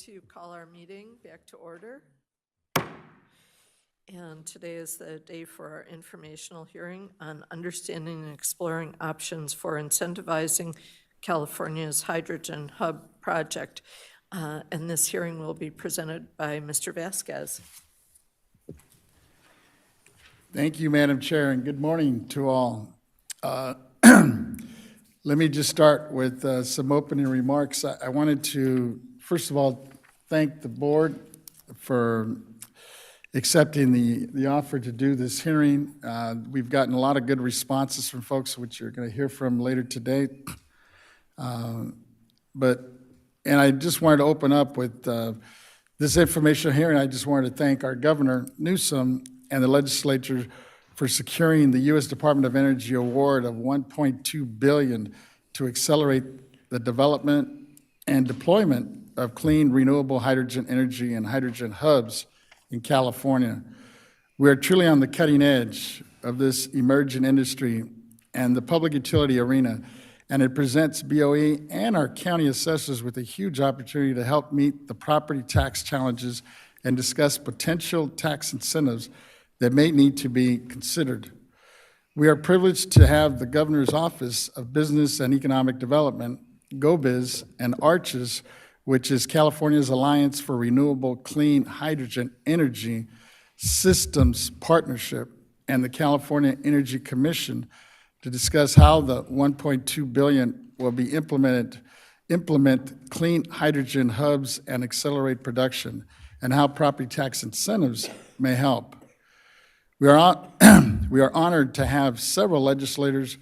to call our meeting back to order. And today is the day for our informational hearing on understanding and exploring options for incentivizing California's hydrogen hub project. And this hearing will be presented by Mr. Vasquez. Thank you, Madam Chair, and good morning to all. Let me just start with some opening remarks. I wanted to, first of all, thank the board for accepting the offer to do this hearing. We've gotten a lot of good responses from folks, which you're going to hear from later today. And I just wanted to open up with this informational hearing. I just wanted to thank our Governor Newsom and the legislature for securing the U.S. Department of Energy award of $1.2 billion to accelerate the development and deployment of clean, renewable hydrogen energy and hydrogen hubs in California. We are truly on the cutting edge of this emerging industry and the public utility arena, and it presents BoE and our county assessors with a huge opportunity to help meet the property tax challenges and discuss potential tax incentives that may need to be considered. We are privileged to have the Governor's Office of Business and Economic Development, GoBiz, and ARCHES, which is California's Alliance for Renewable Clean Hydrogen Energy Systems Partnership, and the California Energy Commission to discuss how the $1.2 billion will be implement clean hydrogen hubs and accelerate production, and how property tax incentives may help. We are honored to have several legislators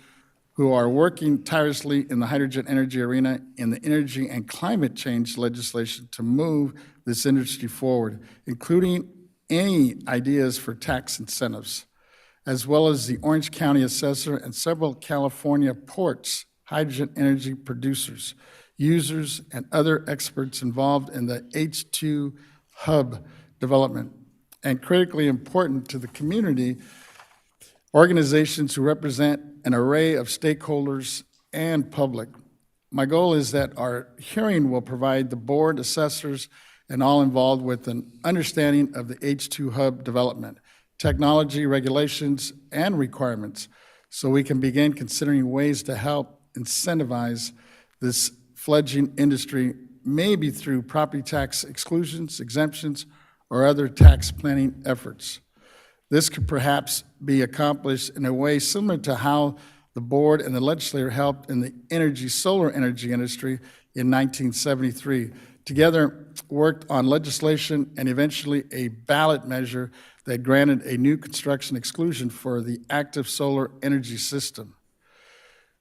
who are working tirelessly in the hydrogen energy arena in the energy and climate change legislation to move this industry forward, including any ideas for tax incentives, as well as the Orange County assessor and several California ports, hydrogen energy producers, users, and other experts involved in the H2 hub development. And critically important to the community, organizations who represent an array of stakeholders and public. My goal is that our hearing will provide the board, assessors, and all involved with an understanding of the H2 hub development, technology, regulations, and requirements, so we can begin considering ways to help incentivize this fledgling industry, maybe through property tax exclusions, exemptions, or other tax planning efforts. This could perhaps be accomplished in a way similar to how the board and the legislature helped in the solar energy industry in 1973. Together, worked on legislation and eventually a ballot measure that granted a new construction exclusion for the active solar energy system.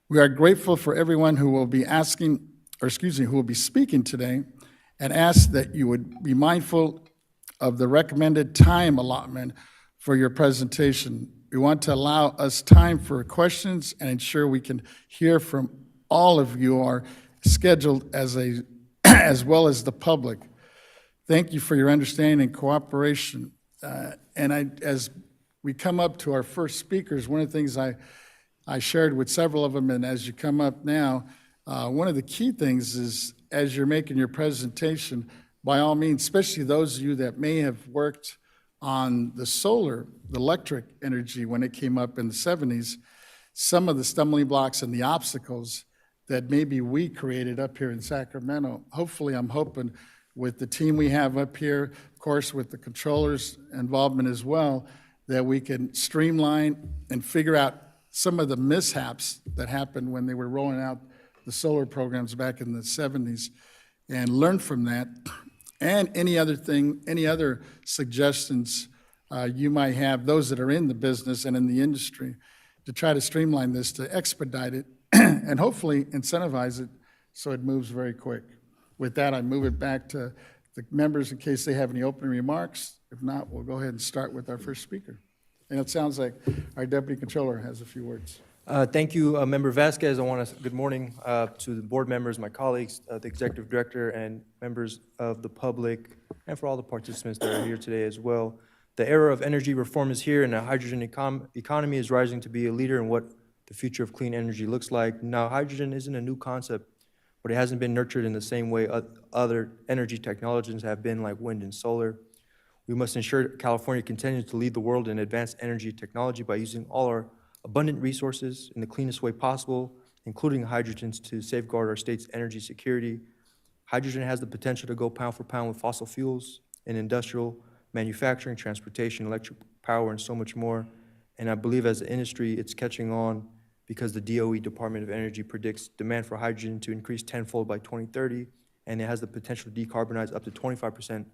We are grateful for everyone who will be who will be speaking today, and ask that you would be mindful of the recommended time allotment for your presentation. We want to allow us time for questions and ensure we can hear from all of you, are scheduled as well as the public. Thank you for your understanding and cooperation. As we come up to our first speakers, one of the things I shared with several of them, and as you come up now, one of the key things is, as you're making your presentation, by all means, especially those of you that may have worked on the electric energy when it came up in the 70s, some of the stumbling blocks and the obstacles that maybe we created up here in Sacramento. Hopefully, I'm hoping with the team we have up here, of course, with the controllers' involvement as well, that we can streamline and figure out some of the mishaps that happened when they were rolling out the solar programs back in the 70s and learn from that. And any other suggestions you might have, those that are in the business and in the industry, to try to streamline this, to expedite it, and hopefully incentivize it so it moves very quick. With that, I move it back to the members in case they have any opening remarks. If not, we'll go ahead and start with our first speaker. And it sounds like our Deputy Controller has a few words. Thank you, Member Vasquez. I want to good morning to the board members, my colleagues, the executive director, and members of the public, and for all the participants that are here today as well. The era of energy reform is here, and the hydrogen economy is rising to be a leader in what the future of clean energy looks like. Now, hydrogen isn't a new concept but it hasn't been nurtured in the same way other energy technologies have been, like wind and solar. We must ensure California continues to lead the world in advanced energy technology by using all our abundant resources in the cleanest way possible, including hydrogens, to safeguard our state's energy security. Hydrogen has the potential to go pound for pound with fossil fuels in industrial manufacturing, transportation, electric power, and so much more. And I believe as an industry, it's catching on because the DOE, Department of Energy, predicts demand for hydrogen to increase tenfold by 2030, and it has the potential to decarbonize up to 25%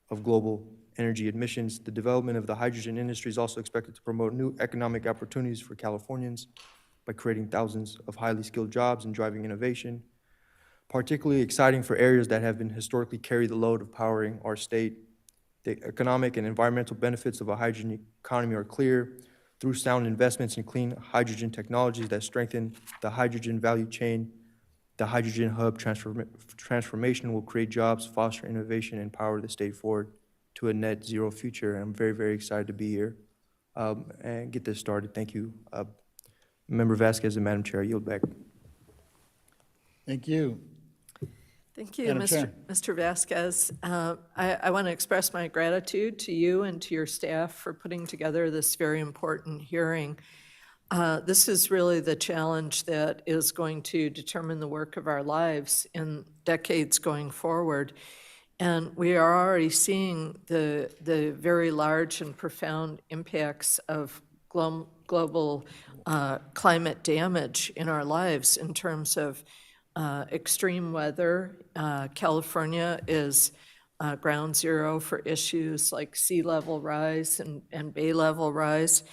of global energy emissions. The development of the hydrogen industry is also expected to promote new economic opportunities for Californians by creating thousands of highly skilled jobs and driving innovation. Particularly exciting for areas that have been historically carried the load of powering our state. The economic and environmental benefits of a hydrogen economy are clear through sound investments in clean hydrogen technologies that strengthen the hydrogen value chain. The hydrogen hub transformation will create jobs, foster innovation, and power the state forward to a net zero future. I'm very, very excited to be here and get this started. Thank you. Member Vasquez and Madam Chair, I yield back. Thank you. Thank you, Madam Chair. Mr. Vasquez. I want to express my gratitude to you and to your staff for putting together this very important hearing. This is really the challenge that is going to determine the work of our lives in decades going forward. And we are already seeing the very large and profound impacts of global climate damage in our lives in terms of extreme weather. California is ground zero for issues like sea level rise and bay level rise.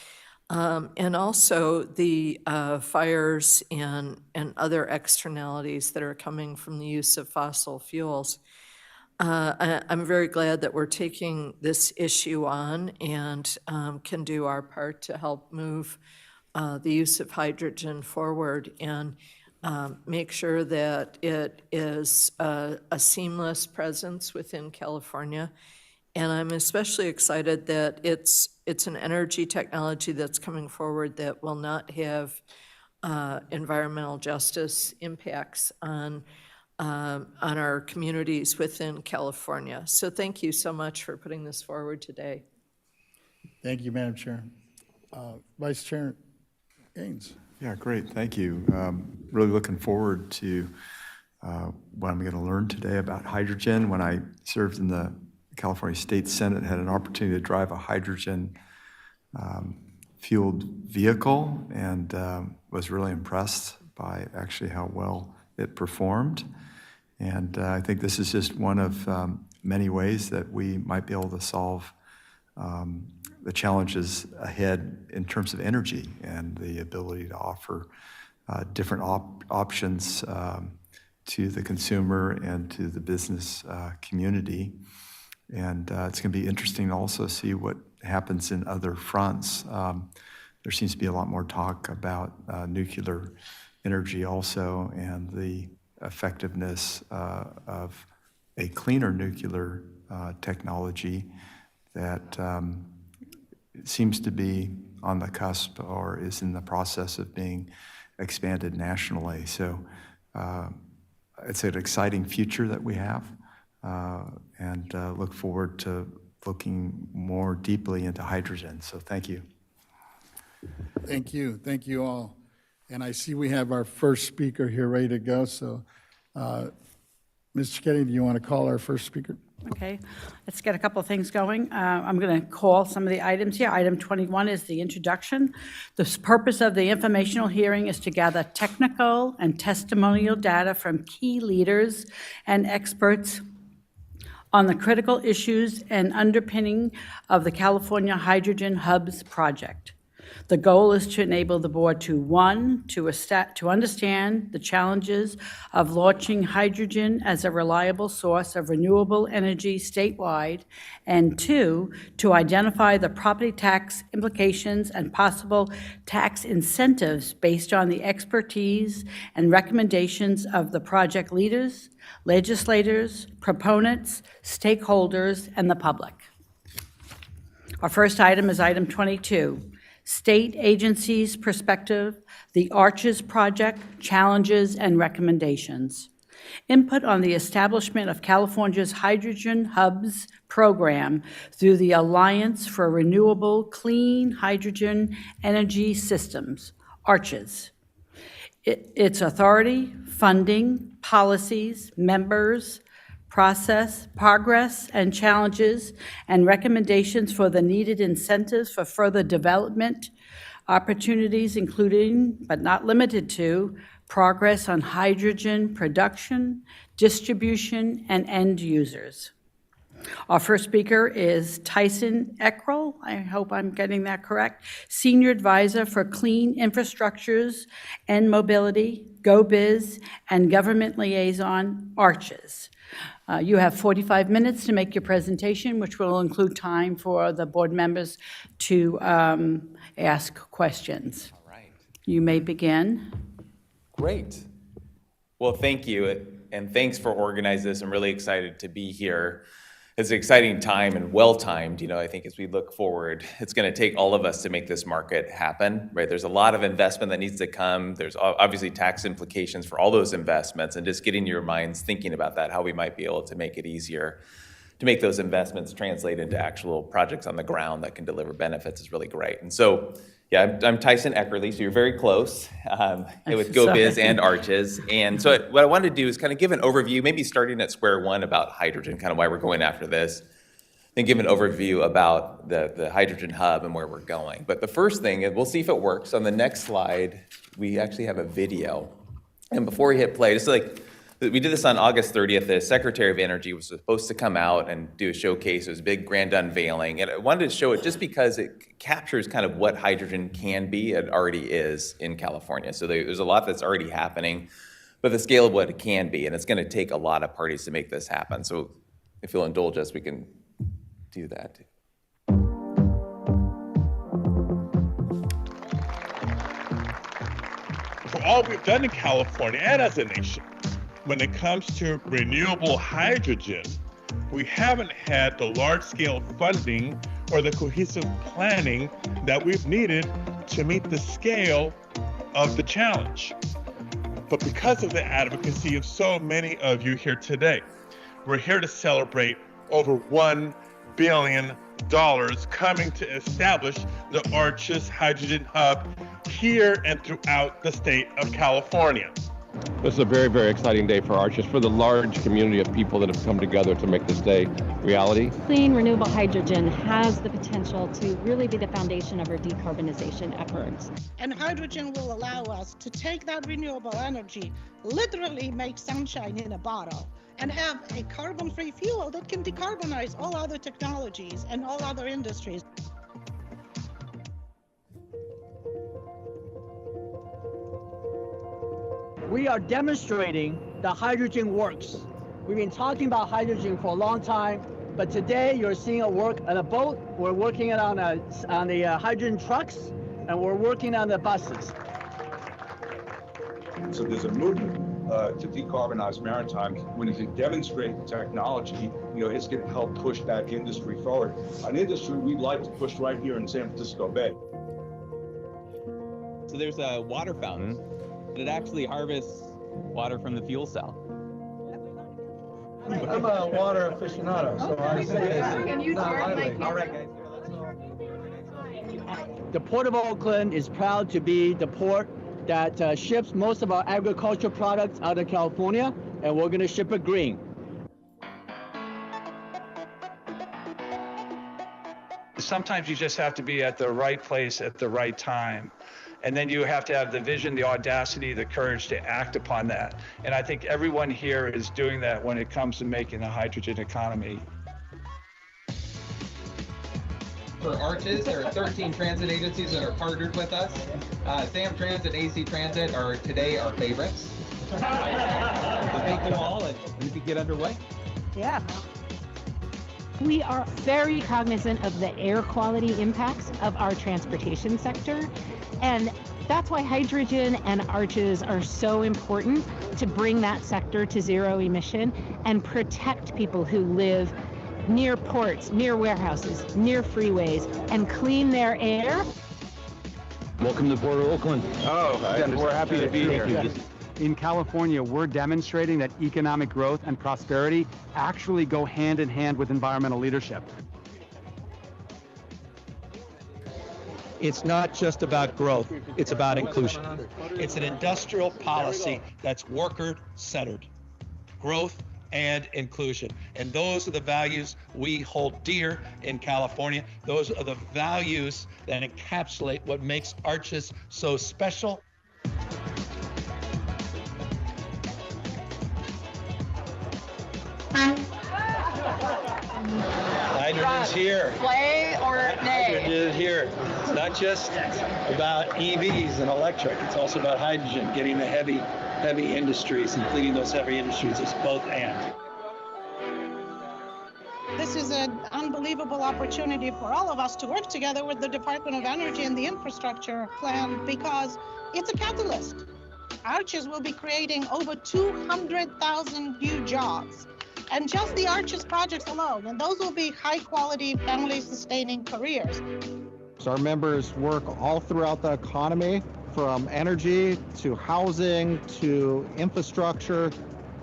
And also the fires and other externalities that are coming from the use of fossil fuels. I'm very glad that we're taking this issue on and can do our part to help move the use of hydrogen forward and make sure that it is a seamless presence within California. And I'm especially excited that it's an energy technology that's coming forward that will not have environmental justice impacts on our communities within California. So thank you so much for putting this forward today. Thank you, Madam Chair. Vice Chair Gaines. Yeah, great, thank you. Really looking forward to what I'm going to learn today about hydrogen. When I served in the California State Senate, had an opportunity to drive a hydrogen fueled vehicle and was really impressed by actually how well it performed. And I think this is just one of many ways that we might be able to solve the challenges ahead in terms of energy and the ability to offer different options to the consumer and to the business community. And it's going to be interesting to also see what happens in other fronts. There seems to be a lot more talk about nuclear energy also and the effectiveness of a cleaner nuclear technology that seems to be on the cusp or is in the process of being expanded nationally. So it's an exciting future that we have and look forward to looking more deeply into hydrogen. So thank you. Thank you. Thank you all. And I see we have our first speaker here ready to go. So, Ms. Cicchetti, do you want to call our first speaker? Okay, let's get a couple of things going. I'm going to call some of the items here. Item 21 is the introduction. The purpose of the informational hearing is to gather technical and testimonial data from key leaders and experts on the critical issues and underpinning of the California Hydrogen Hubs project. The goal is to enable the board to, one, to understand the challenges of launching hydrogen as a reliable source of renewable energy statewide, and two, to identify the property tax implications and possible tax incentives based on the expertise and recommendations of the project leaders, legislators, proponents, stakeholders, and the public. Our first item is item 22. State agencies' perspective, the Arches project, challenges and recommendations. Input on the establishment of California's Hydrogen Hubs program through the Alliance for Renewable Clean Hydrogen Energy Systems, ARCHES. Its authority, funding, policies, members, process, progress, and challenges, and recommendations for the needed incentives for further development, opportunities including, but not limited to, progress on hydrogen production, distribution, and end users. Our first speaker is Tyson Eckrell, I hope I'm getting that correct, Senior Advisor for Clean Infrastructures and Mobility, GoBiz, and Government Liaison, ARCHES. You have 45 minutes to make your presentation, which will include time for the board members to ask questions. All right. You may begin. Great. Well, thank you, and thanks for organizing this. I'm really excited to be here. It's an exciting time and well-timed. I think as we look forward, it's going to take all of us to make this market happen, right? There's a lot of investment that needs to come. There's obviously tax implications for all those investments, and just getting your minds thinking about that, how we might be able to make it easier to make those investments translate into actual projects on the ground that can deliver benefits is really great. And so, yeah, I'm Tyson Eckerly, so you're very close with GoBiz and ARCHES. And so what I wanted to do is kind of give an overview, maybe starting at square one about hydrogen, kind of why we're going after this, then give an overview about the hydrogen hub and where we're going. But the first thing, we'll see if it works. On the next slide, we actually have a video. And before we hit play, just we did this on August 30th. The Secretary of Energy was supposed to come out and do a showcase. It was a big grand unveiling. And I wanted to show it just because it captures kind of what hydrogen can be and already is in California. So there's a lot that's already happening, but the scale of what it can be. And it's going to take a lot of parties to make this happen. So if you'll indulge us, we can do that. For all we've done in California and as a nation, when it comes to renewable hydrogen, we haven't had the large-scale funding or the cohesive planning that we've needed to meet the scale of the challenge. But because of the advocacy of so many of you here today, we're here to celebrate over $1 billion coming to establish the ARCHES Hydrogen Hub here and throughout the state of California. This is a very, very exciting day for ARCHES, for the large community of people that have come together to make this day reality. Clean, renewable hydrogen has the potential to really be the foundation of our decarbonization efforts. And hydrogen will allow us to take that renewable energy, literally make sunshine in a bottle, and have a carbon-free fuel that can decarbonize all other technologies and all other industries. We are demonstrating that hydrogen works. We've been talking about hydrogen for a long time, but today you're seeing it work on a boat. We're working it on the hydrogen trucks, and we're working on the buses. So there's a movement to decarbonize maritime. When you can demonstrate the technology, it's going to help push that industry forward. An industry we'd like to push right here in San Francisco Bay. So there's a water fountain. It actually harvests water from the fuel cell. I'm a water aficionado, so I say it's not likely. All right, guys. The Port of Oakland is proud to be the port that ships most of our agricultural products out of California, and we're going to ship it green. Sometimes you just have to be at the right place at the right time. And then you have to have the vision, the audacity, the courage to act upon that. And I think everyone here is doing that when it comes to making a hydrogen economy. For ARCHES, there are 13 transit agencies that are partnered with us. SAM Transit, AC Transit are today our favorites. So thank them all, and we can get underway. Yeah. We are very cognizant of the air quality impacts of our transportation sector. And that's why hydrogen and ARCHES are so important to bring that sector to zero emission and protect people who live near ports, near warehouses, near freeways, and clean their air. Welcome to Port of Oakland. Oh, we're happy to be here. In California, we're demonstrating that economic growth and prosperity actually go hand in hand with environmental leadership. It's not just about growth, it's about inclusion. It's an industrial policy that's worker-centered. Growth and inclusion. And those are the values we hold dear in California. Those are the values that encapsulate what makes Arches so special. Hydrogen's here. Play or nay? Hydrogen is here. It's not just about EVs and electric. It's also about hydrogen, getting the heavy industries and leading those heavy industries. It's both and. This is an unbelievable opportunity for all of us to work together with the Department of Energy and the infrastructure plan because it's a catalyst. Arches will be creating over 200,000 new jobs. And just the Arches projects alone, and those will be high-quality, family-sustaining careers. So our members work all throughout the economy, from energy to housing to infrastructure.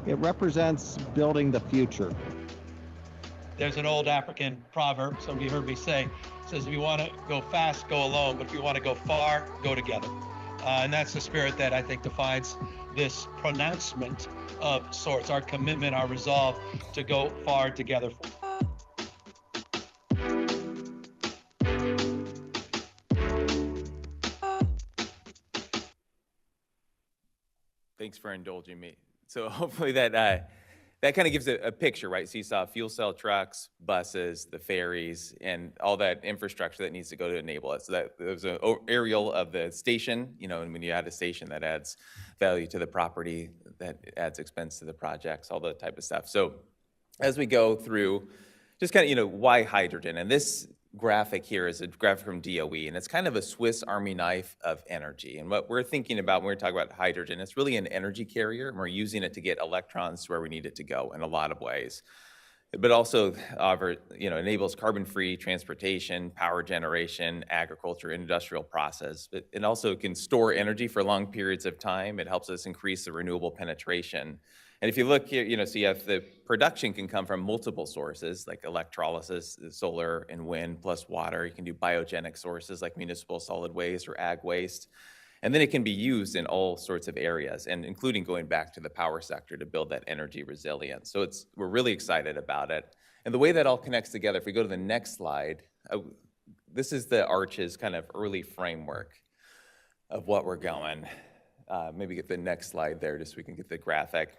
It represents building the future. There's an old African proverb, some of you heard me say, it says if you want to go fast, go alone, but if you want to go far, go together. And that's the spirit that I think defines this pronouncement of sorts, our commitment, our resolve to go far together. Thanks for indulging me. So hopefully that kind of gives a picture, right? So you saw fuel cell trucks, buses, the ferries, and all that infrastructure that needs to go to enable it. So that there's an aerial of the station, and when you add a station, that adds value to the property, that adds expense to the projects, all that type of stuff. So as we go through, just kind of, why hydrogen? And this graphic here is a graphic from DOE, and it's kind of a Swiss Army knife of energy. And what we're thinking about when we're talking about hydrogen, it's really an energy carrier, and we're using it to get electrons to where we need it to go in a lot of ways. But also, enables carbon-free transportation, power generation, agriculture, industrial process. It also can store energy for long periods of time. It helps us increase the renewable penetration. And if you look here, so you have the production can come from multiple sources like electrolysis, solar and wind, plus water. You can do biogenic sources like municipal solid waste or ag waste. And then it can be used in all sorts of areas, and including going back to the power sector to build that energy resilience. So we're really excited about it. And the way that all connects together, if we go to the next slide, this is the Arches kind of early framework of what we're going. Maybe get the next slide there just so we can get the graphic.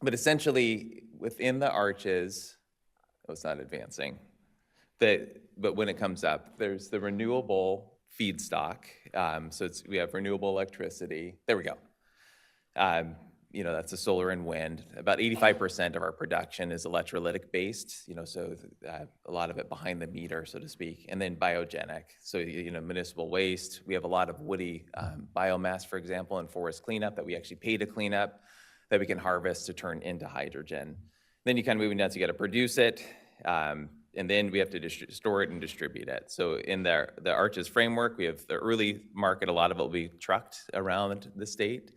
But essentially, within the Arches, it's not advancing, but when it comes up, there's the renewable feedstock. So we have renewable electricity. There we go. That's the solar and wind. About 85% of our production is electrolytic based, so a lot of it behind the meter, so to speak, and then biogenic. So, municipal waste. We have a lot of woody biomass, for example, and forest cleanup that we actually pay to clean up, that we can harvest to turn into hydrogen. Then you kind of moving down, so you got to produce it, and then we have to store it and distribute it. So in the Arches framework, we have the early market, a lot of it will be trucked around the state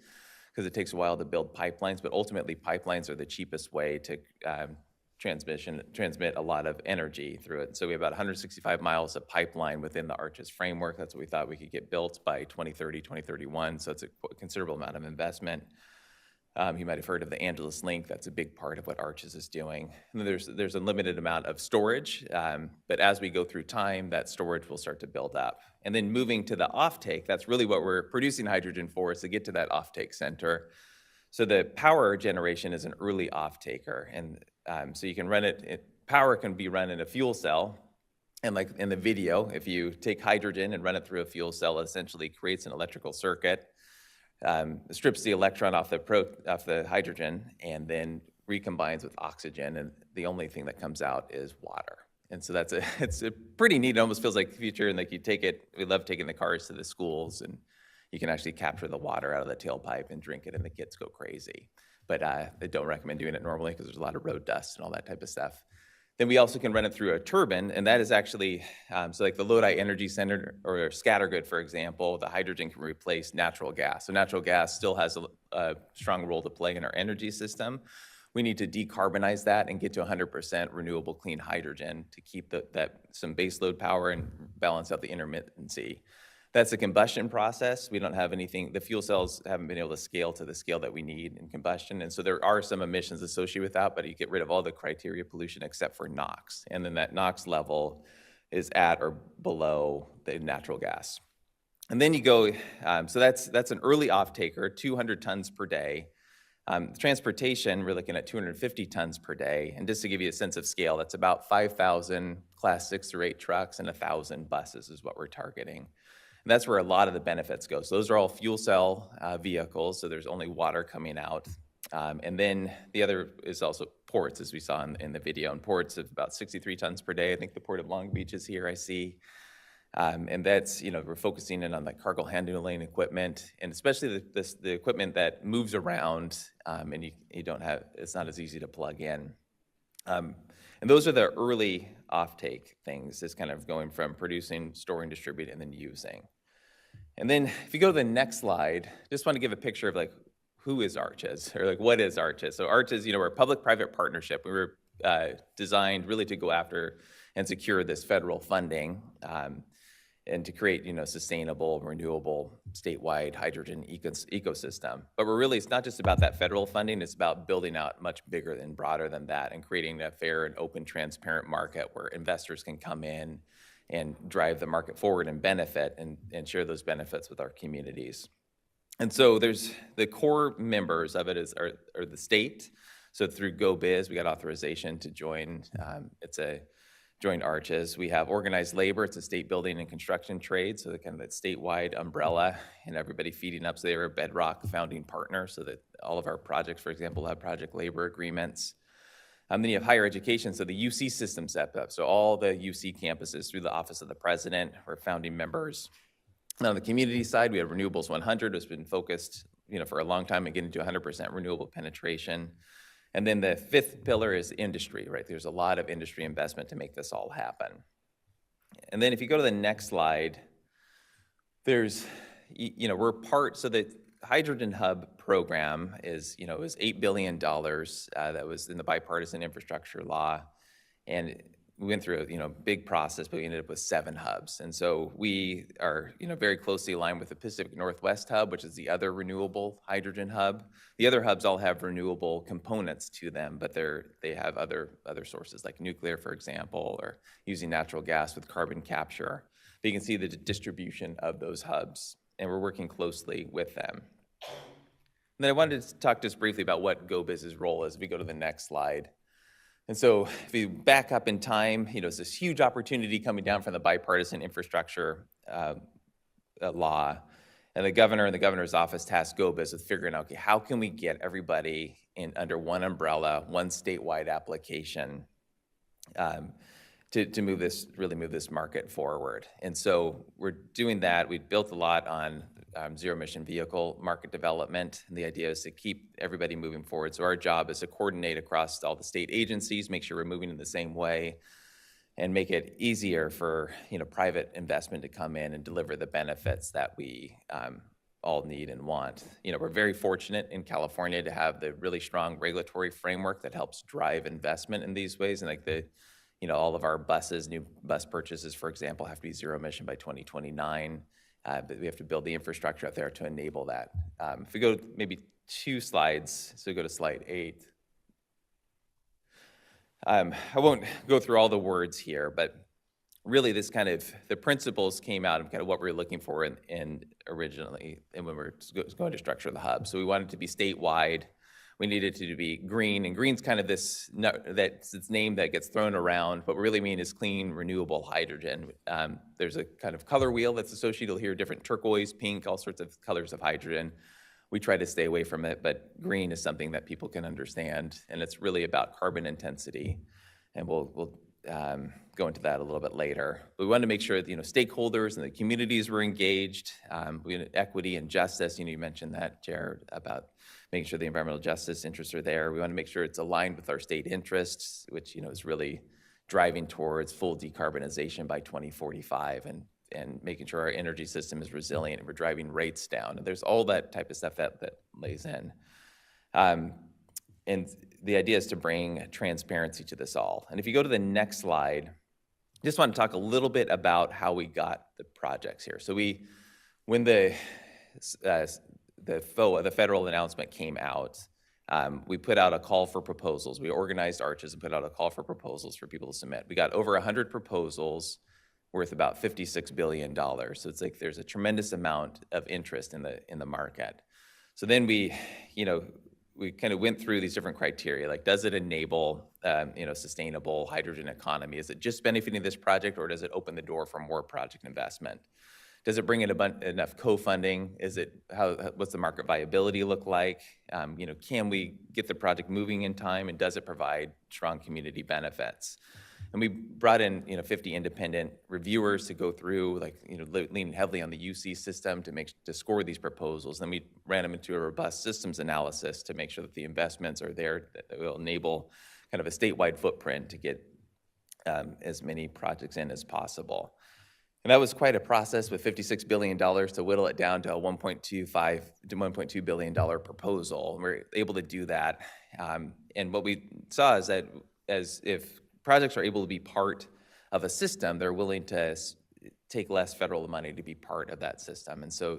because it takes a while to build pipelines, but ultimately pipelines are the cheapest way to transmit a lot of energy through it. So we have about 165 miles of pipeline within the Arches framework. That's what we thought we could get built by 2030, 2031. So it's a considerable amount of investment. You might have heard of the Angeles Link. That's a big part of what Arches is doing. And then there's a limited amount of storage, but as we go through time, that storage will start to build up. And then moving to the offtake, that's really what we're producing hydrogen for, is to get to that offtake center. So the power generation is an early offtaker, and so you can run it. Power can be run in a fuel cell, and like in the video, if you take hydrogen and run it through a fuel cell, it essentially creates an electrical circuit. Strips the electron off the hydrogen and then recombines with oxygen, and the only thing that comes out is water. And so it's a pretty neat. It almost feels like the future, and like we love taking the cars to the schools, and you can actually capture the water out of the tailpipe and drink it, and the kids go crazy. But I don't recommend doing it normally because there's a lot of road dust and all that type of stuff. Then we also can run it through a turbine, and that is actually, so like the Lodi Energy Center or Scattergood, for example, the hydrogen can replace natural gas. So natural gas still has a strong role to play in our energy system. We need to decarbonize that and get to 100% renewable clean hydrogen to keep some baseload power and balance out the intermittency. That's a combustion process. We don't have anything, the fuel cells haven't been able to scale to the scale that we need in combustion. And so there are some emissions associated with that, but you get rid of all the criteria pollution except for NOx. And then that NOx level is at or below the natural gas. And then you go, so that's an early off-taker, 200 tons per day. Transportation, we're looking at 250 tons per day. And just to give you a sense of scale, that's about 5,000 Class 6 or 8 trucks and 1,000 buses is what we're targeting. And that's where a lot of the benefits go. So those are all fuel cell vehicles, so there's only water coming out. And then the other is also ports, as we saw in the video. And ports of about 63 tons per day. I think the Port of Long Beach is here, I see. And that's, we're focusing in on the cargo handling equipment, and especially the equipment that moves around, and you don't have, it's not as easy to plug in. And those are the early offtake things, is kind of going from producing, storing, distributing, and then using. And then if you go to the next slide, just want to give a picture of like, who is Arches, or like, what is Arches? So Arches, we're a public-private partnership. We were designed really to go after and secure this federal funding, and to create, sustainable, renewable, statewide hydrogen ecosystem. But it's not just about that federal funding, it's about building out much bigger and broader than that, and creating a fair and open, transparent market where investors can come in and drive the market forward and benefit and share those benefits with our communities. And so there's the core members of it are the state. So through GoBiz, we got authorization to join. Joined Arches. We have organized labor. It's a state building and construction trade, so kind of that statewide umbrella, and everybody feeding up. So they are a bedrock founding partner, so that all of our projects, for example, have project labor agreements. Then you have higher education, so the UC system set up. So all the UC campuses through the Office of the President are founding members. Now on the community side, we have Renewables 100, has been focused, for a long time on getting to 100% renewable penetration. And then the fifth pillar is industry, right? There's a lot of industry investment to make this all happen. And then if you go to the next slide, there's, so the Hydrogen Hub program is, it was $8 billion that was in the bipartisan infrastructure law. And we went through a big process, but we ended up with 7 hubs. And so we are very closely aligned with the Pacific Northwest Hub, which is the other renewable hydrogen hub. The other hubs all have renewable components to them, but they have other sources like nuclear, for example, or using natural gas with carbon capture. But you can see the distribution of those hubs, and we're working closely with them. And then I wanted to talk just briefly about what GoBiz's role is if we go to the next slide. And so if you back up in time, it's this huge opportunity coming down from the bipartisan infrastructure law. And the governor and the governor's office tasked GoBiz with figuring out, okay, how can we get everybody under one umbrella, one statewide application to really move this market forward. And so we're doing that. We built a lot on zero-emission vehicle market development, and the idea is to keep everybody moving forward. So our job is to coordinate across all the state agencies, make sure we're moving in the same way, and make it easier for private investment to come in and deliver the benefits that we all need and want. We're very fortunate in California to have the really strong regulatory framework that helps drive investment in these ways, and all of our buses, new bus purchases, for example, have to be zero emission by 2029. But we have to build the infrastructure out there to enable that. If we go maybe 2 slides, so go to slide 8. I won't go through all the words here, but really this the principles came out of kind of what we were looking for originally and when we were going to structure the hub. So we wanted it to be statewide. We needed it to be green, and green's kind of that's its name that gets thrown around. What we really mean is clean, renewable hydrogen. There's a kind of color wheel that's associated. You'll hear different turquoise, pink, all sorts of colors of hydrogen. We try to stay away from it, but green is something that people can understand, and it's really about carbon intensity. And we'll go into that a little bit later. But we wanted to make sure that stakeholders and the communities were engaged. We had equity and justice. You mentioned that, Jared, about making sure the environmental justice interests are there. We want to make sure it's aligned with our state interests, which is really driving towards full decarbonization by 2045 and making sure our energy system is resilient and we're driving rates down. And there's all that type of stuff that lays in. And the idea is to bring transparency to this all. And if you go to the next slide, I just want to talk a little bit about how we got the projects here. So when the federal announcement came out, we put out a call for proposals. We organized Arches and put out a call for proposals for people to submit. We got over 100 proposals worth about $56 billion. So it's like there's a tremendous amount of interest in the market. So then we kind of went through these different criteria, like does it enable sustainable hydrogen economy? Is it just benefiting this project, or does it open the door for more project investment? Does it bring in enough co-funding? What's the market viability look like? Can we get the project moving in time, and does it provide strong community benefits? And we brought in 50 independent reviewers to go through, leaning heavily on the UC system to score these proposals. Then we ran them into a robust systems analysis to make sure that the investments are there that will enable kind of a statewide footprint to get as many projects in as possible. And that was quite a process with $56 billion to whittle it down to a $1.2 billion proposal. And we're able to do that. And what we saw is that if projects are able to be part of a system, they're willing to take less federal money to be part of that system. And so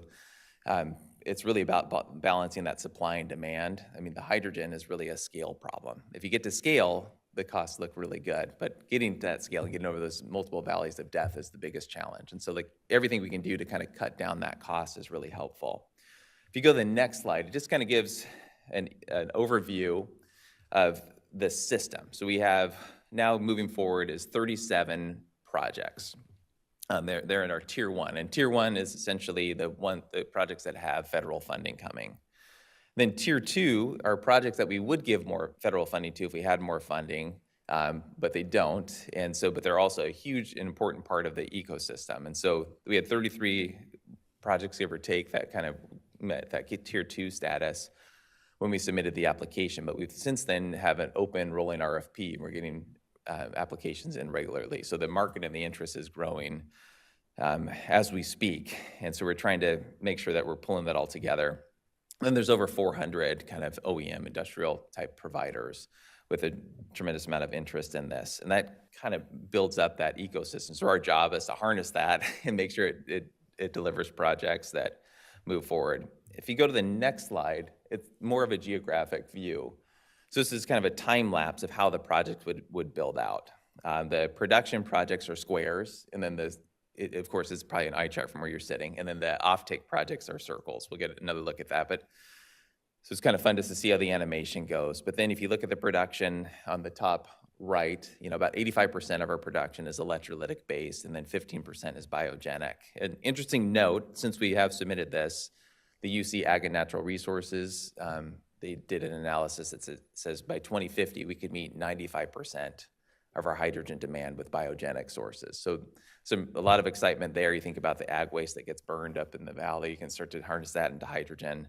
it's really about balancing that supply and demand. I mean, the hydrogen is really a scale problem. If you get to scale, the costs look really good, but getting to that scale and getting over those multiple valleys of death is the biggest challenge. And so everything we can do to kind of cut down that cost is really helpful. If you go to the next slide, it just kind of gives an overview of the system. So we have now moving forward is 37 projects. They're in our tier 1, and tier 1 is essentially the projects that have federal funding coming. Then tier 2 are projects that we would give more federal funding to if we had more funding, but they don't. And so, but they're also a huge and important part of the ecosystem. And so we had 33 projects, give or take, that kind of met that tier 2 status when we submitted the application. But we've since then have an open rolling RFP. We're getting applications in regularly. So the market and the interest is growing as we speak. And so we're trying to make sure that we're pulling that all together. And then there's over 400 kind of OEM industrial type providers with a tremendous amount of interest in this. And that kind of builds up that ecosystem. So our job is to harness that and make sure it delivers projects that move forward. If you go to the next slide, it's more of a geographic view. So this is kind of a time lapse of how the project would build out. The production projects are squares, and then of course, it's probably an eye chart from where you're sitting, and then the offtake projects are circles. We'll get another look at that, so it's kind of fun just to see how the animation goes. But then if you look at the production on the top right, about 85% of our production is electrolytic based, and then 15% is biogenic. An interesting note, since we have submitted this, the UC Ag and Natural Resources, they did an analysis that says by 2050, we could meet 95% of our hydrogen demand with biogenic sources. So a lot of excitement there. You think about the ag waste that gets burned up in the valley, you can start to harness that into hydrogen. And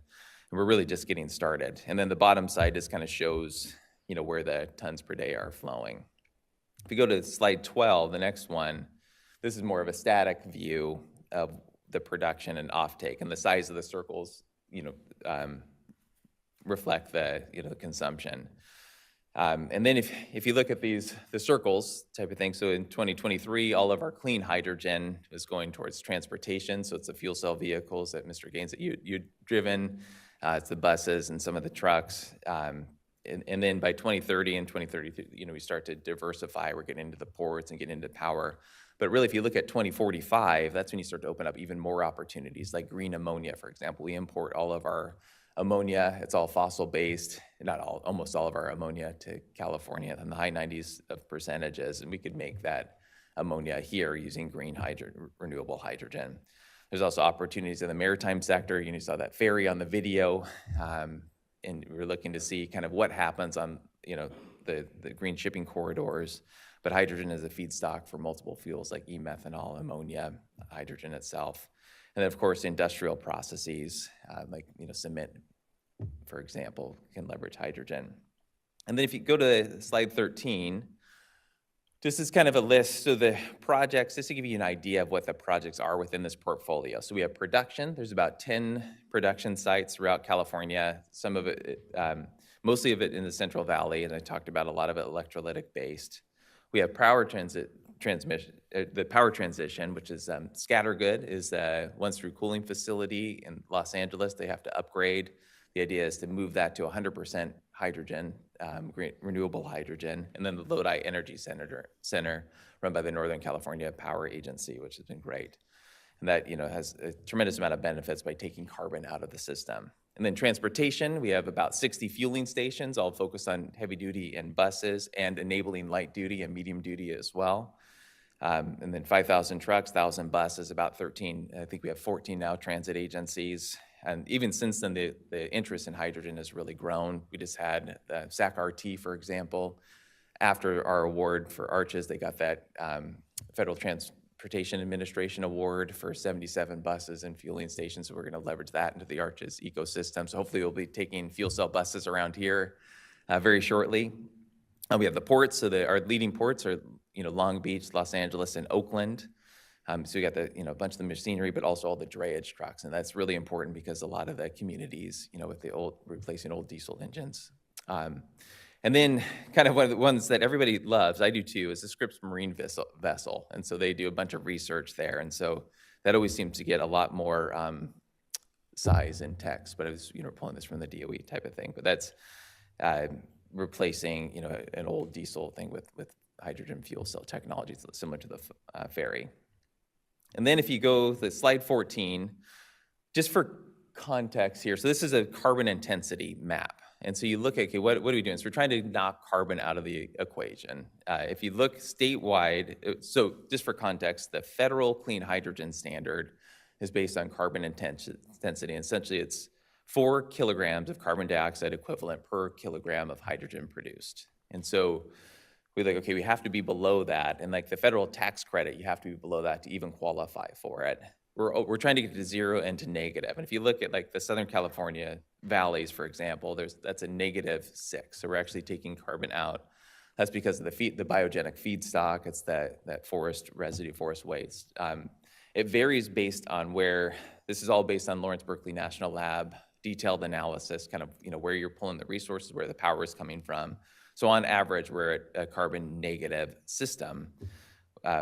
we're really just getting started. And then the bottom side just kind of shows, where the tons per day are flowing. If you go to slide 12, the next one, this is more of a static view of the production and offtake, and the size of the circles, reflect the consumption. And then if you look at the circles type of thing, so in 2023, all of our clean hydrogen is going towards transportation. So it's the fuel cell vehicles that Mr. Gaines, that you'd driven, it's the buses and some of the trucks. And then by 2030 and 2033, we start to diversify. We're getting into the ports and getting into power. But really, if you look at 2045, that's when you start to open up even more opportunities, like green ammonia, for example. We import all of our ammonia, it's all fossil-based, not all, almost all of our ammonia to California, in the high 90s of percentages, and we could make that ammonia here using green renewable hydrogen. There's also opportunities in the maritime sector. You saw that ferry on the video, and we're looking to see kind of what happens on the green shipping corridors, but hydrogen is a feedstock for multiple fuels like e-methanol, ammonia, hydrogen itself. And then, of course, industrial processes like cement, for example, can leverage hydrogen. And then if you go to slide 13, This is kind of a list. So the projects, just to give you an idea of what the projects are within this portfolio. So we have production. There's about 10 production sites throughout California. Some of it, mostly of it in the Central Valley, and I talked about a lot of it electrolytic based. We have power transmission, the power transition, which is Scattergood is once through cooling facility in Los Angeles. They have to upgrade. The idea is to move that to 100% hydrogen, renewable hydrogen, and then the Lodi Energy Center run by the Northern California Power Agency, which has been great. And that, has a tremendous amount of benefits by taking carbon out of the system. And then transportation, we have about 60 fueling stations, all focused on heavy duty and buses, and enabling light duty and medium duty as well. And then 5,000 trucks, 1,000 buses, about 13, I think we have 14 now transit agencies. And even since then, the interest in hydrogen has really grown. We just had SAC-RT, for example. After our award for ARCHES, they got that Federal Transportation Administration Award for 77 buses and fueling stations. So we're going to leverage that into the ARCHES ecosystem. So hopefully we'll be taking fuel cell buses around here very shortly. We have the ports. So our leading ports are Long Beach, Los Angeles, and Oakland. So we got a bunch of the machinery, but also all the drayage trucks, and that's really important because a lot of the communities, with the replacing old diesel engines. And then kind of one of the ones that everybody loves, I do too, is the Scripps Marine vessel. And so they do a bunch of research there, and so that always seems to get a lot more size and text. But I was pulling this from the DOE type of thing. But that's replacing an old diesel thing with hydrogen fuel cell technology, similar to the ferry. And then if you go to slide 14, just for context here, so this is a carbon intensity map. And so you look at, okay, what are we doing? So we're trying to knock carbon out of the equation. If you look statewide, so just for context, the federal clean hydrogen standard is based on carbon intensity. And essentially it's 4 kilograms of carbon dioxide equivalent per kilogram of hydrogen produced. And so we're like, okay, we have to be below that. And like the federal tax credit, you have to be below that to even qualify for it. We're trying to get to 0 and to negative. And if you look at like the Southern California valleys, for example, that's a -6. So we're actually taking carbon out. That's because of the biogenic feedstock. It's that forest residue, forest waste. It varies based on where, this is all based on Lawrence Berkeley National Lab, detailed analysis, kind of, where you're pulling the resources, where the power is coming from. So on average, we're at a carbon negative system,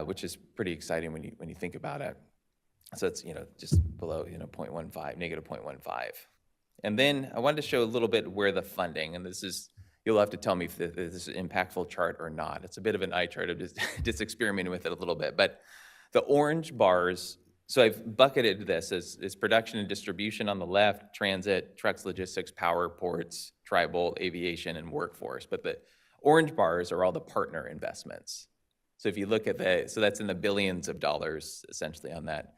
which is pretty exciting when you think about it. So it's, just below, 0.15, negative 0.15. And then I wanted to show a little bit where the funding, and this is, you'll have to tell me if this is an impactful chart or not. It's a bit of an eye chart. I'm just experimenting with it a little bit. But the orange bars, so I've bucketed this as production and distribution on the left, transit, trucks, logistics, power, ports, tribal, aviation, and workforce. But the orange bars are all the partner investments. So if you look at so that's in the billions of dollars essentially on that.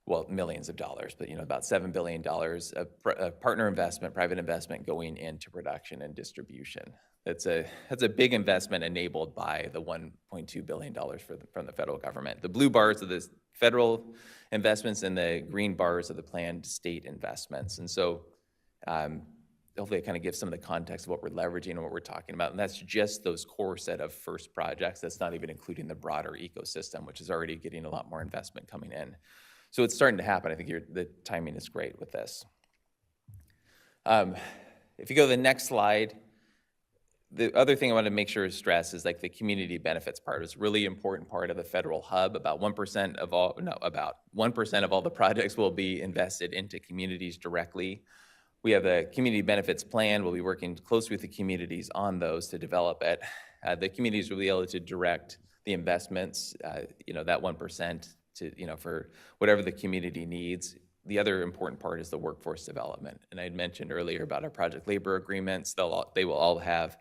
Well, millions of dollars, but about $7 billion of partner investment, private investment going into production and distribution. That's a big investment enabled by the $1.2 billion from the federal government. The blue bars are the federal investments, and the green bars are the planned state investments. And so hopefully it kind of gives some of the context of what we're leveraging and what we're talking about. And that's just those core set of first projects. That's not even including the broader ecosystem, which is already getting a lot more investment coming in. So it's starting to happen. I think the timing is great with this. If you go to the next slide, the other thing I want to make sure to stress is like the community benefits part is a really important part of the federal hub. About 1% of all the projects will be invested into communities directly. We have a community benefits plan. We'll be working closely with the communities on those to develop it. The communities will be able to direct the investments, that 1%. For whatever the community needs. The other important part is the workforce development. And I had mentioned earlier about our project labor agreements. They will all have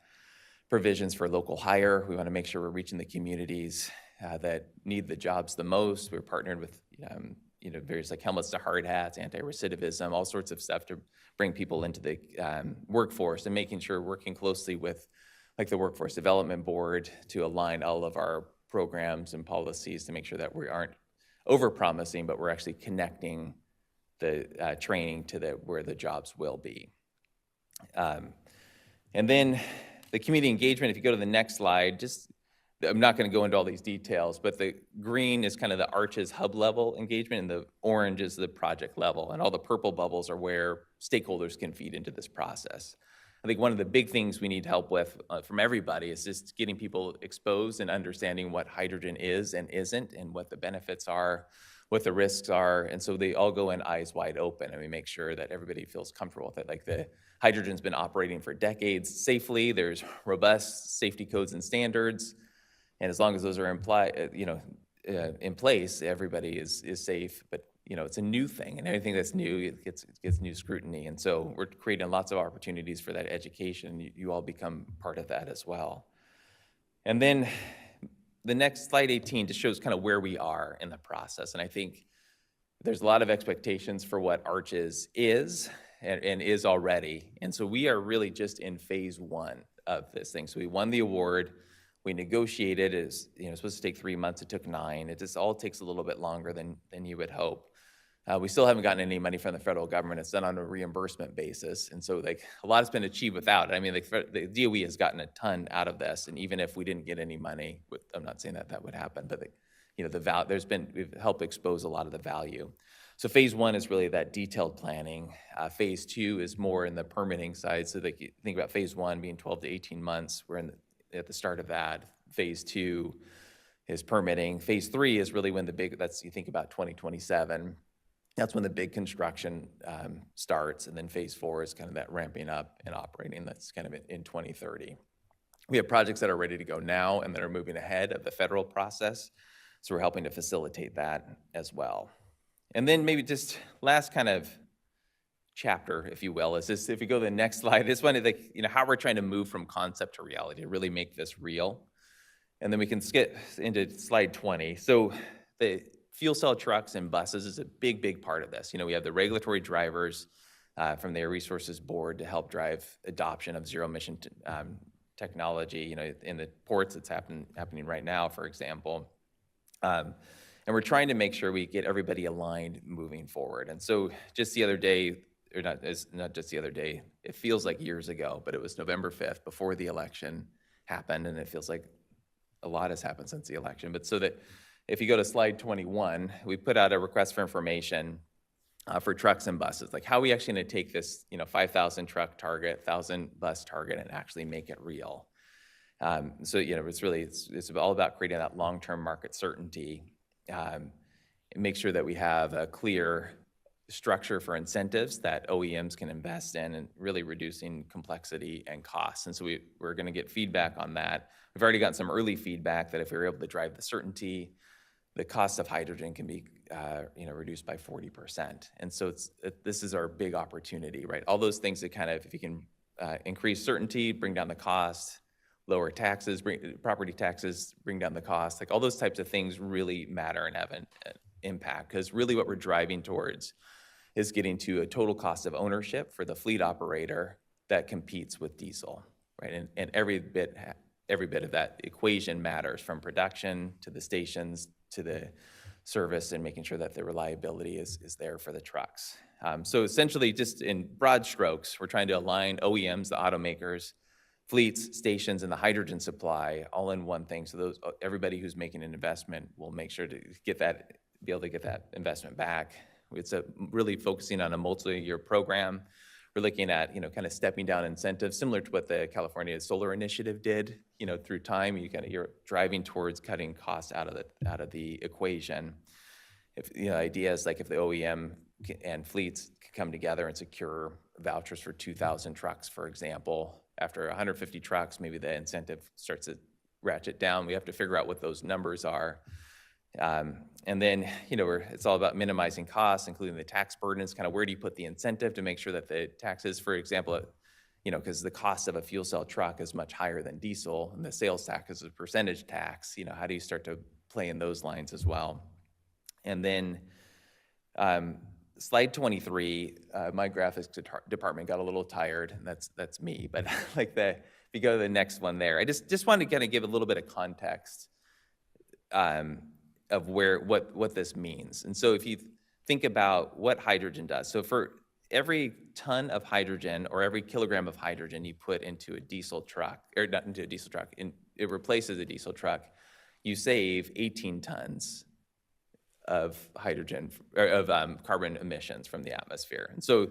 provisions for local hire. We want to make sure we're reaching the communities that need the jobs the most. We're partnered with various like helmets to hard hats, anti-recidivism, all sorts of stuff to bring people into the workforce, and making sure we're working closely with like the Workforce Development Board to align all of our programs and policies to make sure that we aren't over-promising, but we're actually connecting the training to where the jobs will be. And then the community engagement, if you go to the next slide, just I'm not going to go into all these details, but the green is kind of the Arches hub level engagement, and the orange is the project level, and all the purple bubbles are where stakeholders can feed into this process. I think one of the big things we need help with from everybody is just getting people exposed and understanding what hydrogen is and isn't, and what the benefits are, what the risks are, and so they all go in eyes wide open, and we make sure that everybody feels comfortable with it. Like, the hydrogen's been operating for decades safely. There's robust safety codes and standards. And as long as those are in place, everybody is safe. But it's a new thing, and anything that's new, it gets new scrutiny. And so we're creating lots of opportunities for that education. You all become part of that as well. And then the next slide 18 just shows kind of where we are in the process. And I think there's a lot of expectations for what Arches is and is already. And so we are really just in phase 1 of this thing. So we won the award. We negotiated. It's supposed to take 3 months. It took 9. It just all takes a little bit longer than you would hope. We still haven't gotten any money from the federal government. It's done on a reimbursement basis. And so a lot has been achieved without it. I mean, the DOE has gotten a ton out of this. And even if we didn't get any money, I'm not saying that would happen, but we've helped expose a lot of the value. So phase 1 is really that detailed planning. Phase 2 is more in the permitting side. So you think about phase 1 being 12 to 18 months. We're at the start of that. Phase 2 is permitting. Phase 3 is really when you think about 2027. That's when the big construction starts. And then phase 4 is kind of that ramping up and operating. That's kind of in 2030. We have projects that are ready to go now and that are moving ahead of the federal process. So we're helping to facilitate that as well. And then maybe just last kind of chapter, if you will, is this, if you go to the next slide, this one is how we're trying to move from concept to reality, to really make this real. And then we can skip into slide 20. So the fuel cell trucks and buses is a big, big part of this. We have the regulatory drivers from the Air Resources Board to help drive adoption of zero emission technology, in the ports. It's happening right now, for example. And we're trying to make sure we get everybody aligned moving forward. And so just the other day, or not just the other day, it feels like years ago, but it was November 5th before the election happened, and it feels like a lot has happened since the election. But so that if you go to slide 21, we put out a request for information for trucks and buses, like how are we actually going to take this 5,000 truck target, 1,000 bus target, and actually make it real. So it's all about creating that long-term market certainty, and make sure that we have a clear structure for incentives that OEMs can invest in, and really reducing complexity and costs. And so we're going to get feedback on that. We've already gotten some early feedback that if we're able to drive the certainty, the cost of hydrogen can be reduced by 40%. And so this is our big opportunity, right? All those things that kind of, if you can increase certainty, bring down the cost, lower taxes, property taxes, bring down the cost, like all those types of things really matter and have an impact, because really what we're driving towards is getting to a total cost of ownership for the fleet operator that competes with diesel, right? And every bit of that equation matters, from production to the stations to the service, and making sure that the reliability is there for the trucks. So essentially, just in broad strokes, we're trying to align OEMs, the automakers, fleets, stations, and the hydrogen supply all in one thing. So everybody who's making an investment will make sure to be able to get that investment back. It's really focusing on a multi-year program. We're looking at, kind of stepping down incentives, similar to what the California Solar Initiative did, through time. You're driving towards cutting costs out of the equation. If ideas like if the OEM and fleets come together and secure vouchers for 2,000 trucks, for example, after 150 trucks, maybe the incentive starts to ratchet down. We have to figure out what those numbers are. And then, it's all about minimizing costs, including the tax burdens. Kind of where do you put the incentive to make sure that the taxes, for example, because the cost of a fuel cell truck is much higher than diesel, and the sales tax is a percentage tax. How do you start to play in those lines as well? And then slide 23, my graphics department got a little tired, and that's me. But if you go to the next one there, I just wanted to kind of give a little bit of context of what this means. And so if you think about what hydrogen does, so for every ton of hydrogen or every kilogram of hydrogen you put into a diesel truck, or not into a diesel truck, it replaces a diesel truck, you save 18 tons of hydrogen, or of carbon emissions from the atmosphere. And so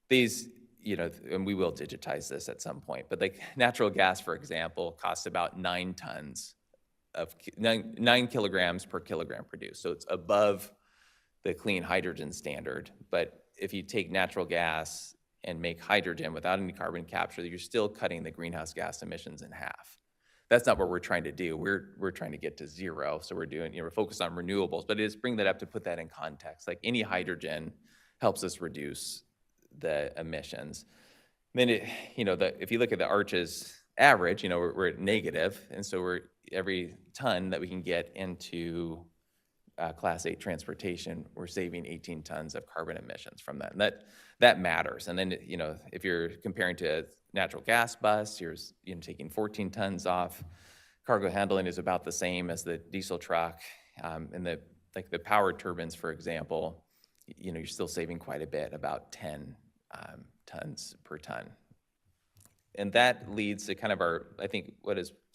these, and we will digitize this at some point, but like natural gas, for example, costs about 9 tons of 9 kilograms per kilogram produced. So it's above the clean hydrogen standard. But if you take natural gas and make hydrogen without any carbon capture, you're still cutting the greenhouse gas emissions in half. That's not what we're trying to do. We're trying to get to zero. So we're focused on renewables, but it is bring that up to put that in context. Like any hydrogen helps us reduce the emissions. Then if you look at the Arches average, we're at negative, and so we're every ton that we can get into Class 8 transportation, we're saving 18 tons of carbon emissions from that, and that matters. And then if you're comparing to a natural gas bus, you're taking 14 tons off. Cargo handling is about the same as the diesel truck, and the power turbines, for example, you're still saving quite a bit, about 10 tons per ton. And that leads to kind of I think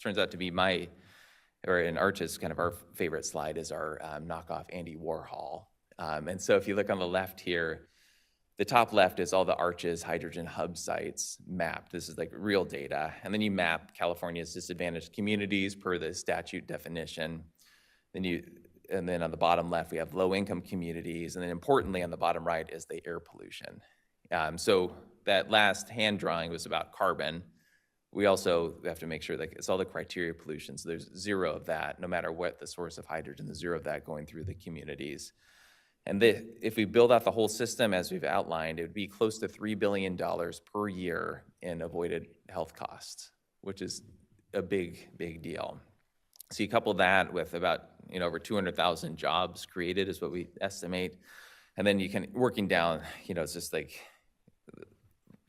turns out to be in Arch's kind of our favorite slide is our knockoff Andy Warhol. And so if you look on the left here, the top left is all the Arches hydrogen hub sites mapped. This is like real data. And then you map California's disadvantaged communities per the statute definition. And then on the bottom left, we have low-income communities. And then importantly, on the bottom right is the air pollution. So that last hand drawing was about carbon. We also have to make sure that it's all the criteria pollution. So there's zero of that, no matter what the source of hydrogen, there's zero of that going through the communities. And if we build out the whole system as we've outlined, it would be close to $3 billion per year in avoided health costs, which is a big, big deal. So you couple that with about over 200,000 jobs created is what we estimate. And then working down, it's just like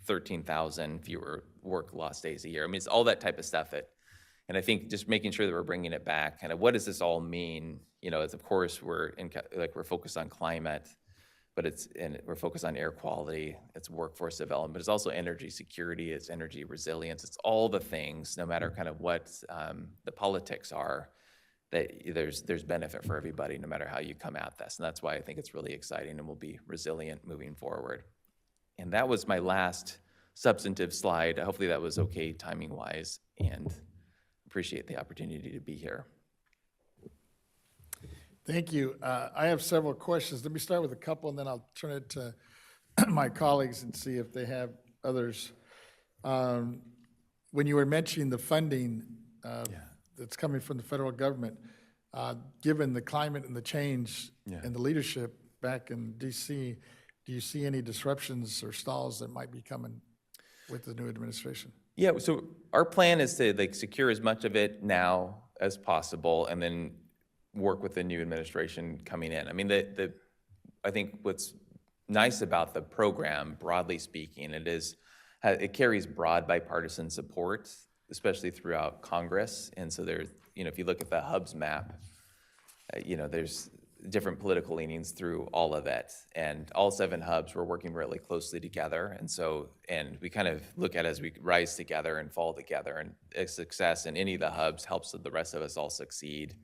13,000 fewer work lost days a year. I mean, it's all that type of stuff and I think just making sure that we're bringing it back. Kind of what does this all mean? Is of course we're focused on climate, but we're focused on air quality. It's workforce development, but it's also energy security. It's energy resilience. It's all the things, no matter kind of what the politics are, that there's benefit for everybody, no matter how you come at this. And that's why I think it's really exciting and will be resilient moving forward. And that was my last substantive slide. Hopefully that was okay timing-wise, and appreciate the opportunity to be here. Thank you. I have several questions. Let me start with a couple, and then I'll turn it to my colleagues and see if they have others. When you were mentioning the funding that's coming from the federal government, given the climate and the change and the leadership back in D.C., do you see any disruptions or stalls that might be coming with the new administration? Yeah, so our plan is to secure as much of it now as possible, and then work with the new administration coming in. I mean, I think what's nice about the program, broadly speaking, it carries broad bipartisan support, especially throughout Congress. And so there's, if you look at the hubs map, there's different political leanings through all of it. And all 7 hubs were working really closely together. And we kind of look at it as we rise together and fall together. And a success in any of the hubs helps the rest of us all succeed.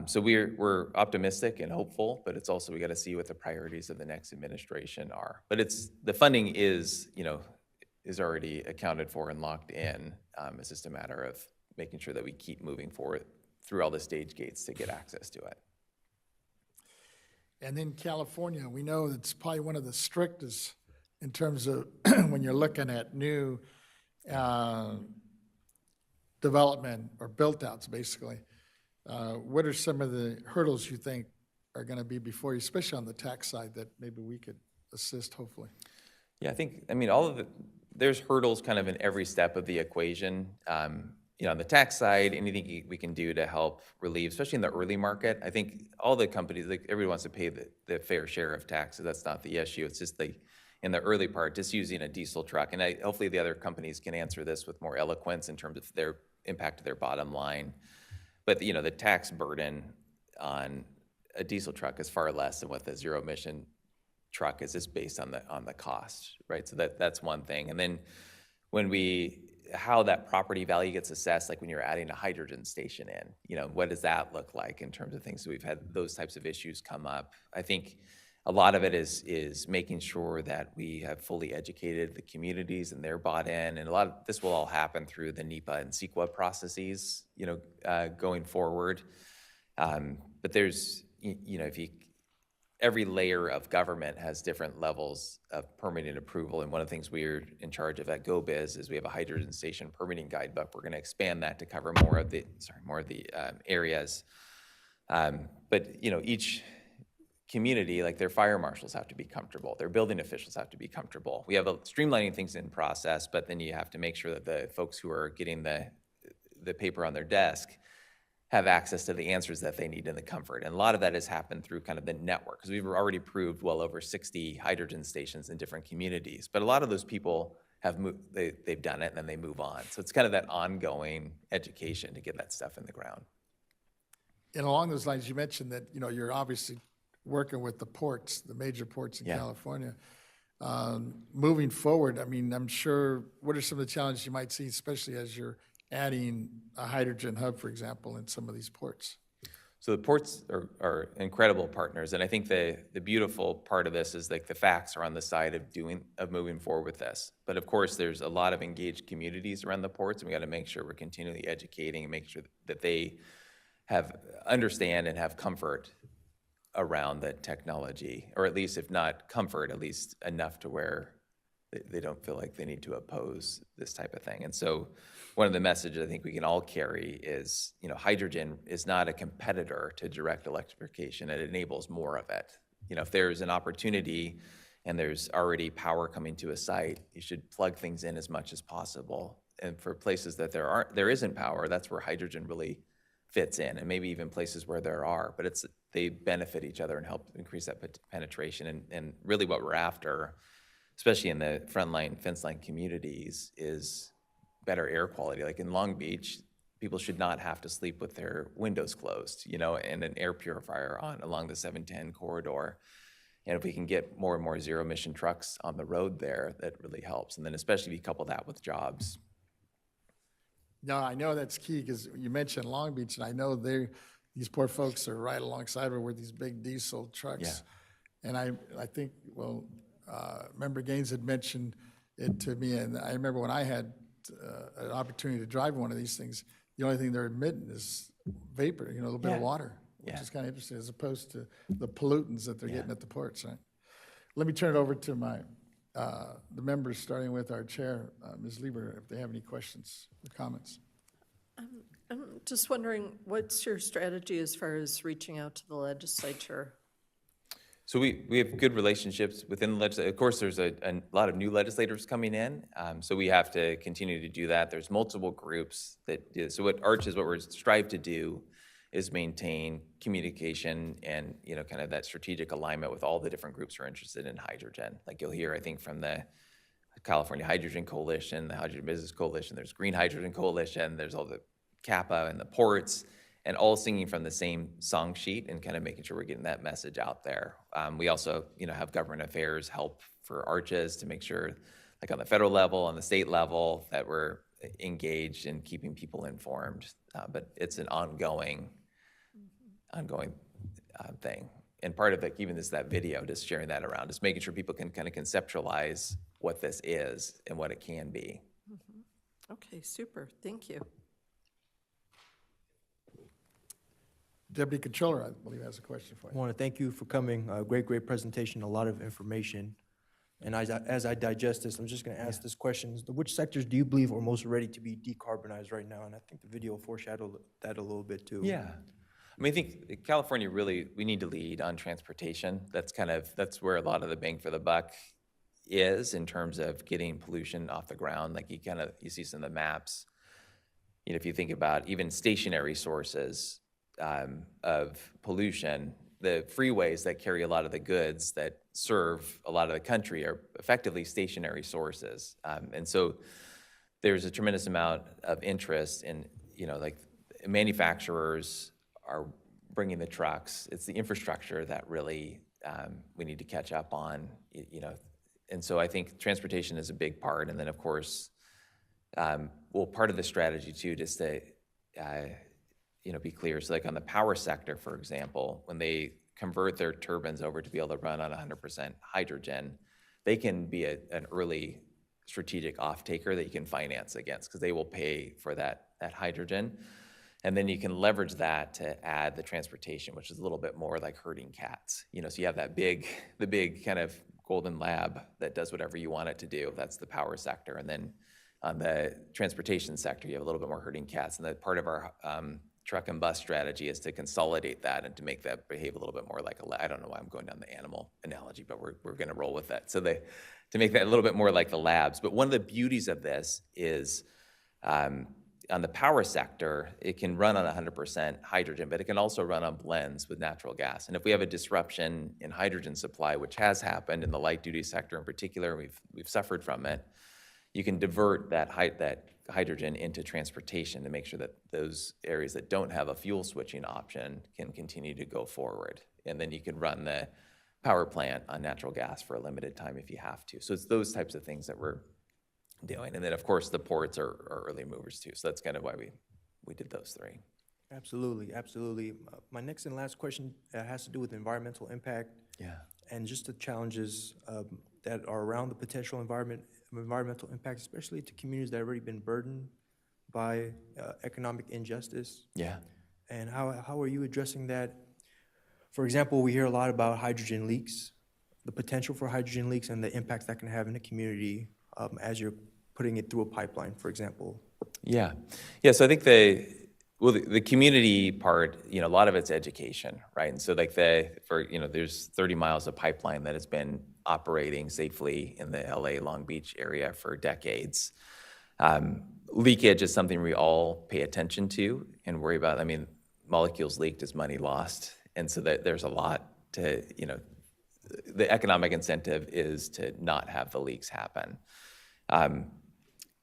So we're optimistic and hopeful, but it's also, we got to see what the priorities of the next administration are. But the funding is already accounted for and locked in. It's just a matter of making sure that we keep moving forward through all the stage gates to get access to it. And then California, we know it's probably one of the strictest in terms of when you're looking at new development or built-outs, basically. What are some of the hurdles you think are going to be before you, especially on the tax side, that maybe we could assist, hopefully? Yeah, there's hurdles kind of in every step of the equation. On the tax side, anything we can do to help relieve, especially in the early market. I think all the companies, everybody wants to pay the fair share of taxes. That's not the issue. It's just in the early part, just using a diesel truck. And hopefully the other companies can answer this with more eloquence in terms of their impact to their bottom line. But the tax burden on a diesel truck is far less than what the zero emission truck is, just based on the cost, right? So that's one thing. And then when we how that property value gets assessed, like when you're adding a hydrogen station in, what does that look like in terms of things? So we've had those types of issues come up. I think a lot of it is making sure that we have fully educated the communities and they're bought in, and a lot of this will all happen through the NEPA and CEQA processes, going forward. But there's, every layer of government has different levels of permitting approval, and one of the things we're in charge of at GoBiz is we have a hydrogen station permitting guidebook. We're going to expand that to cover more of the areas. But each community, like their fire marshals have to be comfortable, their building officials have to be comfortable. We have streamlining things in process, but then you have to make sure that the folks who are getting the paper on their desk have access to the answers that they need in the comfort. And a lot of that has happened through kind of the network, because we've already approved well over 60 hydrogen stations in different communities. But a lot of those people have moved, they've done it and then they move on. So it's kind of that ongoing education to get that stuff in the ground. And along those lines, you mentioned that, you're obviously working with the ports, the major ports in California. Moving forward, I mean, I'm sure, what are some of the challenges you might see, especially as you're adding a hydrogen hub, for example, in some of these ports? So the ports are incredible partners, and I think the beautiful part of this is like the facts are on the side of moving forward with this. But of course, there's a lot of engaged communities around the ports, and we got to make sure we're continually educating and make sure that they understand and have comfort around the technology, or at least if not comfort, at least enough to where they don't feel like they need to oppose this type of thing. And so one of the messages I think we can all carry is, hydrogen is not a competitor to direct electrification. It enables more of it. If there's an opportunity and there's already power coming to a site, you should plug things in as much as possible. And for places that there isn't power, that's where hydrogen really fits in, and maybe even places where there are, but they benefit each other and help increase that penetration. And really what we're after, especially in the frontline, fence line communities, is better air quality. Like in Long Beach, people should not have to sleep with their windows closed, and an air purifier on along the 710 corridor. And if we can get more and more zero emission trucks on the road there, that really helps. And then especially if you couple that with jobs. No, I know that's key, because you mentioned Long Beach, and I know these poor folks are right alongside with these big diesel trucks. Yeah. And I think, Member Gaines had mentioned it to me, and I remember when I had an opportunity to drive one of these things, the only thing they're emitting is vapor, a little bit of water, which is kind of interesting, as opposed to the pollutants that they're getting at the ports, right? Let me turn it over to the members, starting with our chair, Ms. Lieber, if they have any questions or comments. I'm just wondering, what's your strategy as far as reaching out to the legislature? So we have good relationships within the legislature. Of course, there's a lot of new legislators coming in, so we have to continue to do that. There's multiple groups so what we're strive to do is maintain communication and, kind of that strategic alignment with all the different groups who are interested in hydrogen. Like you'll hear, I think, from the California Hydrogen Coalition, the Hydrogen Business Coalition, there's Green Hydrogen Coalition, there's all the CAPA and the ports, and all singing from the same song sheet and kind of making sure we're getting that message out there. We also, have government affairs help for ARCHES to make sure, like on the federal level, on the state level, that we're engaged in keeping people informed. But it's an ongoing thing. And part of it, even that video, just sharing that around, is making sure people can kind of conceptualize what this is and what it can be. Mm-hmm. Okay, super. Thank you. Deputy Controller, I believe, has a question for you. I want to thank you for coming. Great presentation, a lot of information. And as I digest this, I'm just going to ask this question. Which sectors do you believe are most ready to be decarbonized right now? And I think the video foreshadowed that a little bit too. Yeah. I mean, I think California we need to lead on transportation. That's where a lot of the bang for the buck is in terms of getting pollution off the ground. Like you see some of the maps. If you think about even stationary sources of pollution, the freeways that carry a lot of the goods that serve a lot of the country are effectively stationary sources. And so there's a tremendous amount of interest in, like manufacturers are bringing the trucks. It's the infrastructure that really we need to catch up on, And so I think transportation is a big part. And then, of course, Well, part of the strategy too, just to, be clear, so like on the power sector, for example, when they convert their turbines over to be able to run on 100% hydrogen, they can be an early strategic off-taker that you can finance against, because they will pay for that hydrogen. And then you can leverage that to add the transportation, which is a little bit more like herding cats. So you have the big kind of golden lab that does whatever you want it to do. That's the power sector. And then on the transportation sector, you have a little bit more herding cats. And that part of our truck and bus strategy is to consolidate that and to make that behave a little bit more like I don't know why I'm going down the animal analogy, but we're going to roll with that. So to make that a little bit more like the labs. But one of the beauties of this is on the power sector, it can run on 100% hydrogen, but it can also run on blends with natural gas. And if we have a disruption in hydrogen supply, which has happened in the light duty sector in particular, we've suffered from it, you can divert that hydrogen into transportation to make sure that those areas that don't have a fuel switching option can continue to go forward. And then you can run the power plant on natural gas for a limited time if you have to. So it's those types of things that we're doing. And then, of course, the ports are early movers too. So that's kind of why we did those three. Absolutely, absolutely. My next and last question has to do with environmental impact. Yeah. And just the challenges that are around the potential environmental impact, especially to communities that have already been burdened by economic injustice. Yeah. And how are you addressing that? For example, we hear a lot about hydrogen leaks, the potential for hydrogen leaks and the impacts that can have in a community as you're putting it through a pipeline, for example. Yeah. So I think the community part, a lot of it's education, right? And so there's 30 miles of pipeline that has been operating safely in the LA Long Beach area for decades. Leakage is something we all pay attention to and worry about. I mean, molecules leaked is money lost. And so there's a lot to, the economic incentive is to not have the leaks happen.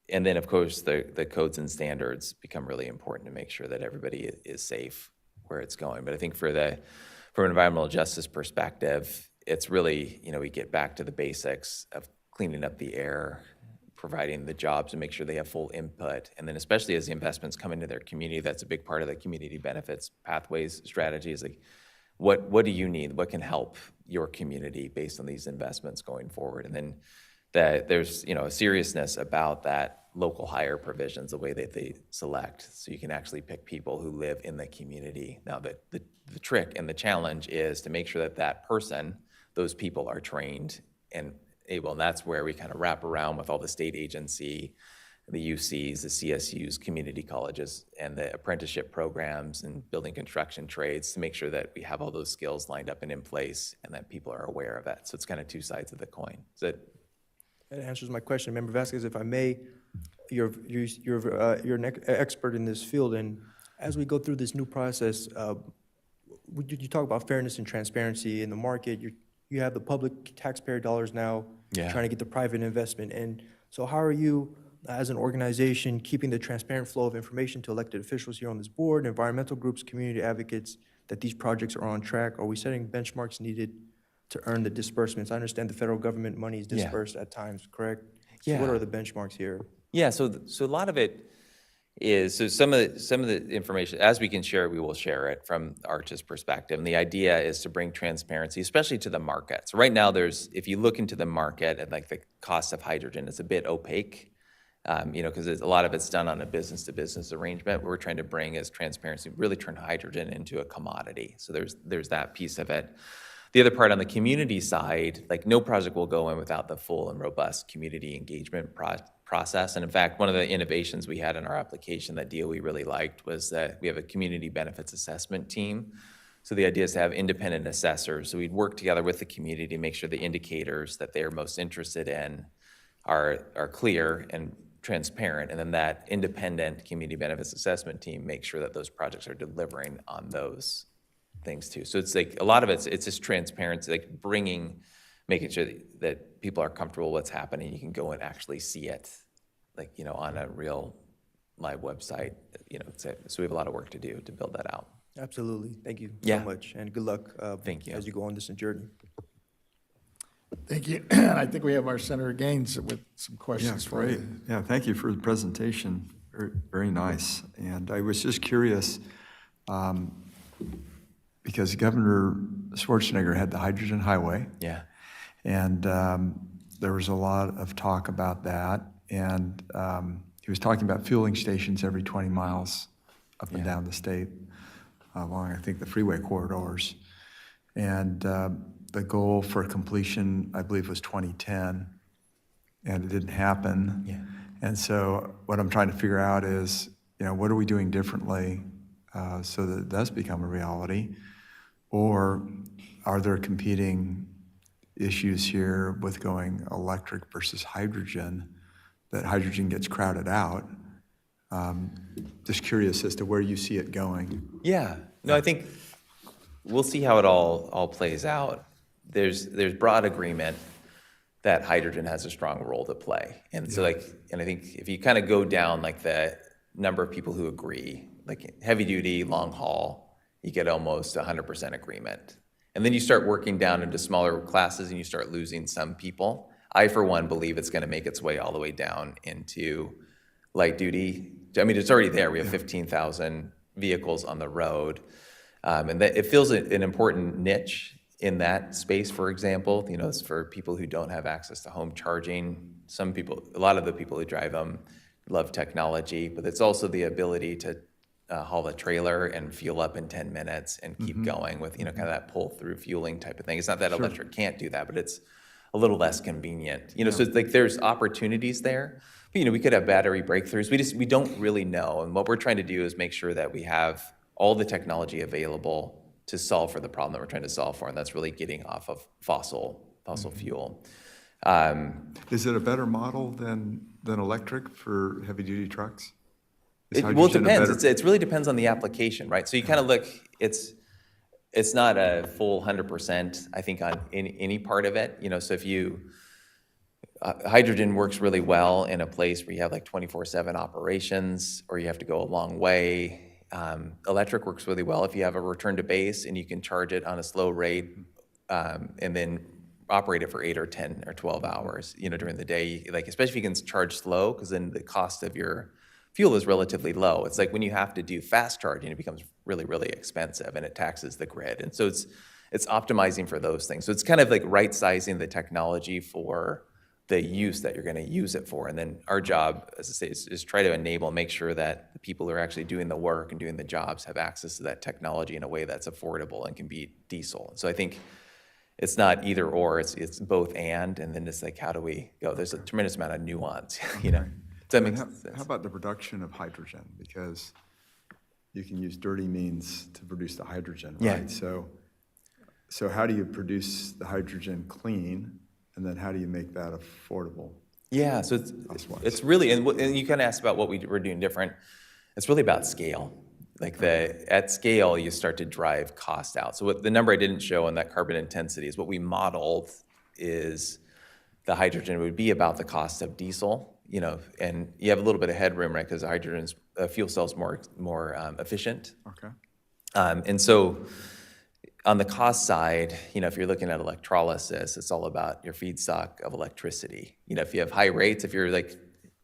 And then, of course, the codes and standards become really important to make sure that everybody is safe where it's going. But I think from an environmental justice perspective, it's really, we get back to the basics of cleaning up the air, providing the jobs and make sure they have full input. And then especially as the investments come into their community, that's a big part of the community benefits pathways strategy is like, what do you need? What can help your community based on these investments going forward? And then that there's a seriousness about that local hire provisions, the way that they select, so you can actually pick people who live in the community. Now, the trick and the challenge is to make sure that person, those people are trained and able, and that's where we kind of wrap around with all the state agency, the UCs, the CSUs, community colleges, and the apprenticeship programs and building construction trades to make sure that we have all those skills lined up and in place and that people are aware of it. So it's kind of two sides of the coin. That answers my question. Member Vasquez, if I may, you're an expert in this field, and as we go through this new process, you talk about fairness and transparency in the market. You have the public taxpayer dollars now trying to get the private investment. And so how are you, as an organization, keeping the transparent flow of information to elected officials here on this board, environmental groups, community advocates, that these projects are on track? Are we setting benchmarks needed to earn the disbursements? I understand the federal government money is dispersed at times, correct? So what are the benchmarks here? Yeah, so a lot of it is, so some of the information, as we can share it, we will share it from Arch's perspective. And the idea is to bring transparency, especially to the market. So right now if you look into the market at like the cost of hydrogen, it's a bit opaque, because a lot of it's done on a business-to-business arrangement. What we're trying to bring is transparency, really turn hydrogen into a commodity. So there's that piece of it. The other part on the community side, like no project will go in without the full and robust community engagement process. And in fact, one of the innovations we had in our application that DOE really liked was that we have a community benefits assessment team. So the idea is to have independent assessors. So we'd work together with the community to make sure the indicators that they're most interested in are clear and transparent. And then that independent community benefits assessment team makes sure that those projects are delivering on those things too. So it's like a lot of it's just transparency, like making sure that people are comfortable with what's happening. You can go and actually see it, like, on a real live website, so we have a lot of work to do to build that out. Absolutely. Thank you so much, and good luck Thank you. as you go on this journey. Thank you. And I think we have our Senator Gaines with some Yeah, questions for great. you. Yeah, thank you for the presentation. Very, very nice. And I was just curious, because Governor Schwarzenegger had the hydrogen highway. Yeah. And there was a lot of talk about that. And he was talking about fueling stations every 20 miles up and down the state, along, I think, the freeway corridors. And the goal for completion, I believe, was 2010, and it didn't happen. Yeah. And so what I'm trying to figure out is, what are we doing differently so that it does become a reality? Or are there competing issues here with going electric versus hydrogen, that hydrogen gets crowded out? Just curious as to where you see it going. Yeah, no, I think we'll see how it all plays out. There's broad agreement that hydrogen has a strong role to play. And so and I think if you kind of go down like the number of people who agree, like heavy duty, long haul, you get almost 100% agreement. And then you start working down into smaller classes and you start losing some people. I, for one, believe it's going to make its way all the way down into light duty. I mean, it's already there. We have 15,000 vehicles on the road. And that it fills an important niche in that space, for example. It's for people who don't have access to home charging. Some people, a lot of the people who drive them love technology, but it's also the ability to haul a trailer and fuel up in 10 minutes and keep going with, kind of that pull-through fueling type of thing. It's not that electric can't do that, but it's a little less convenient. So it's like there's opportunities there. But, we could have battery breakthroughs. We don't really know. And what we're trying to do is make sure that we have all the technology available to solve for the problem that we're trying to solve for, and that's really getting off of fossil fuel. Is it a better model than electric for heavy-duty trucks? Is Well, it hydrogen a depends. better- It really depends on the application, right? So you kind of look, it's not a full 100%, I think, on any part of it. So if hydrogen works really well in a place where you have like 24/7 operations, or you have to go a long way. Electric works really well if you have a return to base and you can charge it on a slow rate, and then operate it for 8 or 10 or 12 hours, during the day. Like, especially if you can charge slow, because then the cost of your fuel is relatively low. It's like when you have to do fast charging, it becomes really, really expensive and it taxes the grid. And so it's optimizing for those things. So it's kind of like right-sizing the technology for the use that you're going to use it for. And then our job, as I say, is try to enable, make sure that the people who are actually doing the work and doing the jobs have access to that technology in a way that's affordable and can beat diesel. So I think it's not either or, it's both and then it's like, how do we go? There's a tremendous amount of nuance, Does that make sense? How about the production of hydrogen? Because you can use dirty means to produce the hydrogen, right? Yeah. So how do you produce the hydrogen clean, and then how do you make that affordable? Yeah, so it's really, and you kind of asked about what we're doing different. It's really about scale. Like at scale, you start to drive cost out. So the number I didn't show on that carbon intensity is what we modeled is the hydrogen would be about the cost of diesel. And you have a little bit of headroom, right? Because hydrogen's fuel cell's more efficient. Okay. And so on the cost side, if you're looking at electrolysis, it's all about your feedstock of electricity. If you have high rates, if you're like,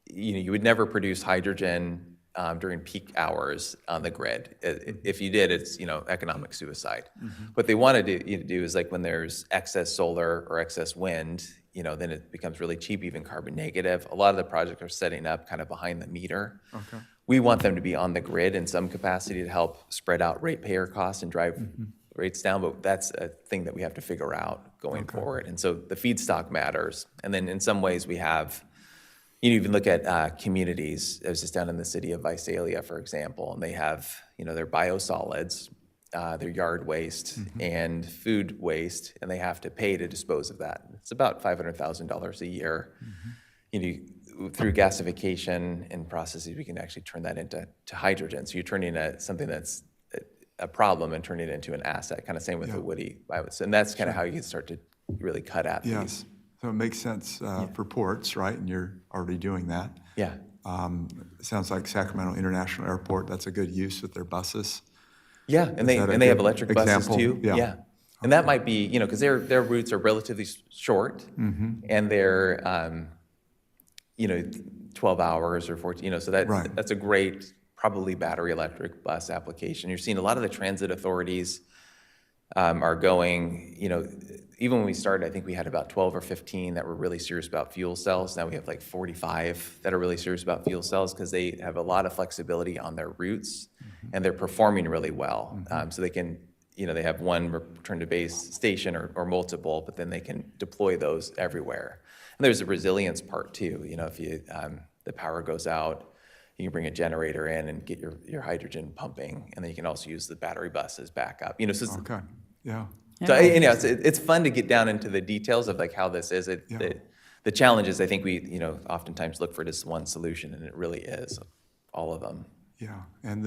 you would never produce hydrogen during peak hours on the grid. If you did, it's economic suicide. What they want to do is like when there's excess solar or excess wind, then it becomes really cheap, even carbon negative. A lot of the projects are setting up kind of behind the meter. Okay. We want them to be on the grid in some capacity to help spread out ratepayer costs and drive rates down, but that's a thing that we have to figure out going forward. And so the feedstock matters. And then in some ways we have, you even look at communities. I was just down in the city of Visalia, for example, and they have, their biosolids, their yard waste and food waste, and they have to pay to dispose of that. It's about $500,000 a year. Through gasification and processes, we can actually turn that into hydrogen. So you're turning something that's a problem and turning it into an asset, kind of same with the woody biomass. And that's kind of how you can start to really cut at these. So it makes sense for ports, right? And you're already doing that. Yeah. Sounds like Sacramento International Airport, that's a good use with their buses. Yeah, and they have electric buses too. Yeah. And that might be, because their routes are relatively short, and they're, 12 hours or 14, so Right. that's a great, probably battery electric bus application. You're seeing a lot of the transit authorities are going, even when we started, I think we had about 12 or 15 that were really serious about fuel cells. Now we have like 45 that are really serious about fuel cells because they have a lot of flexibility on their routes, and they're performing really well. So they can, they have one return to base station or multiple, but then they can deploy those everywhere. And there's a resilience part too. If the power goes out, you can bring a generator in and get your hydrogen pumping, and then you can also use the battery bus as backup. So Okay, yeah. so it's fun to get down into the details of like how this is. The challenge is I think we oftentimes look for just one solution, and it really is all of them. Yeah, and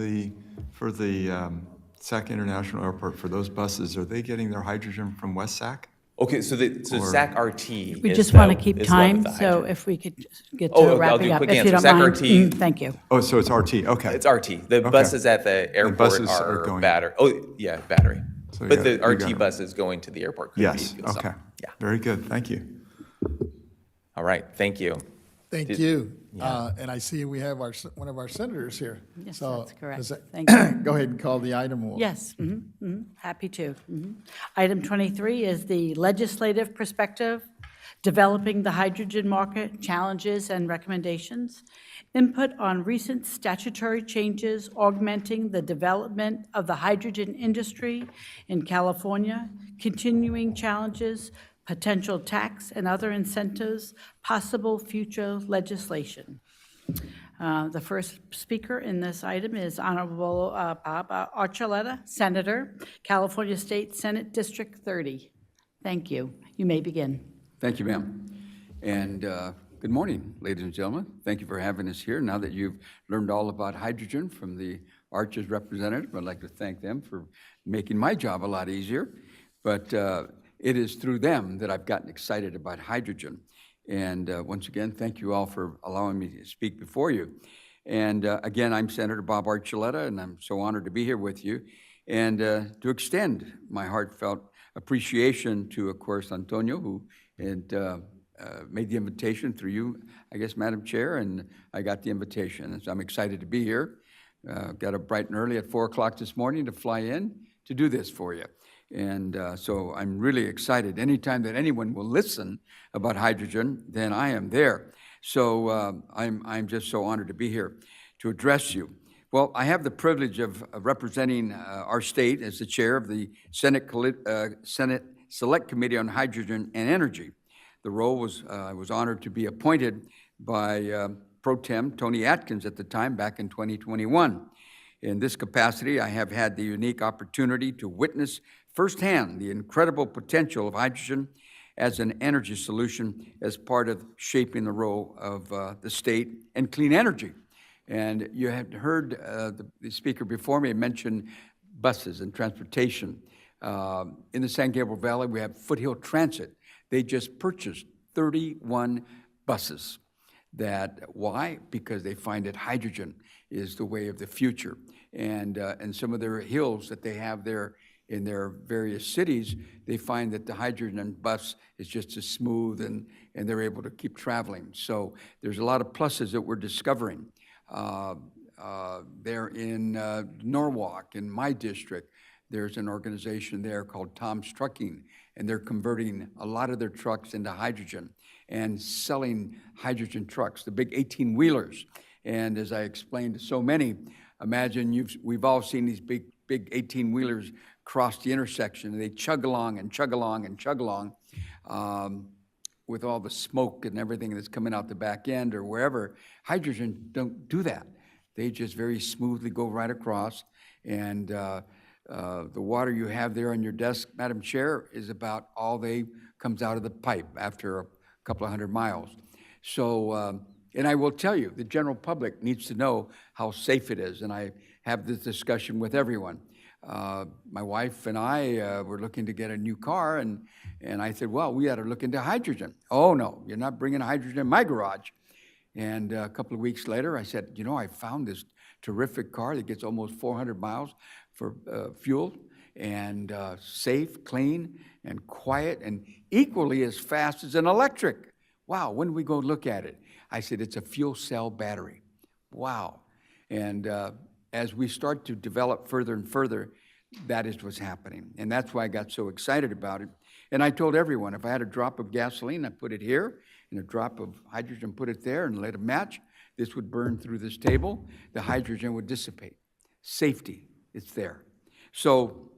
for the Sac International Airport, for those buses, are they getting their hydrogen from West Sac? Okay, so SAC RT. We just want to keep time, so if we could just get to wrapping up, if you don't mind. Thank you. Oh, so it's RT, okay. It's RT. The buses at the airport are going. battery. Oh, yeah, battery. So But the RT buses going to the airport could be Yes, fuel cell. okay. Yeah. Very good, thank you. All right, thank you. Thank you. And I see we have one of our senators here. Yes, So that's correct. does that- Thank you. Go ahead and call the item. Yes, happy to. Item 23 is the legislative perspective, developing the hydrogen market, challenges and recommendations, input on recent statutory changes augmenting the development of the hydrogen industry in California, continuing challenges, potential tax and other incentives, possible future legislation. The first speaker in this item is Honorable Bob Archuleta, Senator, California State Senate District 30. Thank you. You may begin. Thank you, ma'am. And good morning, ladies and gentlemen. Thank you for having us here. Now that you've learned all about hydrogen from the Arches representative, I'd like to thank them for making my job a lot easier. But it is through them that I've gotten excited about hydrogen. And once again, thank you all for allowing me to speak before you. And again, I'm Senator Bob Archuleta, and I'm so honored to be here with you and to extend my heartfelt appreciation to, of course, Antonio, who had made the invitation through you, I guess, Madam Chair, and I got the invitation. And so I'm excited to be here. Got up bright and early at 4 o'clock this morning to fly in to do this for you. And so I'm really excited. Anytime that anyone will listen about hydrogen, then I am there. So I'm just so honored to be here to address you. Well, I have the privilege of representing our state as the chair of the Senate Select Committee on Hydrogen and Energy. The role was, I was honored to be appointed by Pro Tem Tony Atkins at the time, back in 2021. In this capacity, I have had the unique opportunity to witness firsthand the incredible potential of hydrogen as an energy solution as part of shaping the role of the state and clean energy. And you had heard the speaker before me mention buses and transportation. In the San Gabriel Valley, we have Foothill Transit. They just purchased 31 buses. Why? Because they find that hydrogen is the way of the future. And some of their hills that they have there in their various cities, they find that the hydrogen bus is just as smooth and they're able to keep traveling. So there's a lot of pluses that we're discovering. There in Norwalk, in my district, there's an organization there called Tom's Trucking, and they're converting a lot of their trucks into hydrogen and selling hydrogen trucks, the big 18-wheelers. And as I explained to so many, imagine we've all seen these big 18-wheelers cross the intersection, and they chug along and chug along and chug along with all the smoke and everything that's coming out the back end or wherever. Hydrogen don't do that. They just very smoothly go right across, and the water you have there on your desk, Madam Chair, is about all they comes out of the pipe after a couple of 100 miles. So, and I will tell you, the general public needs to know how safe it is, and I have this discussion with everyone. My wife and I were looking to get a new car, and I said, well, we ought to look into hydrogen. Oh, no, you're not bringing hydrogen in my garage. And a couple of weeks later, I said, I found this terrific car that gets almost 400 miles for fuel, and safe, clean, and quiet, and equally as fast as an electric. Wow, when we go look at it? I said, it's a fuel cell battery. Wow. And as we start to develop further and further, that is what's happening. And that's why I got so excited about it. And I told everyone, if I had a drop of gasoline, I put it here, and a drop of hydrogen, put it there, and let it match. This would burn through this table. The hydrogen would dissipate. Safety, it's there. So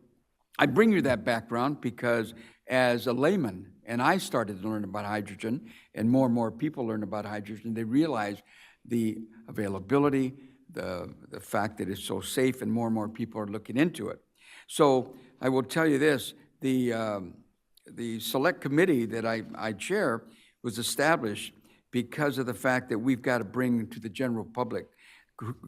I bring you that background because as a layman, and I started to learn about hydrogen, and more people learn about hydrogen, they realize the availability, the fact that it's so safe, and more people are looking into it. So I will tell you this, the select committee that I chair was established because of the fact that we've got to bring to the general public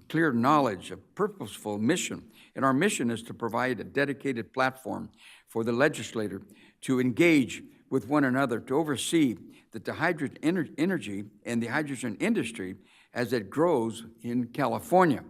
clear knowledge, a purposeful mission. And our mission is to provide a dedicated platform for the legislator to engage with one another, to oversee that the hydrogen energy and the hydrogen industry as it grows in California.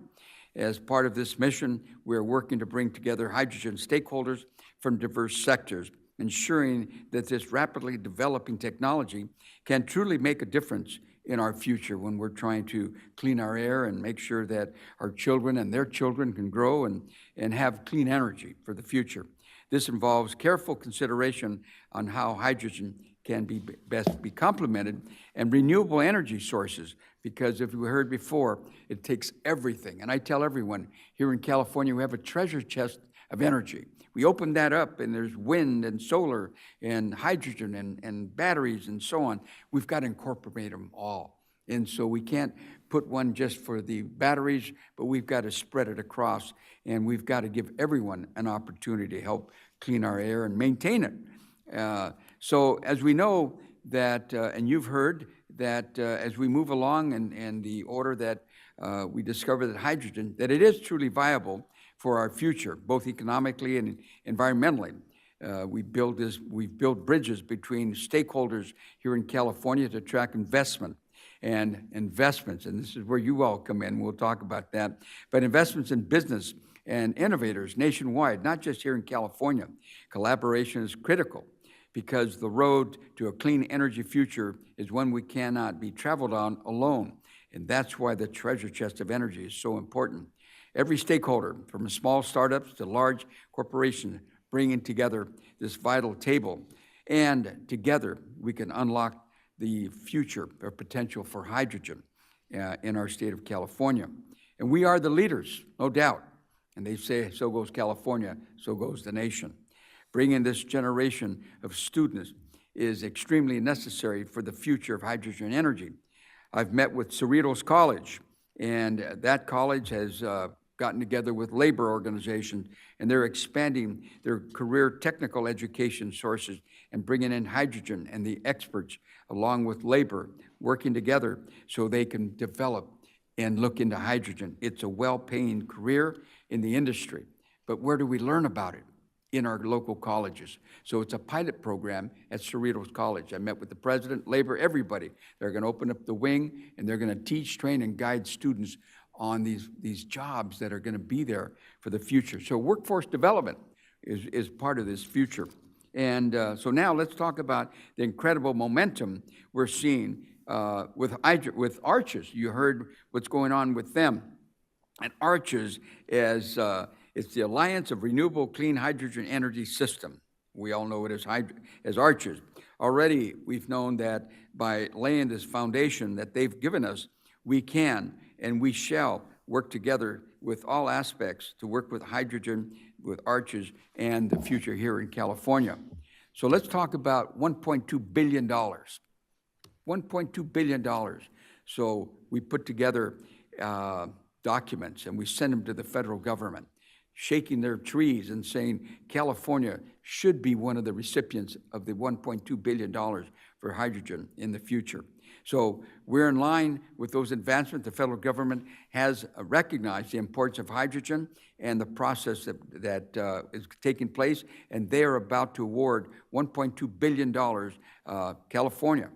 As part of this mission, we're working to bring together hydrogen stakeholders from diverse sectors, ensuring that this rapidly developing technology can truly make a difference in our future when we're trying to clean our air and make sure that our children and their children can grow and have clean energy for the future. This involves careful consideration on how hydrogen can be best be complemented and renewable energy sources, because if we heard before, it takes everything. And I tell everyone, here in California, we have a treasure chest of energy. We open that up, and there's wind and solar and hydrogen and batteries and so on. We've got to incorporate them all. And so we can't put one just for the batteries, but we've got to spread it across, and we've got to give everyone an opportunity to help clean our air and maintain it. So as we know that, and you've heard that as we move along and the order that we discover that hydrogen, that it is truly viable for our future, both economically and environmentally. We've built bridges between stakeholders here in California to attract investments, and this is where you all come in, we'll talk about that, but investments in business and innovators nationwide, not just here in California. Collaboration is critical because the road to a clean energy future is one we cannot be traveled on alone, and that's why the treasure chest of energy is so important. Every stakeholder, from small startups to large corporations, bringing together this vital table. And together, we can unlock the future or potential for hydrogen in our state of California. And we are the leaders, no doubt. And they say, so goes California, so goes the nation. Bringing this generation of students is extremely necessary for the future of hydrogen energy. I've met with Cerritos College, and that college has gotten together with labor organizations, and they're expanding their career technical education sources and bringing in hydrogen and the experts along with labor, working together so they can develop and look into hydrogen. It's a well-paying career in the industry, but where do we learn about it? In our local colleges. So it's a pilot program at Cerritos College. I met with the president, labor, everybody. They're going to open up the wing, and they're going to teach, train, and guide students on these jobs that are going to be there for the future. So workforce development is part of this future. And so now let's talk about the incredible momentum we're seeing with ARCHES. You heard what's going on with them. And ARCHES is it's the Alliance of Renewable Clean Hydrogen Energy System. We all know it as ARCHES. Already, we've known that by laying this foundation that they've given us, we can and we shall work together with all aspects to work with hydrogen, with ARCHES, and the future here in California. So let's talk about $1.2 billion. $1.2 billion. So we put together documents and we send them to the federal government, shaking their trees and saying California should be one of the recipients of the $1.2 billion for hydrogen in the future. So we're in line with those advancements. The federal government has recognized the importance of hydrogen and the process that is taking place, and they are about to award $1.2 billion California.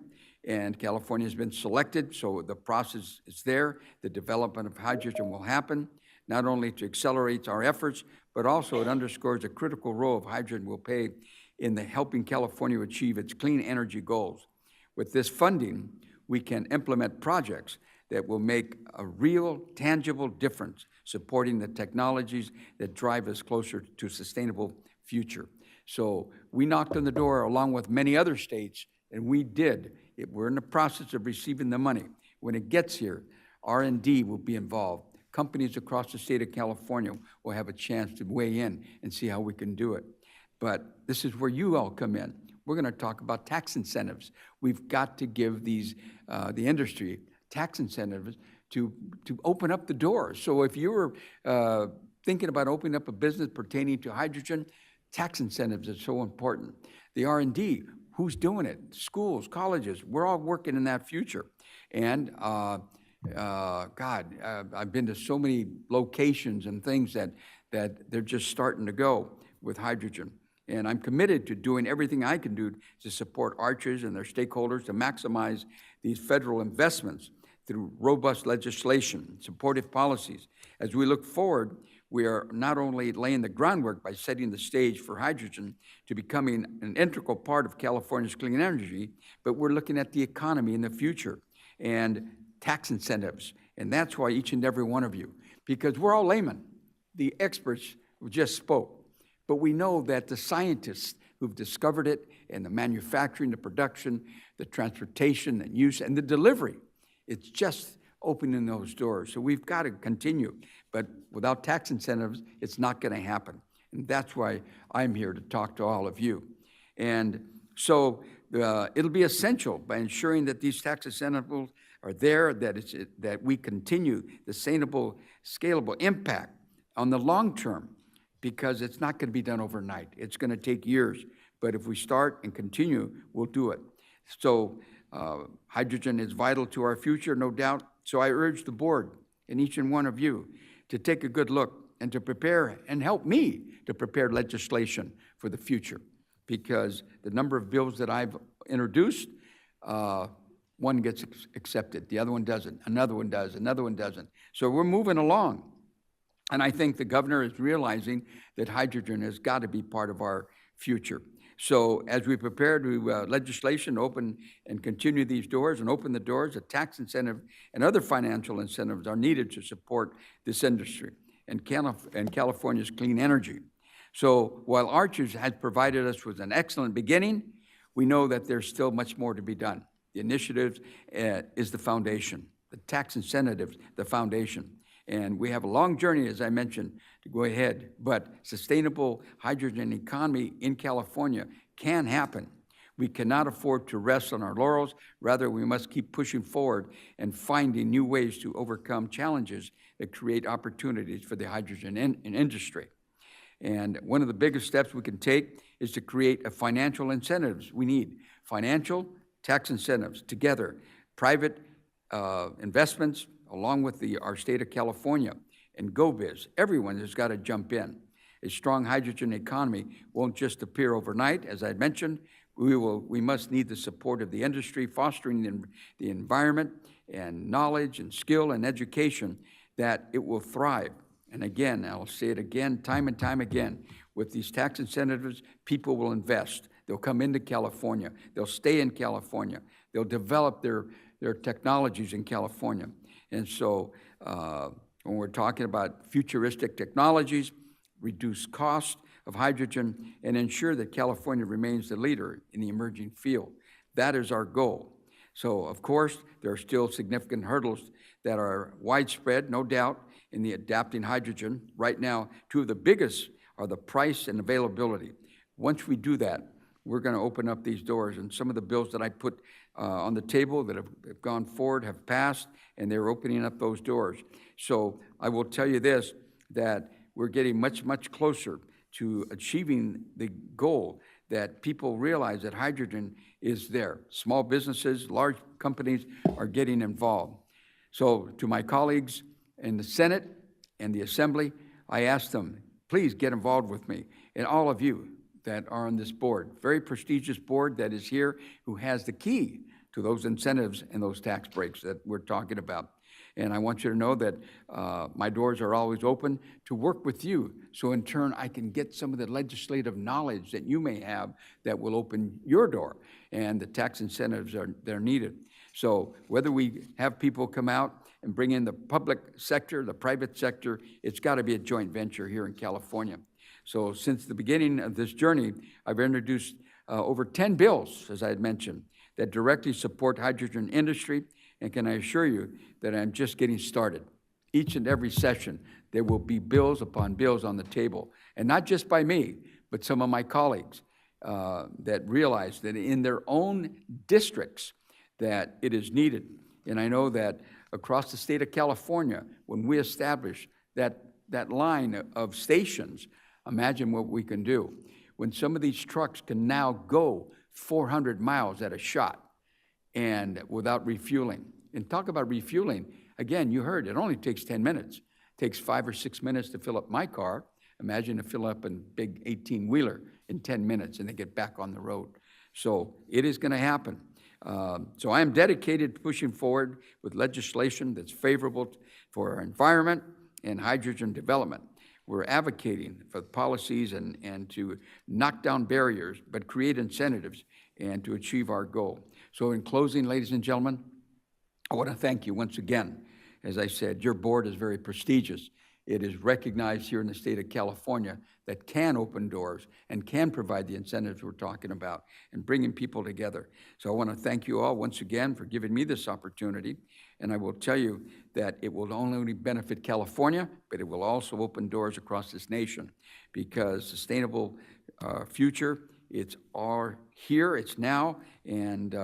And California has been selected, so the process is there. The development of hydrogen will happen, not only to accelerate our efforts, but also it underscores a critical role hydrogen will play in the helping California achieve its clean energy goals. With this funding, we can implement projects that will make a real, tangible difference, supporting the technologies that drive us closer to a sustainable future. So we knocked on the door along with many other states, and we did. We're in the process of receiving the money. When it gets here, R&D will be involved. Companies across the state of California will have a chance to weigh in and see how we can do it. But this is where you all come in. We're going to talk about tax incentives. We've got to give these the industry tax incentives to open up the doors. So if you were thinking about opening up a business pertaining to hydrogen, tax incentives are so important. The R&D, who's doing it? Schools, colleges, we're all working in that future. And I've been to so many locations and things that they're just starting to go with hydrogen. And I'm committed to doing everything I can do to support Arches and their stakeholders to maximize these federal investments through robust legislation, supportive policies. As we look forward, we are not only laying the groundwork by setting the stage for hydrogen to becoming an integral part of California's clean energy, but we're looking at the economy in the future and tax incentives. And that's why each and every one of you, because we're all laymen. The experts just spoke. But we know that the scientists who've discovered it and the manufacturing, the production, the transportation and use and the delivery, it's just opening those doors. So we've got to continue. But without tax incentives, it's not going to happen. And that's why I'm here to talk to all of you. And so it'll be essential by ensuring that these tax incentives are there, that we continue the sustainable, scalable impact on the long term, because it's not going to be done overnight. It's going to take years. But if we start and continue, we'll do it. So hydrogen is vital to our future, no doubt. So I urge the board and each and one of you to take a good look and to prepare and help me to prepare legislation for the future. Because the number of bills that I've introduced, one gets accepted, the other one doesn't, another one does, another one doesn't. So we're moving along. And I think the governor is realizing that hydrogen has got to be part of our future. So as we prepare to legislation, open and continue these doors and open the doors, a tax incentive and other financial incentives are needed to support this industry and California's clean energy. So while Arches has provided us with an excellent beginning, we know that there's still much more to be done. The initiative is the foundation, the tax incentives, the foundation. And we have a long journey, as I mentioned, to go ahead. But sustainable hydrogen economy in California can happen. We cannot afford to rest on our laurels. Rather, we must keep pushing forward and finding new ways to overcome challenges that create opportunities for the hydrogen industry. And one of the biggest steps we can take is to create a financial incentives. We need financial, tax incentives together, private investments, along with our state of California, and GoBiz. Everyone has got to jump in. A strong hydrogen economy won't just appear overnight. As I mentioned, we must need the support of the industry, fostering the environment and knowledge and skill and education that it will thrive. And again, I'll say it again, time and time again, with these tax incentives, people will invest. They'll come into California. They'll stay in California. They'll develop their technologies in California. And so when we're talking about futuristic technologies, reduce cost of hydrogen, and ensure that California remains the leader in the emerging field, that is our goal. So, of course, there are still significant hurdles that are widespread, no doubt, in the adapting hydrogen. Right now, two of the biggest are the price and availability. Once we do that, we're going to open up these doors. And some of the bills that I put on the table that have gone forward have passed, and they're opening up those doors. So I will tell you this, that we're getting much, much closer to achieving the goal that people realize that hydrogen is there. Small businesses, large companies are getting involved. So to my colleagues in the Senate and the Assembly, I asked them, please get involved with me, and all of you that are on this board, very prestigious board that is here, who has the key to those incentives and those tax breaks that we're talking about. And I want you to know that my doors are always open to work with you. So in turn, I can get some of the legislative knowledge that you may have that will open your door. And the tax incentives they're needed. So whether we have people come out and bring in the public sector, the private sector, it's got to be a joint venture here in California. So since the beginning of this journey, I've introduced over 10 bills, as I had mentioned, that directly support hydrogen industry. And can I assure you that I'm just getting started. Each and every session, there will be bills upon bills on the table. And not just by me, but some of my colleagues that realize that in their own districts that it is needed. And I know that across the state of California, when we establish that line of stations, imagine what we can do. When some of these trucks can now go 400 miles at a shot and without refueling. And talk about refueling, again, you heard, it only takes 10 minutes. It takes 5 or 6 minutes to fill up my car. Imagine to fill up a big 18-wheeler in 10 minutes and they get back on the road. So it is going to happen. So I am dedicated to pushing forward with legislation that's favorable for our environment and hydrogen development. We're advocating for policies and to knock down barriers, but create incentives and to achieve our goal. So in closing, ladies and gentlemen, I want to thank you once again. As I said, your board is very prestigious. It is recognized here in the state of California that can open doors and can provide the incentives we're talking about and bringing people together. So I want to thank you all once again for giving me this opportunity. And I will tell you that it will not only benefit California, but it will also open doors across this nation because sustainable future, it's here, it's now, and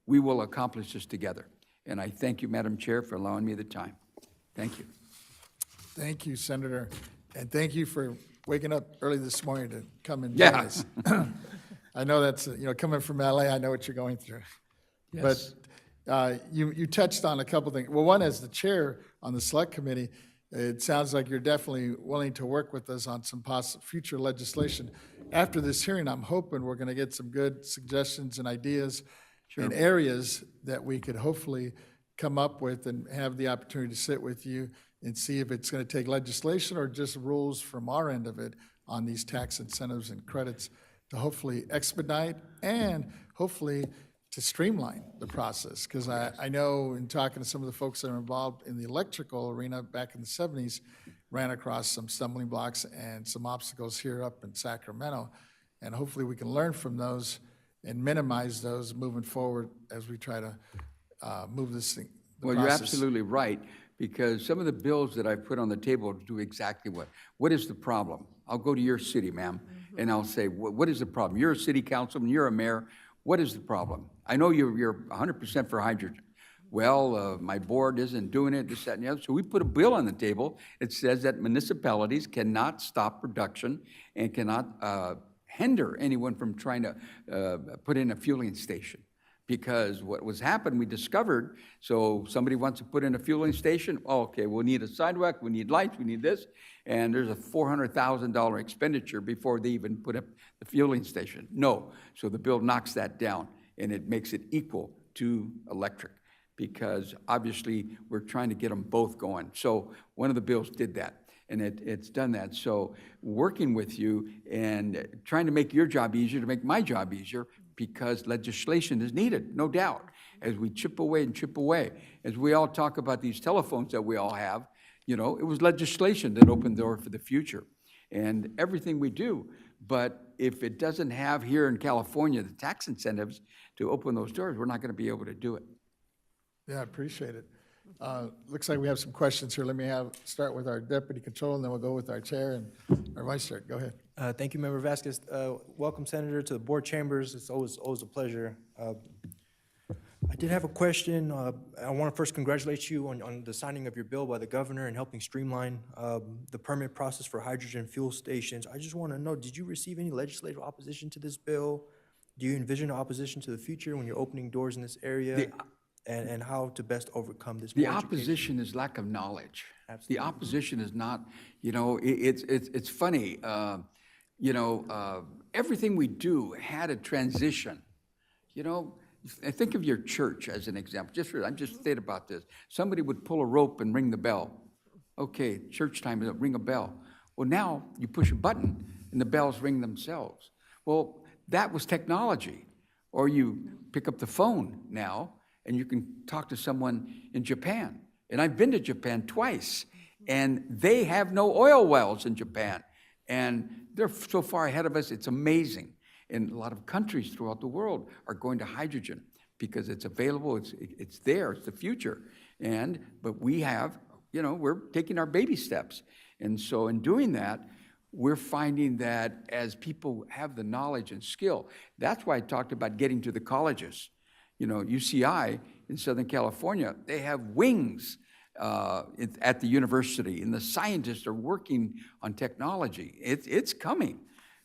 we will accomplish this together. And I thank you, Madam Chair, for allowing me the time. Thank you. Thank you, Senator. And thank you for waking up early this morning to come and join us. I know that's, coming from LA, I know what you're going through. Yes. But you touched on a couple things. Well, one, as the chair on the select committee, it sounds like you're definitely willing to work with us on some future legislation. After this hearing, I'm hoping we're going to get some good suggestions and ideas in areas that we could hopefully come up with and have the opportunity to sit with you and see if it's going to take legislation or just rules from our end of it on these tax incentives and credits to hopefully expedite and hopefully to streamline the process. Because I know in talking to some of the folks that are involved in the electrical arena back in the 70s, ran across some stumbling blocks and some obstacles here up in Sacramento. And hopefully we can learn from those and minimize those moving forward as we try to move this thing. Well, you're absolutely right, because some of the bills that I've put on the table do exactly what. What is the problem? I'll go to your city, ma'am, and I'll say, what is the problem? You're a city councilman, you're a mayor. What is the problem? I know you're 100% for hydrogen. Well, my board isn't doing it, this, that, and the other. So we put a bill on the table. It says that municipalities cannot stop production and cannot hinder anyone from trying to put in a fueling station. Because what was happened, we discovered, so somebody wants to put in a fueling station, oh, okay, we'll need a sidewalk, we need lights, we need this, and there's a $400,000 expenditure before they even put up the fueling station. No, so the bill knocks that down, and it makes it equal to electric, because obviously we're trying to get them both going. So one of the bills did that, and it's done that. So working with you and trying to make your job easier, to make my job easier, because legislation is needed, no doubt, as we chip away and chip away. As we all talk about these telephones that we all have, it was legislation that opened the door for the future. And everything we do, but if it doesn't have here in California the tax incentives to open those doors, we're not going to be able to do it. Yeah, I appreciate it. Looks like we have some questions here. Let me start with our deputy controller, and then we'll go with our chair and our vice chair. Go ahead. Thank you, Member Vasquez. Welcome, Senator, to the board chambers. It's always a pleasure. I did have a question. I want to first congratulate you on the signing of your bill by the governor and helping streamline the permit process for hydrogen fuel stations. I just want to know, did you receive any legislative opposition to this bill? Do you envision opposition to the future when you're opening doors in this area? And how to best overcome this? The opposition is lack of knowledge. Absolutely. The opposition is not, it's funny. Everything we do had a transition. think of your church as an example. I'm just thinking about this. Somebody would pull a rope and ring the bell. Okay, church time, ring a bell. Well, now you push a button and the bells ring themselves. Well, that was technology. Or you pick up the phone now and you can talk to someone in Japan. And I've been to Japan twice, and they have no oil wells in Japan. And they're so far ahead of us, it's amazing. And a lot of countries throughout the world are going to hydrogen because it's available, it's there, it's the future. But we have, we're taking our baby steps. And so in doing that, we're finding that as people have the knowledge and skill, that's why I talked about getting to the colleges. UCI in Southern California, they have wings at the university, and the scientists are working on technology. It's coming.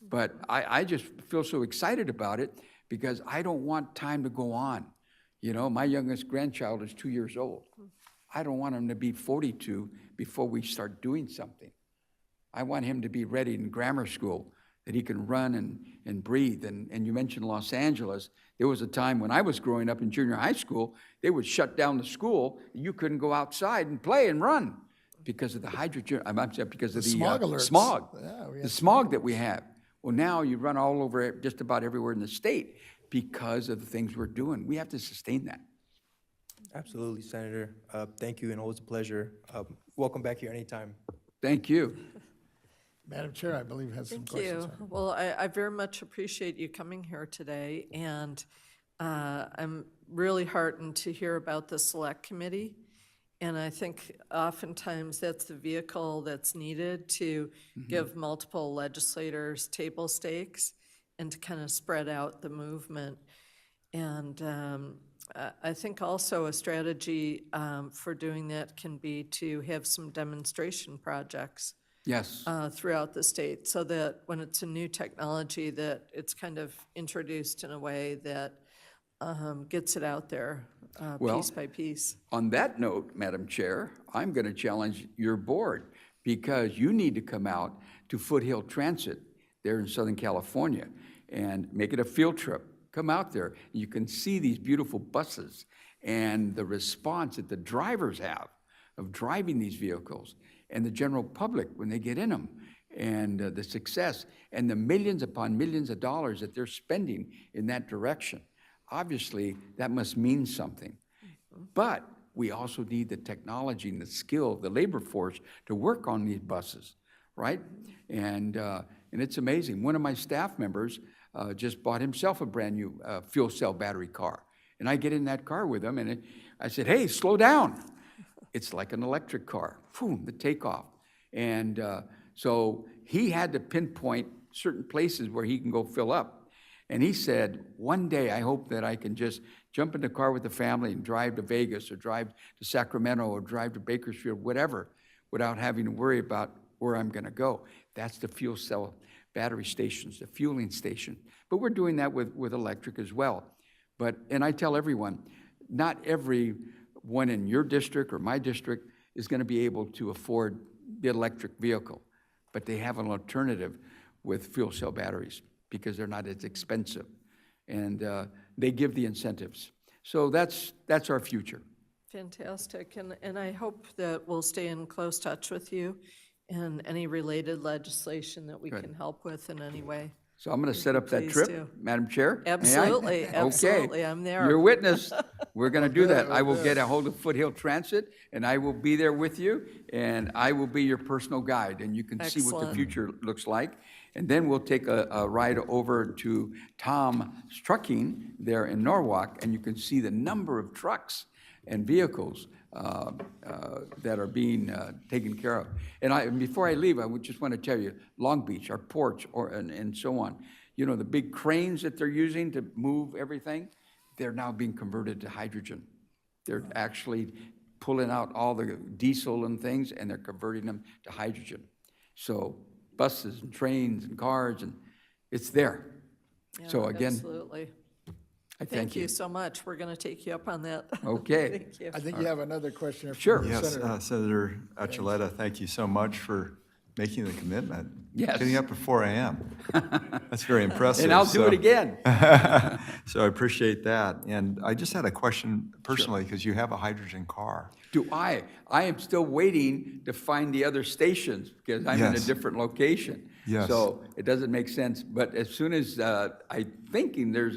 But I just feel so excited about it because I don't want time to go on. My youngest grandchild is 2 years old. I don't want him to be 42 before we start doing something. I want him to be ready in grammar school, that he can run and breathe. And you mentioned Los Angeles. There was a time when I was growing up in junior high school, they would shut down the school, and you couldn't go outside and play and run because of the hydrogen, because of the smog alerts. Smog. Yeah, The smog that we have. Well, now you run all over just about everywhere in the state because of the things we're doing. We have to sustain that. Absolutely, Senator. Thank you, and always a pleasure. Welcome back here anytime. Thank you. Madam Chair, I believe has some Thank questions. you. Well, I very much appreciate you coming here today, and I'm really heartened to hear about the Select Committee. And I think oftentimes that's the vehicle that's needed to give multiple legislators table stakes and to kind of spread out the movement. And I think also a strategy for doing that can be to have some demonstration projects. Yes. Throughout the state, so that when it's a new technology, that it's kind of introduced in a way that gets it out there piece by piece. On that note, Madam Chair, I'm going to challenge your board because you need to come out to Foothill Transit there in Southern California and make it a field trip. Come out there. You can see these beautiful buses and the response that the drivers have of driving these vehicles and the general public when they get in them, and the success and the millions upon millions of dollars that they're spending in that direction. Obviously, that must mean something. But we also need the technology and the skill, the labor force to work on these buses, right? And it's amazing. One of my staff members just bought himself a brand new fuel cell battery car. And I get in that car with him, and I said, hey, slow down. It's like an electric car, boom, the takeoff. And so he had to pinpoint certain places where he can go fill up. And he said, one day I hope that I can just jump in the car with the family and drive to Vegas or drive to Sacramento or drive to Bakersfield, whatever, without having to worry about where I'm going to go. That's the fuel cell battery stations, the fueling station. But we're doing that with electric as well. And I tell everyone, not everyone in your district or my district is going to be able to afford the electric vehicle, but they have an alternative with fuel cell batteries because they're not as expensive, and they give the incentives. So that's our future. Fantastic, and I hope that we'll stay in close touch with you and any related legislation that we can help with in any way. So I'm going to set up that Please trip, do. Madam Chair. May I? Absolutely, Okay. absolutely, I'm there. You're witness. We're going to do that. I will good. get a hold of Foothill Transit, and I will be there with you, and I will be your personal guide, and you can see what the Excellent. future looks like. And then we'll take a ride over to Tom's Trucking there in Norwalk, and you can see the number of trucks and vehicles that are being taken care of. And before I leave, I would just want to tell you, Long Beach, our ports, and so on, you know, the big cranes that they're using to move everything, they're now being converted to hydrogen. They're actually pulling out all the diesel and things, and they're converting them to hydrogen. So buses and trains and cars, and it's there. Yeah, So again, absolutely. I thank you. So much. We're going to take you up on that. Okay. Thank you. I think you have another question. Sure. from Yes, Senator. Senator Archuleta, thank you so much for making the commitment. Yes. Getting up at 4 a.m. That's very impressive. And I'll do it again. So I appreciate that. And I just had a question personally, because you have a hydrogen car. Do I? I am still waiting to find the other stations because I'm in a Yes. different location. Yes. So it doesn't make sense. But as soon as I'm thinking they're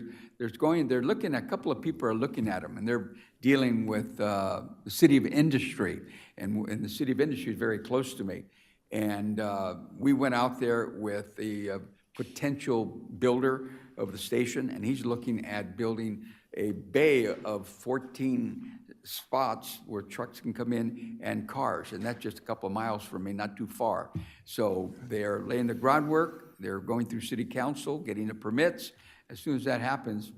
looking, a couple of people are looking at them, and they're dealing with the City of Industry. And the City of Industry is very close to me. And we went out there with the potential builder of the station, and he's looking at building a bay of 14 spots where trucks can come in and cars, and that's just a couple of miles from me, not too far. So they're laying the groundwork, they're going through city council, getting the permits. As soon as that happens,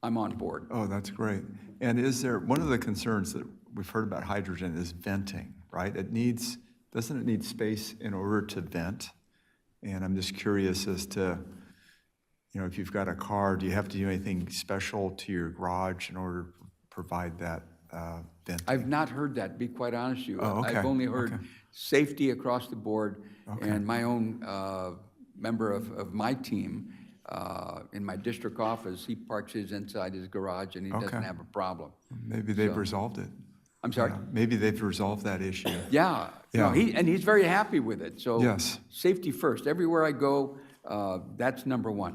I'm on board. Oh, that's great. And is there, one of the concerns that we've heard about hydrogen is venting, right? Doesn't it need space in order to vent? And I'm just curious as to, if you've got a car, do you have to do anything special to your garage in order to provide that venting? I've not heard that, to be quite honest with you. Oh, okay. I've only heard safety across the board, Okay. and my own member of my team in my district office, he parks his inside his garage and he doesn't have a problem. Maybe they've So- resolved it. I'm sorry? Maybe they've resolved that issue. Yeah. No, he's very happy with it. So Yes. safety first. Everywhere I go, that's number one.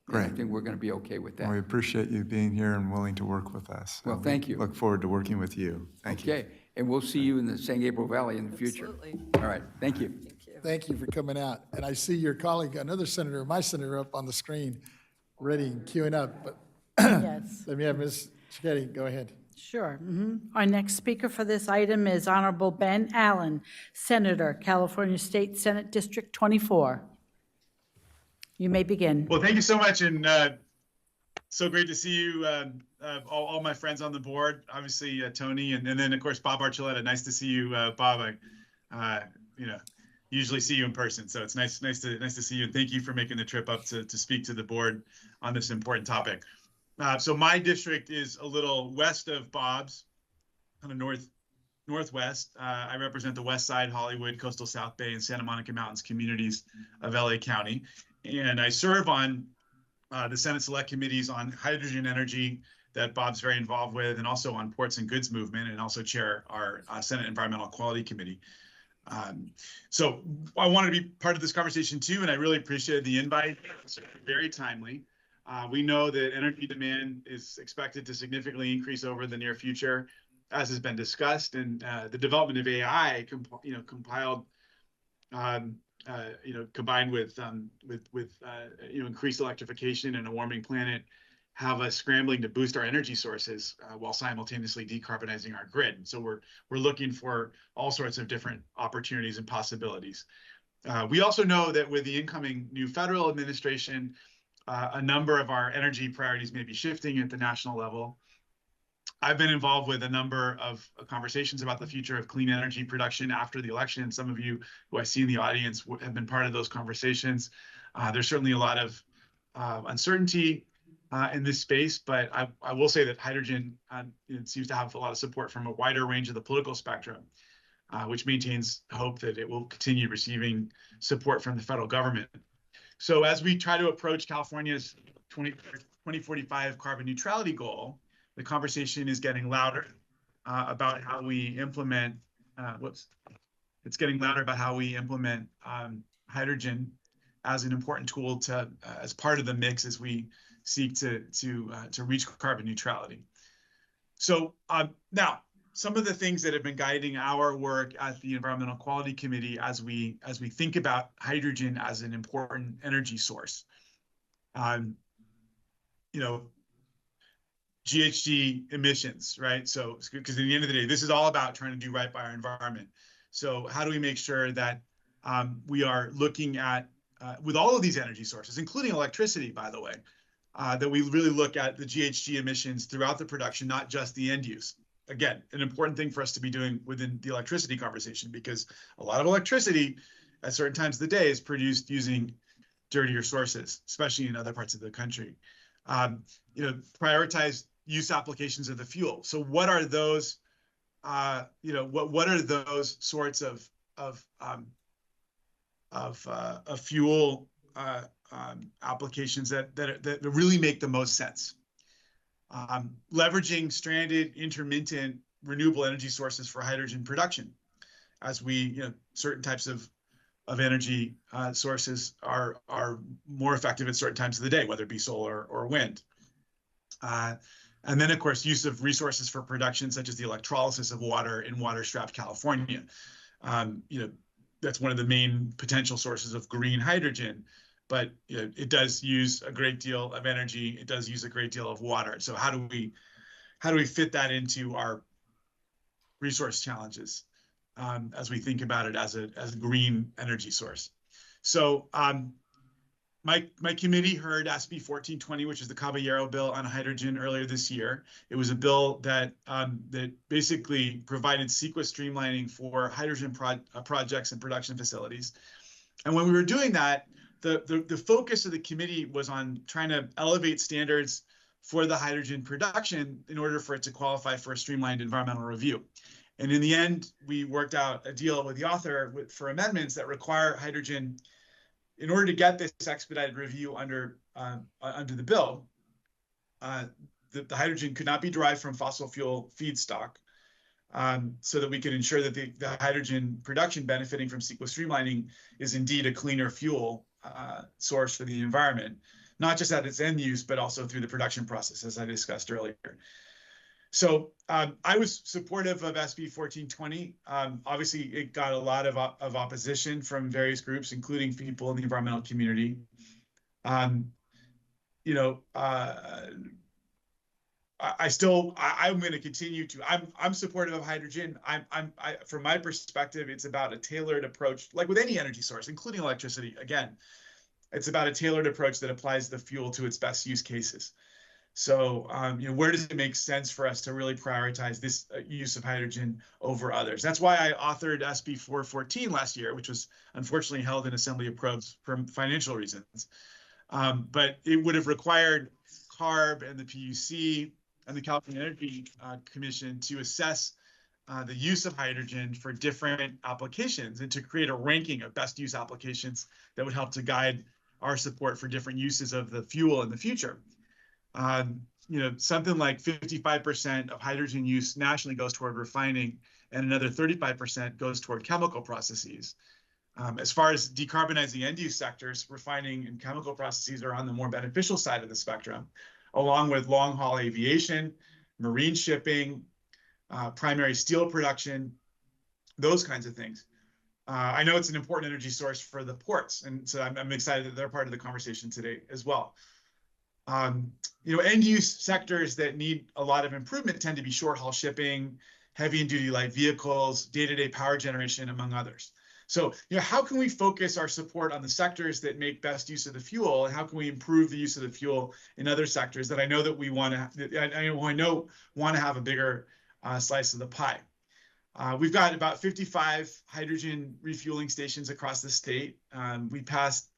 And I Great. think we're going to be okay with that. Well, we appreciate you being here and willing to work with us. Well, We thank you. Look forward to working with you. Thank you. Okay, and we'll see you in the San Gabriel Valley in the future. Absolutely. All right, thank you. Thank you for coming out. And I see your colleague, another senator, my senator, up on the screen, ready and queuing up. But Yes. let me have Ms. Cicchetti, go ahead. Sure. Our next speaker for this item is Honorable Ben Allen, Senator, California State Senate District 24. You may begin. Well, thank you so much, and so great to see you, all my friends on the board. Obviously, Tony, and then of course Bob Archuleta. Nice to see you, Bob. I usually see you in person, so it's nice to see you. And thank you for making the trip up to speak to the board on this important topic. So my district is a little west of Bob's, kind of northwest. I represent the West Side, Hollywood, Coastal South Bay, and Santa Monica Mountains communities of LA County. And I serve on the Senate Select Committees on hydrogen energy that Bob's very involved with, and also on ports and goods movement, and also chair our Senate Environmental Quality Committee. So I wanted to be part of this conversation too, and I really appreciated the invite. It's very timely. We know that energy demand is expected to significantly increase over the near future, as has been discussed, and the development of AI, combined with increased electrification and a warming planet, have us scrambling to boost our energy sources while simultaneously decarbonizing our grid. And so we're looking for all sorts of different opportunities and possibilities. We also know that with the incoming new federal administration, a number of our energy priorities may be shifting at the national level. I've been involved with a number of conversations about the future of clean energy production after the election. Some of you who I see in the audience have been part of those conversations. There's certainly a lot of uncertainty in this space, but I will say that hydrogen seems to have a lot of support from a wider range of the political spectrum, which maintains hope that it will continue receiving support from the federal government. So as we try to approach California's 2045 carbon neutrality goal, the conversation is getting louder about how we implement, it's getting louder about how we implement hydrogen as an important tool as part of the mix as we seek to reach carbon neutrality. So now, some of the things that have been guiding our work at the Environmental Quality Committee as we think about hydrogen as an important energy source. GHG emissions, right? So, because at the end of the day, this is all about trying to do right by our environment. So how do we make sure that we are looking at, with all of these energy sources, including electricity, by the way, that we really look at the GHG emissions throughout the production, not just the end use. Again, an important thing for us to be doing within the electricity conversation, because a lot of electricity at certain times of the day is produced using dirtier sources, especially in other parts of the country. Prioritize use applications of the fuel. So what are those, what are those sorts of fuel applications that really make the most sense. Leveraging stranded, intermittent, renewable energy sources for hydrogen production, as certain types of energy sources are more effective at certain times of the day, whether it be solar or wind. And then, of course, use of resources for production, such as the electrolysis of water in water-strapped California. That's one of the main potential sources of green hydrogen, but it does use a great deal of energy. It does use a great deal of water. So how do we fit that into our resource challenges as we think about it as a green energy source? So my committee heard SB 1420, which is the Caballero bill on hydrogen, earlier this year. It was a bill that basically provided CEQA streamlining for hydrogen projects and production facilities. And when we were doing that, the focus of the committee was on trying to elevate standards for the hydrogen production in order for it to qualify for a streamlined environmental review. And in the end, we worked out a deal with the author for amendments that require hydrogen. In order to get this expedited review under the bill, the hydrogen could not be derived from fossil fuel feedstock, so that we can ensure that the hydrogen production benefiting from CEQA streamlining is indeed a cleaner fuel source for the environment, not just at its end use, but also through the production process, as I discussed earlier. So I was supportive of SB 1420. Obviously, it got a lot of opposition from various groups, including people in the environmental community. I'm going to continue to. I'm supportive of hydrogen. From my perspective, it's about a tailored approach, like with any energy source, including electricity. Again, it's about a tailored approach that applies the fuel to its best use cases. So, where does it make sense for us to really prioritize this use of hydrogen over others? That's why I authored SB 414 last year, which was unfortunately held in Assembly of Probes for financial reasons. But it would have required CARB and the PUC and the California Energy Commission to assess the use of hydrogen for different applications and to create a ranking of best use applications that would help to guide our support for different uses of the fuel in the future. Something like 55% of hydrogen use nationally goes toward refining, and another 35% goes toward chemical processes. As far as decarbonizing end-use sectors, refining and chemical processes are on the more beneficial side of the spectrum, along with long-haul aviation, marine shipping, primary steel production, those kinds of things. I know it's an important energy source for the ports, and so I'm excited that they're part of the conversation today as well. End-use sectors that need a lot of improvement tend to be short-haul shipping, heavy and duty light vehicles, day-to-day power generation, among others. So, how can we focus our support on the sectors that make best use of the fuel, and how can we improve the use of the fuel in other sectors that I know that we want to have a bigger slice of the pie? We've got about 55 hydrogen refueling stations across the state. We passed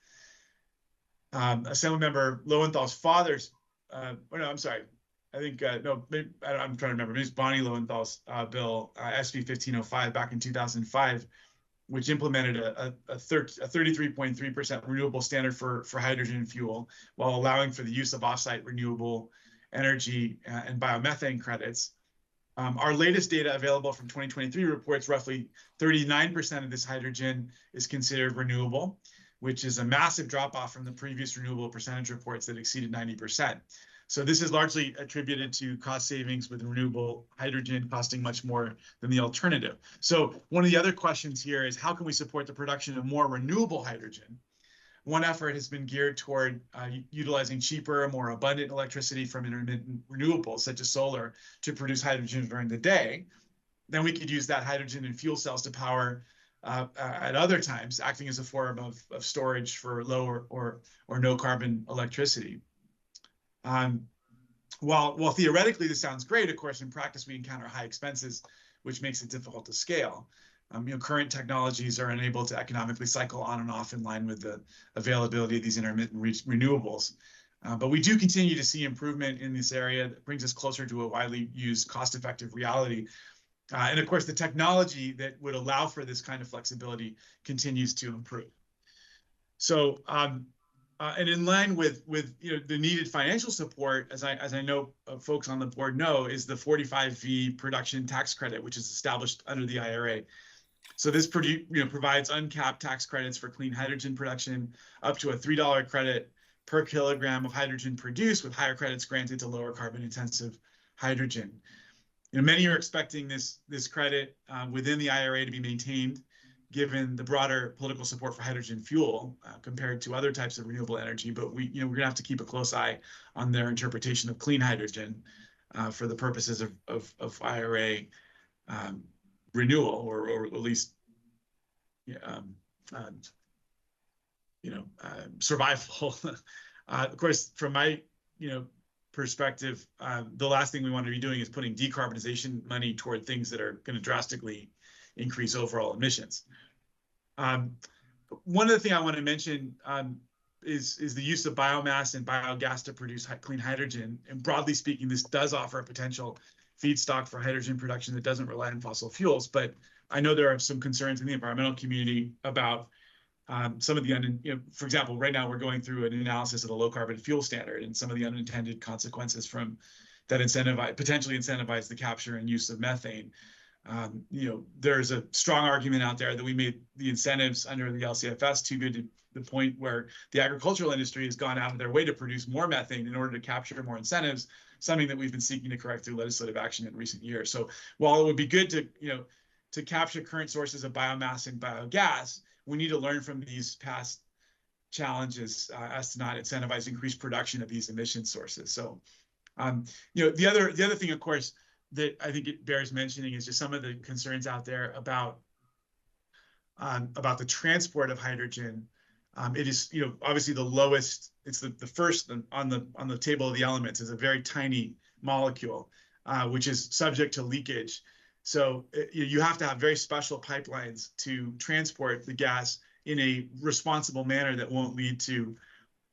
Assemblymember Lowenthal's father's, I'm sorry, I think, I'm trying to remember, maybe it's Bonnie Lowenthal's bill, SB 1505 back in 2005, which implemented a 33.3% renewable standard for hydrogen fuel while allowing for the use of offsite renewable energy and biomethane credits. Our latest data available from 2023 reports roughly 39% of this hydrogen is considered renewable, which is a massive drop-off from the previous renewable percentage reports that exceeded 90%. So this is largely attributed to cost savings with renewable hydrogen costing much more than the alternative. So one of the other questions here is, how can we support the production of more renewable hydrogen? One effort has been geared toward utilizing cheaper, more abundant electricity from intermittent renewables, such as solar, to produce hydrogen during the day. Then we could use that hydrogen in fuel cells to power at other times, acting as a form of storage for low or no carbon electricity. While theoretically this sounds great, of course, in practice we encounter high expenses, which makes it difficult to scale. Current technologies are unable to economically cycle on and off in line with the availability of these intermittent renewables. But we do continue to see improvement in this area that brings us closer to a widely used, cost-effective reality. And of course, the technology that would allow for this kind of flexibility continues to improve. So, and in line with the needed financial support, as I know folks on the board know, is the 45V production tax credit, which is established under the IRA. So this provides uncapped tax credits for clean hydrogen production, up to a $3 credit per kilogram of hydrogen produced, with higher credits granted to lower carbon intensive hydrogen. Many are expecting this credit within the IRA to be maintained, given the broader political support for hydrogen fuel compared to other types of renewable energy. But we're going to have to keep a close eye on their interpretation of clean hydrogen for the purposes of IRA renewal, or at least survival. Of course, from my perspective, the last thing we want to be doing is putting decarbonization money toward things that are going to drastically increase overall emissions. One other thing I want to mention is the use of biomass and biogas to produce clean hydrogen. And broadly speaking, this does offer a potential feedstock for hydrogen production that doesn't rely on fossil fuels. But I know there are some concerns in the environmental community about some of the, for example, right now we're going through an analysis of the low carbon fuel standard and some of the unintended consequences from that potentially incentivize the capture and use of methane. There's a strong argument out there that we made the incentives under the LCFS too good to the point where the agricultural industry has gone out of their way to produce more methane in order to capture more incentives, something that we've been seeking to correct through legislative action in recent years. So while it would be good to capture current sources of biomass and biogas, we need to learn from these past challenges as to not incentivize increased production of these emission sources. So, the other thing, of course, that I think it bears mentioning is just some of the concerns out there about the transport of hydrogen. It is, obviously the lowest. It's the first on the table of the elements is a very tiny molecule, which is subject to leakage. So you have to have very special pipelines to transport the gas in a responsible manner that won't lead to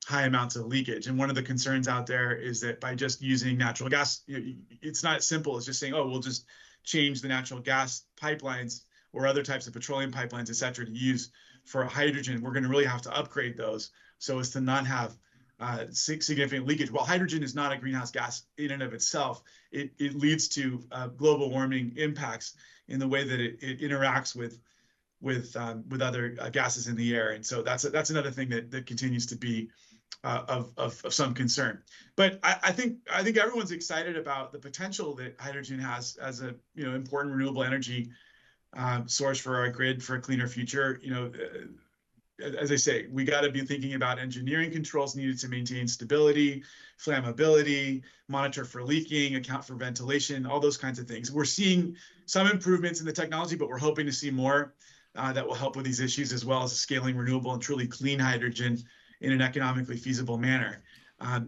high amounts of leakage. And one of the concerns out there is that by just using natural gas, it's not simple as just saying, oh, we'll just change the natural gas pipelines or other types of petroleum pipelines, et cetera, to use for hydrogen. We're going to really have to upgrade those so as to not have significant leakage. While hydrogen is not a greenhouse gas in and of itself, it leads to global warming impacts in the way that it interacts with other gases in the air. And so that's another thing that continues to be of some concern. But I think everyone's excited about the potential that hydrogen has as a important renewable energy source for our grid for a cleaner future. As I say, we got to be thinking about engineering controls needed to maintain stability, flammability, monitor for leaking, account for ventilation, all those kinds of things. We're seeing some improvements in the technology, but we're hoping to see more that will help with these issues, as well as scaling renewable and truly clean hydrogen in an economically feasible manner. I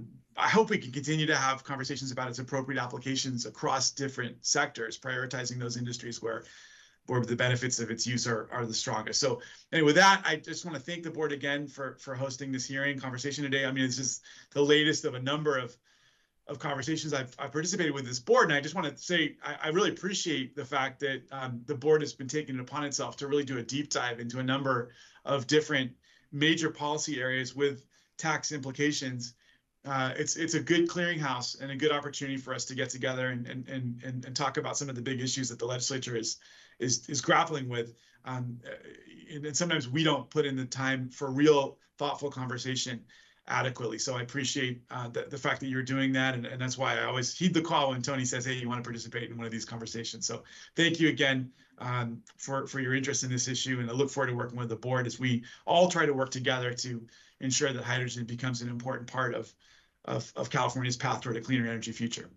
hope we can continue to have conversations about its appropriate applications across different sectors, prioritizing those industries where the benefits of its use are the strongest. So anyway, with that, I just want to thank the board again for hosting this conversation today. I mean, it's just the latest of a number of conversations I've participated with this board. And I just want to say, I really appreciate the fact that the board has been taking it upon itself to really do a deep dive into a number of different major policy areas with tax implications. It's a good clearinghouse and a good opportunity for us to get together and talk about some of the big issues that the legislature is grappling with. And sometimes we don't put in the time for real thoughtful conversation adequately. So I appreciate the fact that you're doing that. And that's why I always heed the call when Tony says, hey, you want to participate in one of these conversations. So thank you again for your interest in this issue. And I look forward to working with the board as we all try to work together to ensure that hydrogen becomes an important part of California's path toward a cleaner energy future.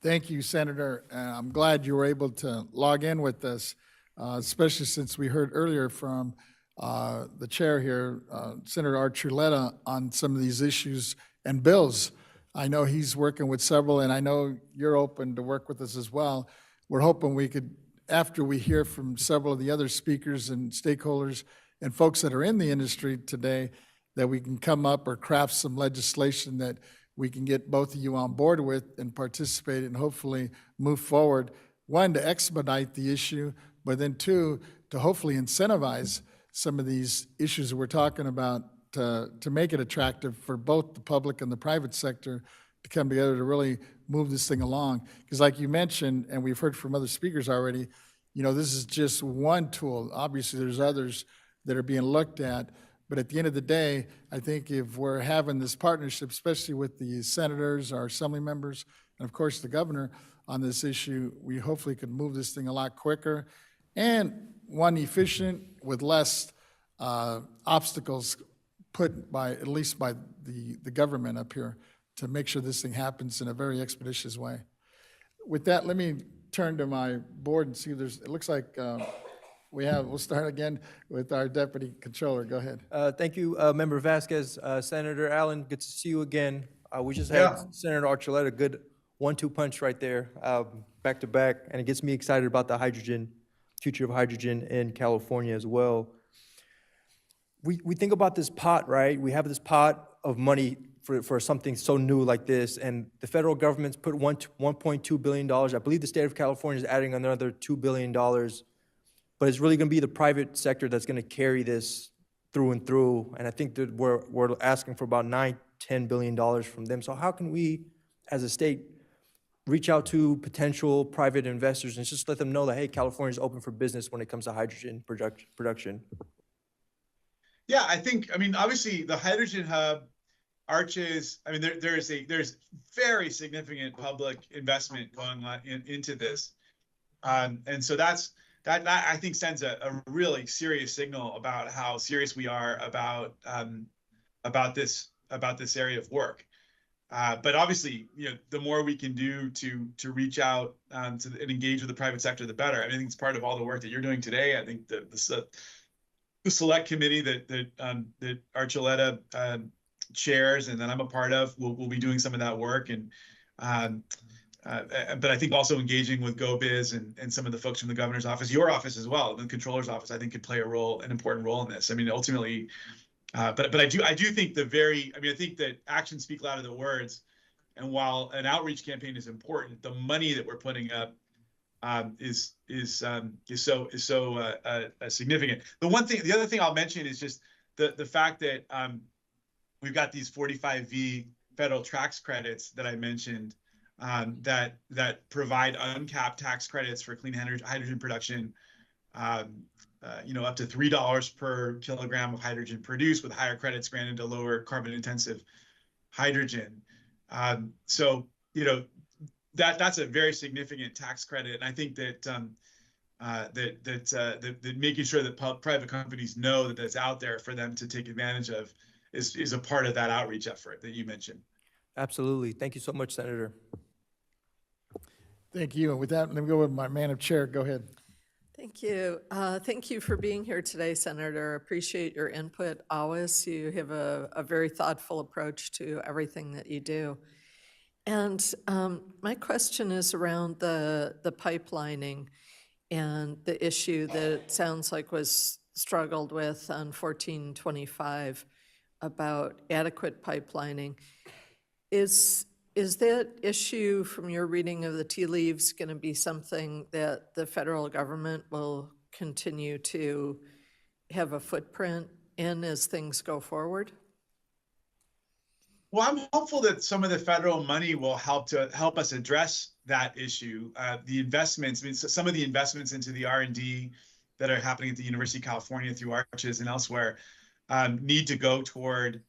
Thank you, Senator. I'm glad you were able to log in with us, especially since we heard earlier from the chair here, Senator Archuleta, on some of these issues and bills. I know he's working with several, and I know you're open to work with us as well. We're hoping we could, after we hear from several of the other speakers and stakeholders and folks that are in the industry today, that we can come up or craft some legislation that we can get both of you on board with and participate and hopefully move forward. One, to expedite the issue, but then two, to hopefully incentivize some of these issues that we're talking about to make it attractive for both the public and the private sector to come together to really move this thing along. Because like you mentioned, and we've heard from other speakers already, this is just one tool. Obviously, there's others that are being looked at. But at the end of the day, I think if we're having this partnership, especially with the senators, our assembly members, and of course the governor on this issue, we hopefully could move this thing a lot quicker and one efficient with less obstacles put by, at least by the government up here to make sure this thing happens in a very expeditious way. With that, let me turn to my board and see if it looks like we'll start again with our Deputy Controller. Go ahead. Thank you, Member Vasquez. Senator Allen, good to see you again. We just had Senator Archuleta, good 1-2 punch right there, back to back, and it gets me excited about the future of hydrogen in California as well. We think about this pot, right? We have this pot of money for something so new like this, and the federal government's put $1.2 billion. I believe the state of California is adding another $2 billion. But it's really going to be the private sector that's going to carry this through and through. And I think that we're asking for about $9-10 billion from them. So how can we, as a state, reach out to potential private investors and just let them know that, hey, California is open for business when it comes to hydrogen production? Yeah, obviously the hydrogen hub, Arches, there's very significant public investment going on into this. And so that I think sends a really serious signal about how serious we are about this area of work. But obviously, the more we can do to reach out and engage with the private sector, the better. I think it's part of all the work that you're doing today. I think the select committee that Archuleta chairs and that I'm a part of will be doing some of that work. But I think also engaging with GoBiz and some of the folks from the governor's office, your office as well, the controller's office, I think could play an important role in this. Ultimately, but I do think I think that actions speak louder than words. And while an outreach campaign is important, the money that we're putting up is so significant. The other thing I'll mention is just the fact that we've got these 45V federal tax credits that I mentioned. That provide uncapped tax credits for clean hydrogen production, up to $3 per kilogram of hydrogen produced, with higher credits granted to lower carbon intensive hydrogen. So that's a very significant tax credit, and I think that that making sure that private companies know that that's out there for them to take advantage of is a part of that outreach effort that you mentioned. Absolutely. Thank you so much, Senator. Thank you. And with that, let me go with my Madam Chair. Go ahead. Thank you. Thank you for being here today, Senator. Appreciate your input always. You have a very thoughtful approach to everything that you do. And my question is around the pipelining and the issue that it sounds like was struggled with on 1425 about adequate pipelining. Is that issue, from your reading of the tea leaves, going to be something that the federal government will continue to have a footprint in as things go forward? Well, I'm hopeful that some of the federal money will help us address that issue. The investments, some of the investments into the R&D that are happening at the University of California through Arches and elsewhere need to go toward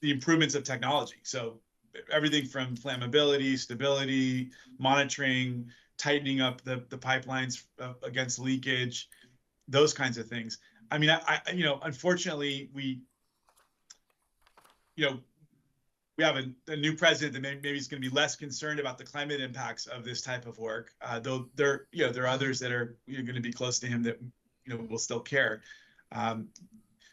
the improvements of technology. So everything from flammability, stability, monitoring, tightening up the pipelines against leakage, those kinds of things. Unfortunately, we have a new president that maybe is going to be less concerned about the climate impacts of this type of work. Though there are others that are going to be close to him that will still care.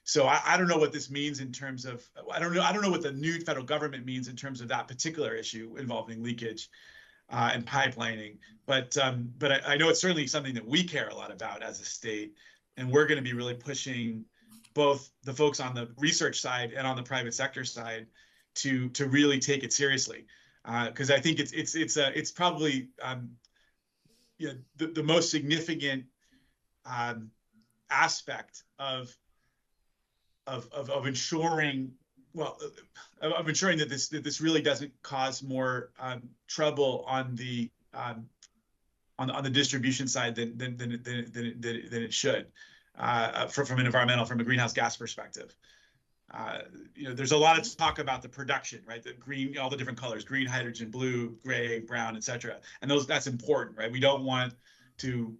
So I don't know what this means in terms of, I don't know what the new federal government means in terms of that particular issue involving leakage and pipelining. But I know it's certainly something that we care a lot about as a state, and we're going to be really pushing both the folks on the research side and on the private sector side to really take it seriously, because I think it's probably the most significant aspect of ensuring, well, of ensuring that this really doesn't cause more trouble on the distribution side than it should, from an environmental, from a greenhouse gas perspective. There's a lot of talk about the production, right? The green, all the different colors: green, hydrogen, blue, gray, brown, etc. And that's important, right? We don't want to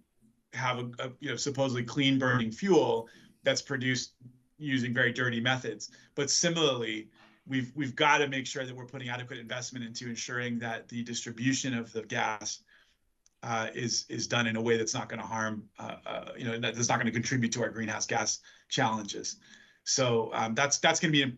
have a supposedly clean burning fuel that's produced using very dirty methods. But similarly, we've got to make sure that we're putting adequate investment into ensuring that the distribution of the gas is done in a way that's not going to harm, that's not going to contribute to our greenhouse gas challenges. So that's going to be an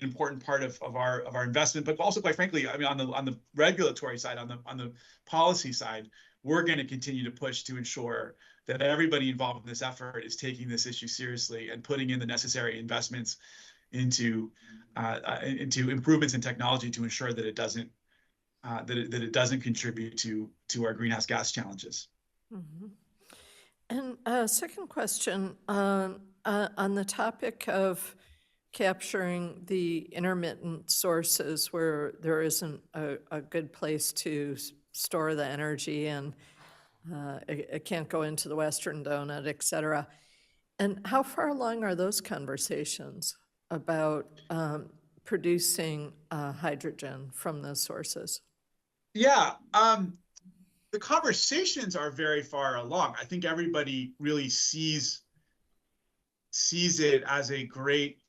important part of our investment. But also, quite frankly, I mean, on the regulatory side, on the policy side, we're going to continue to push to ensure that everybody involved in this effort is taking this issue seriously and putting in the necessary investments into improvements in technology to ensure that it doesn't contribute to our greenhouse gas challenges. Mm-hmm. And second question, on the topic of capturing the intermittent sources where there isn't a good place to store the energy and it can't go into the Western Donut, et cetera. And how far along are those conversations about producing hydrogen from those sources? Yeah, the conversations are very far along. I think everybody really sees it as a great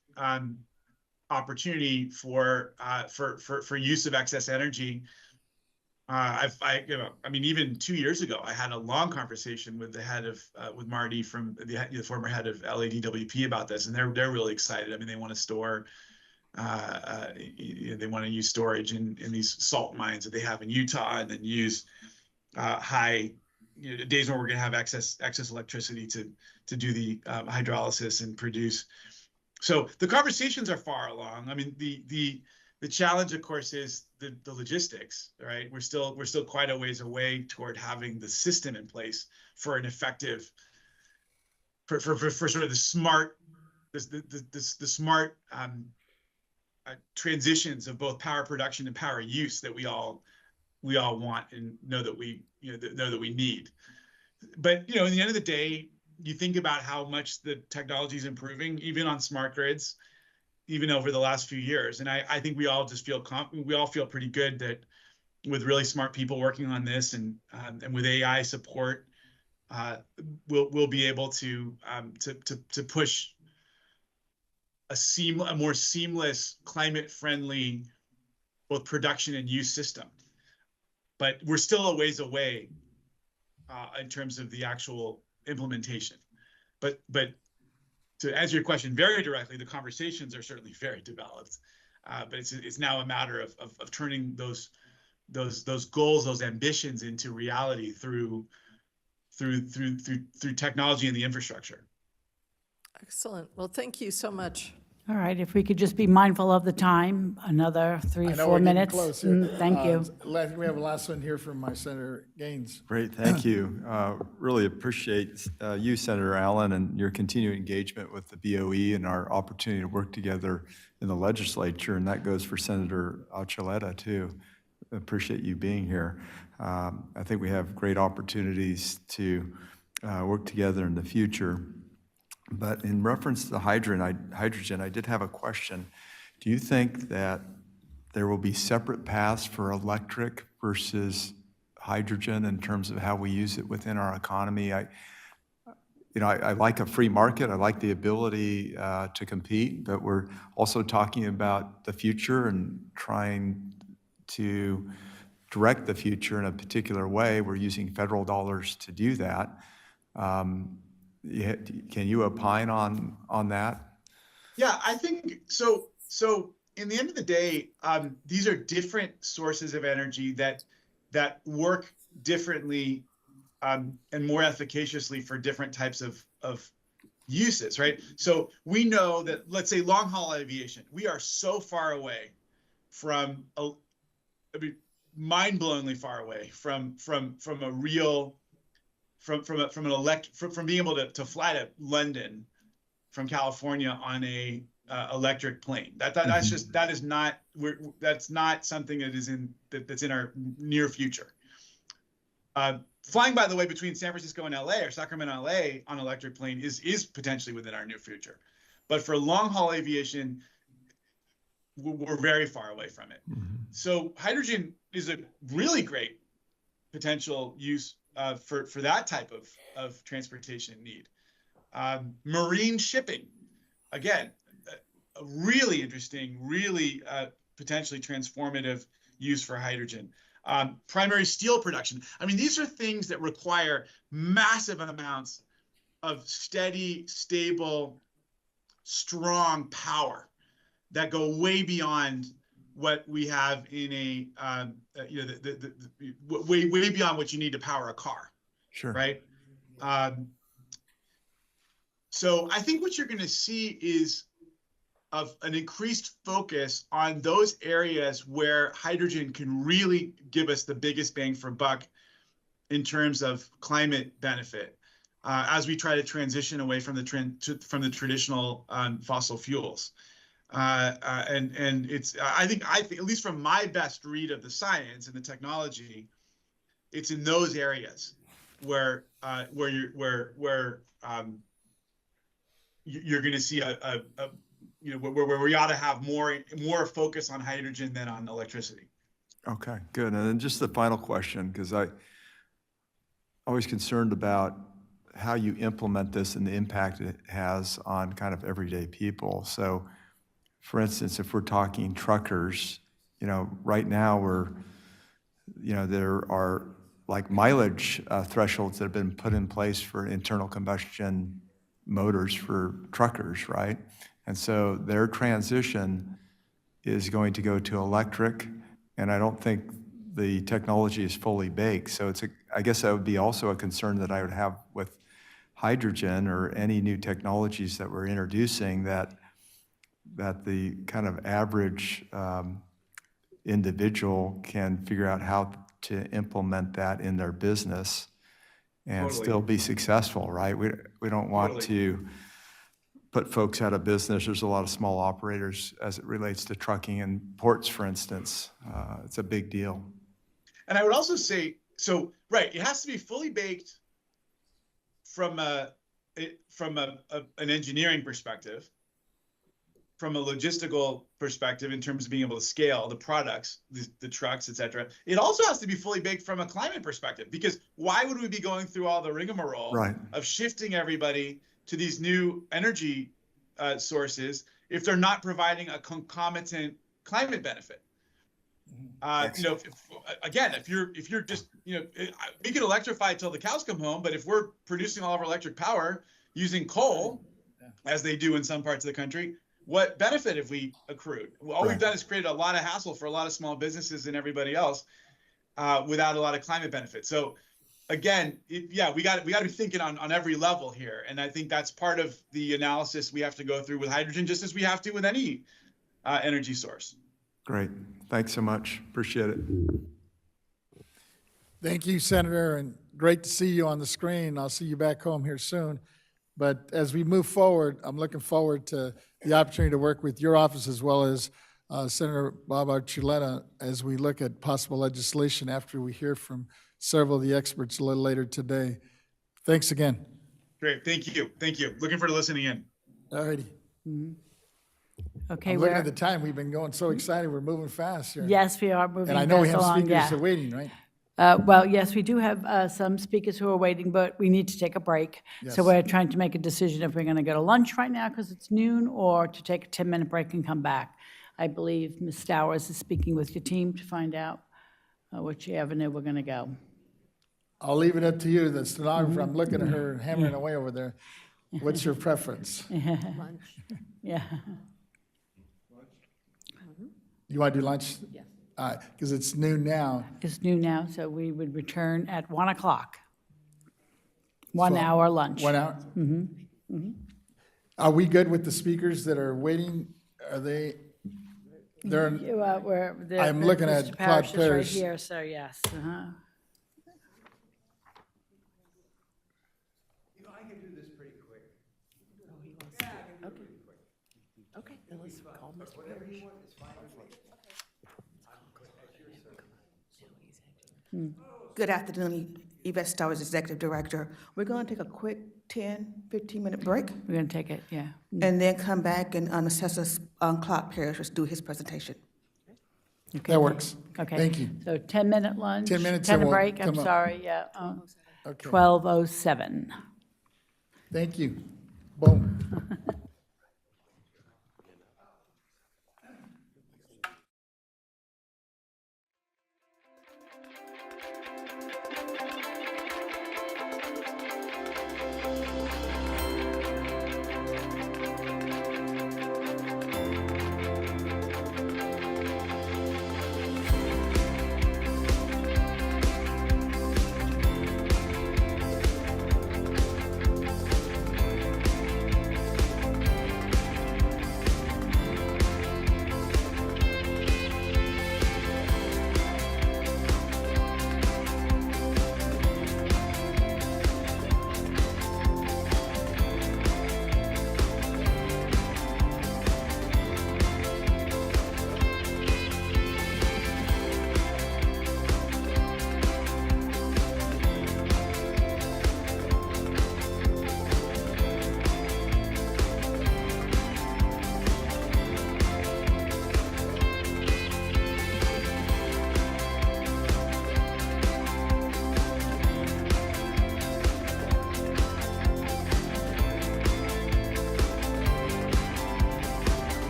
opportunity for use of excess energy. I mean, even 2 years ago, I had a long conversation with the head of with Marty from the former head of LADWP about this, and they're really excited. I mean, they want to store. They want to use storage in these salt mines that they have in Utah, and then use high days when we're going to have excess electricity to do the hydrolysis and produce. So the conversations are far along. I mean, the challenge, of course, is the logistics, right? We're still quite a ways away toward having the system in place for an effective, for sort of the smart, the smart transitions of both power production and power use that we all want and know that we need. But at the end of the day, you think about how much the technology is improving, even on smart grids, even over the last few years. And I think we all just feel pretty good that with really smart people working on this and with AI support, we'll be able to push a more seamless, climate-friendly, both production and use system. But we're still a ways away in terms of the actual implementation. But to answer your question very directly, the conversations are certainly very developed. But it's now a matter of turning those goals, those ambitions into reality through technology and the infrastructure. Excellent. Well, thank you so much. All right, if we could just be mindful of the time, another 3 or 4 minutes. Close here. Thank you. I think we have a last one here from Senator Gaines. Great, thank you. Really appreciate you, Senator Allen, and your continued engagement with the BoE and our opportunity to work together in the legislature, and that goes for Senator Archuleta, too. Appreciate you being here. I think we have great opportunities to work together in the future. But in reference to hydrogen, I did have a question. Do you think that there will be separate paths for electric versus hydrogen in terms of how we use it within our economy? I like a free market. I like the ability to compete, but we're also talking about the future and trying to direct the future in a particular way. We're using federal dollars to do that. Can you opine on that? Yeah, I think so. So in the end of the day, these are different sources of energy that work differently and more efficaciously for different types of uses, right? So we know that, let's say, long haul aviation, we are so far away from, mind-blowingly far away from a real from being able to fly to London from California on a electric plane. That's just that's not something that's in our near future. Flying, by the way, between San Francisco and LA or Sacramento and LA on an electric plane is potentially within our near future. But for long haul aviation, we're very far away from it. So hydrogen is a really great potential use for that type of transportation need. Marine shipping, again, a really interesting, really potentially transformative use for hydrogen. Primary steel production. I mean, these are things that require massive amounts of steady, stable, strong power that go way beyond what we have in a, way beyond what you need to power a car. Sure. Right. So I think what you're going to see is of an increased focus on those areas where hydrogen can really give us the biggest bang for buck in terms of climate benefit, as we try to transition away from the traditional fossil fuels. And it's I think at least from my best read of the science and the technology, it's in those areas where you're going to see where we ought to have more focus on hydrogen than on electricity. Okay, good. And then just the final question, because I'm always concerned about how you implement this and the impact it has on kind of everyday people. So, for instance, if we're talking truckers, right now there are like mileage thresholds that have been put in place for internal combustion motors for truckers, right? And so their transition is going to go to electric, and I don't think the technology is fully baked. So I guess that would be also a concern that I would have with hydrogen or any new technologies that we're introducing, that the kind of average individual can figure out how to implement that in their business and still be successful, right? We don't want to put folks out of business. There's a lot of small operators as it relates to trucking and ports, for instance. It's a big deal. And I would also say, right, it has to be fully baked from an engineering perspective, from a logistical perspective in terms of being able to scale the products, the trucks, et cetera. It also has to be fully baked from a climate perspective, because why would we be going through all the rigmarole of shifting everybody to these new energy sources if they're not providing a concomitant climate benefit? If you're just, we can electrify till the cows come home, but if we're producing all of our electric power using coal, as they do in some parts of the country, what benefit have we accrued? All we've done is created a lot of hassle for a lot of small businesses and everybody else without a lot of climate benefit. So again, we got to be thinking on every level here. And I think that's part of the analysis we have to go through with hydrogen, just as we have to with any energy source. Great. Thanks so much. Appreciate it. Thank you, Senator, and great to see you on the screen. I'll see you back home here soon. But as we move forward, I'm looking forward to the opportunity to work with your office as well as Senator Bob Archuleta as we look at possible legislation after we hear from several of the experts a little later today. Thanks again. Great. Thank you. Thank you. Looking forward to listening in. All righty. Okay, I'm looking at the time. We've been going so excited. We're moving fast here. Yes, we are moving And I know we fast have along, speakers yeah. that are waiting, right? Well, yes, we do have some speakers who are waiting, but we need to take a break. Yes. So we're trying to make a decision if we're going to go to lunch right now because it's noon, or to take a 10-minute break and come back. I believe Ms. Stowers is speaking with your team to find out which avenue we're going to go. I'll leave it up to you, the stenographer. I'm looking at her hammering away over there. What's your preference? Lunch. Yeah. You want to do lunch? Yes. Because it's noon now. It's noon now, so we would return at 1 o'clock. 1 hour lunch. 1 hour? Are we good with the speakers that are waiting? Are they? I'm looking at Mr. Claude Parrish is right Parrish. here, so yes. can do this pretty quick. Okay, then let's call Mr. Parrish. Good afternoon, Yvette Stowers, Executive Director. We're going to take a quick 10, 15-minute break We're going to take it, yeah. and then come back and Assessor Clark Parrish do his presentation. Okay. That works. Okay. Thank you. So 10-minute lunch? 10 minutes 10 and we'll break, I'm come up. sorry, yeah. Okay. 12:07. Thank you. Boom.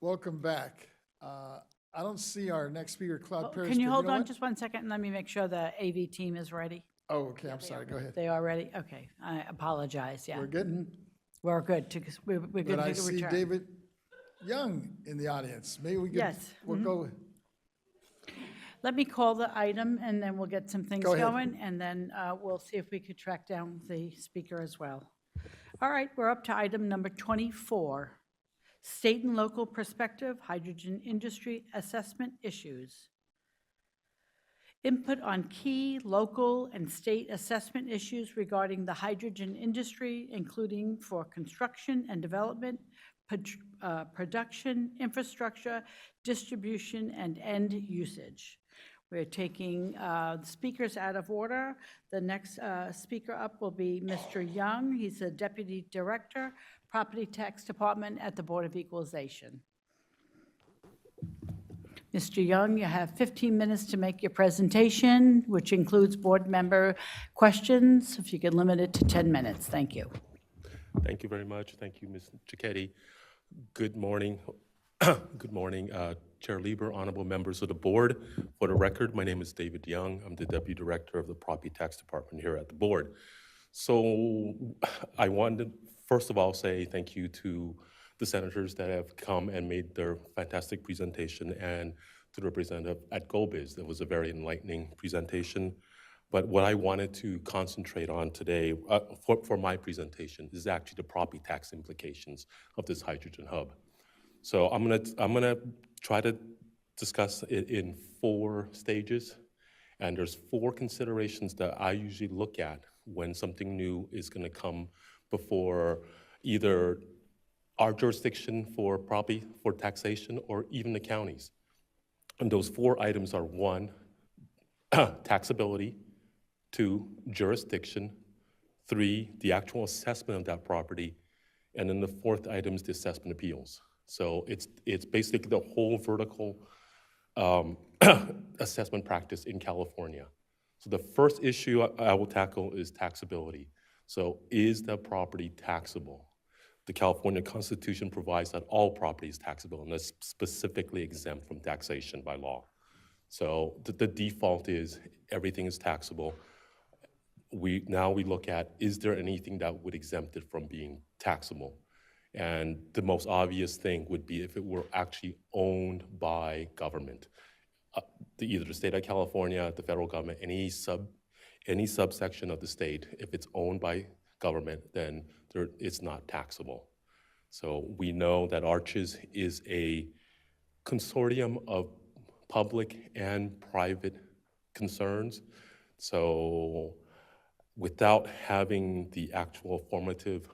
welcome back. I don't see our next speaker, Claude Paris. Can you but hold know on what? just one second and let me make sure the AV team is ready? Oh, okay, I'm sorry, go ahead. They are ready? Okay, I apologize, yeah. We're good? We're good, we're good But I to see return. David Young in the audience. Maybe we could, Yes, we'll go, Let me call the item, and then we'll get some things Go ahead. going, and then we'll see if we could track down the speaker as well. All right, we're up to item number 24, State and Local Perspective, Hydrogen Industry Assessment Issues. Input on key local and state assessment issues regarding the hydrogen industry, including for construction and development, production, infrastructure, distribution, and end usage. We're taking speakers out of order. The next speaker up will be Mr. Young. He's the Deputy Director, Property Tax Department at the Board of Equalization. Mr. Young, you have 15 minutes to make your presentation, which includes board member questions. If you could limit it to 10 minutes, thank you. Thank you very much. Thank you, Ms. Cicchetti. Good morning. Good morning, Chair Lieber, honorable members of the board. For the record, my name is David Young. I'm the Deputy Director of the Property Tax Department here at the board. So I wanted to, first of all, say thank you to the senators that have come and made their fantastic presentation, and to the representative at GoBiz. That was a very enlightening presentation. But what I wanted to concentrate on today for my presentation is actually the property tax implications of this hydrogen hub. So I'm gonna try to discuss it in 4 stages, and there's 4 considerations that I usually look at when something new is gonna come before either our jurisdiction for property, for taxation, or even the counties. And those 4 items are 1, taxability, 2, jurisdiction, 3, the actual assessment of that property, and then the 4th item is the assessment appeals. So it's basically the whole vertical assessment practice in California. So the first issue I will tackle is taxability. So is the property taxable? The California Constitution provides that all property is taxable and is specifically exempt from taxation by law. So the default is everything is taxable. Now we look at, is there anything that would exempt it from being taxable? And the most obvious thing would be if it were actually owned by government. Either the state of California, the federal government, any subsection of the state, if it's owned by government, then it's not taxable. So we know that ARCHES is a consortium of public and private concerns. So without having the actual formative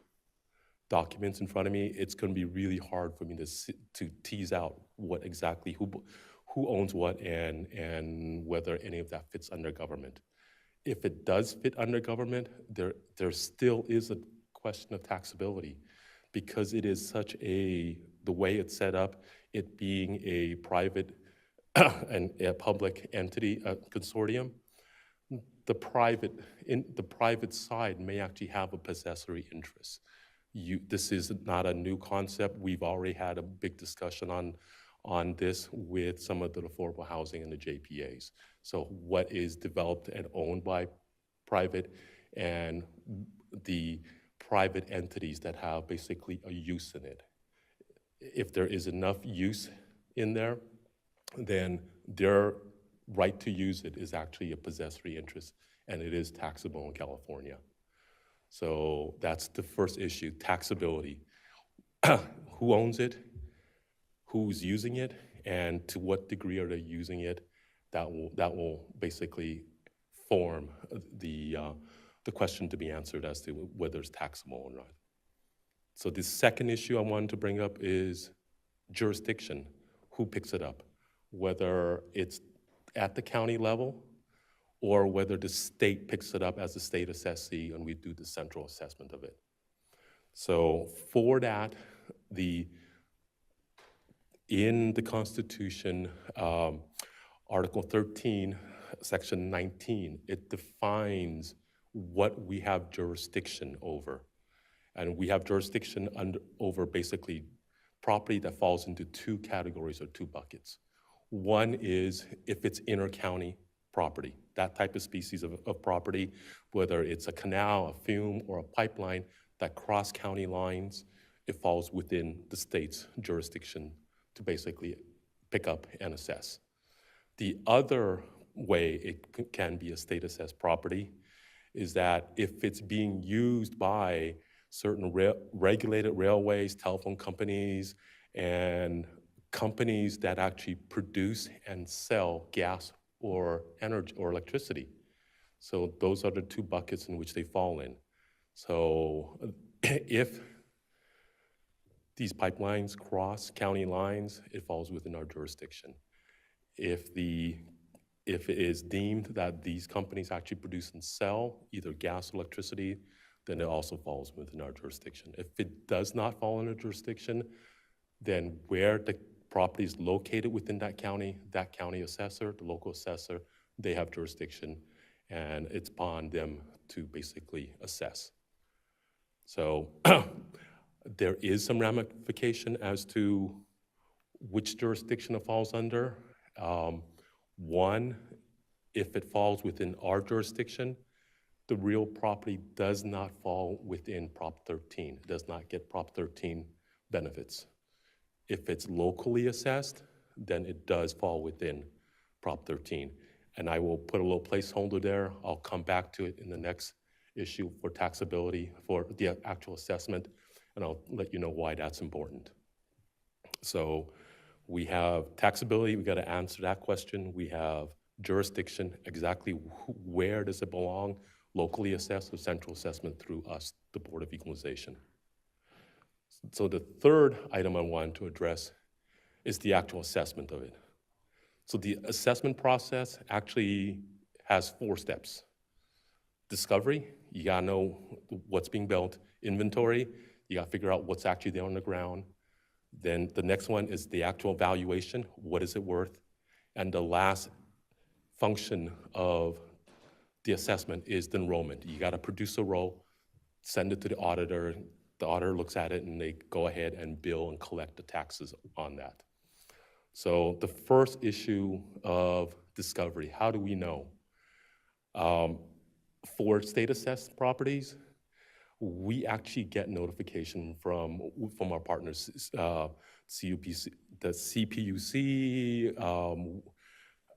documents in front of me, it's going to be really hard for me to tease out what exactly, who owns what and whether any of that fits under government. If it does fit under government, there still is a question of taxability, because it is such the way it's set up, it being a private and a public entity, a consortium, the private side may actually have a possessory interest. This is not a new concept. We've already had a big discussion on this with some of the affordable housing and the JPAs. So what is developed and owned by private, and the private entities that have basically a use in it. If there is enough use in there, then their right to use it is actually a possessory interest, and it is taxable in California. So that's the first issue, taxability. Who owns it? Who's using it? And to what degree are they using it? That will basically form the question to be answered as to whether it's taxable or not. So the second issue I wanted to bring up is jurisdiction. Who picks it up? Whether it's at the county level or whether the state picks it up as a state assessee and we do the central assessment of it. So for that, in the Constitution, Article 13, Section 19, it defines what we have jurisdiction over. And we have jurisdiction over basically property that falls into two categories or two buckets. One is if it's inter-county property, that type of species of property, whether it's a canal, a fume, or a pipeline that cross county lines, it falls within the state's jurisdiction to basically pick up and assess. The other way it can be a state assessed property is that if it's being used by certain regulated railways, telephone companies, and companies that actually produce and sell gas or energy or electricity. So those are the two buckets in which they fall in. So if these pipelines cross county lines, it falls within our jurisdiction. If it is deemed that these companies actually produce and sell either gas or electricity, then it also falls within our jurisdiction. If it does not fall in our jurisdiction, then where the property is located within that county assessor, the local assessor, they have jurisdiction, and it's upon them to basically assess. So there is some ramification as to which jurisdiction it falls under. One, if it falls within our jurisdiction, the real property does not fall within Prop 13. It does not get Prop 13 benefits. If it's locally assessed, then it does fall within Prop 13. And I will put a little placeholder there. I'll come back to it in the next issue for taxability, for the actual assessment, and I'll let you know why that's important. So we have taxability, we got to answer that question. We have jurisdiction, exactly where does it belong, locally assessed or central assessment through us, the Board of Equalization. So the third item I want to address is the actual assessment of it. So the assessment process actually has 4 steps. Discovery, you gotta know what's being built. Inventory, you gotta figure out what's actually there on the ground. Then the next one is the actual valuation, what is it worth? And the last function of the assessment is the enrollment. You gotta produce a roll, send it to the auditor looks at it, and they go ahead and bill and collect the taxes on that. So the first issue of discovery, how do we know? For state assessed properties, we actually get notification from our partners, CUPC, the CPUC,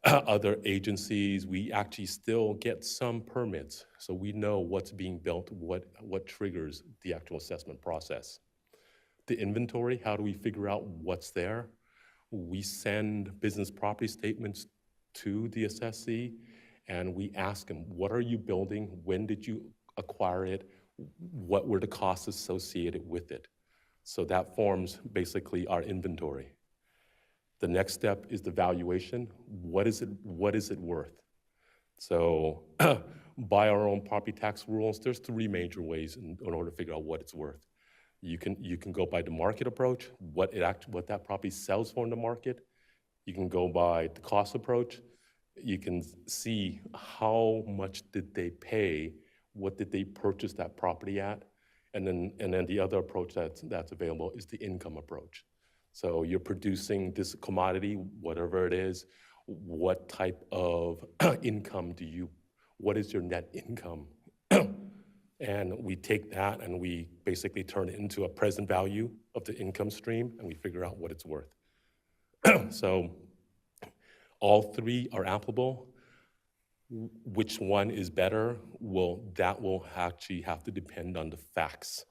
other agencies. We actually still get some permits, so we know what's being built, what triggers the actual assessment process. The inventory, how do we figure out what's there? We send business property statements to the assessee, and we ask them, what are you building? When did you acquire it? What were the costs associated with it? So that forms basically our inventory. The next step is the valuation. What is it worth? So by our own property tax rules, there's 3 major ways in order to figure out what it's worth. You can go by the market approach, what that property sells for in the market. You can go by the cost approach. You can see how much did they pay, what did they purchase that property at, and then the other approach that's available is the income approach. So you're producing this commodity, whatever it is, what type of income what is your net income? And we take that and we basically turn it into a present value of the income stream, and we figure out what it's worth. So all 3 are applicable. Which one is better? That will actually have to depend on the facts.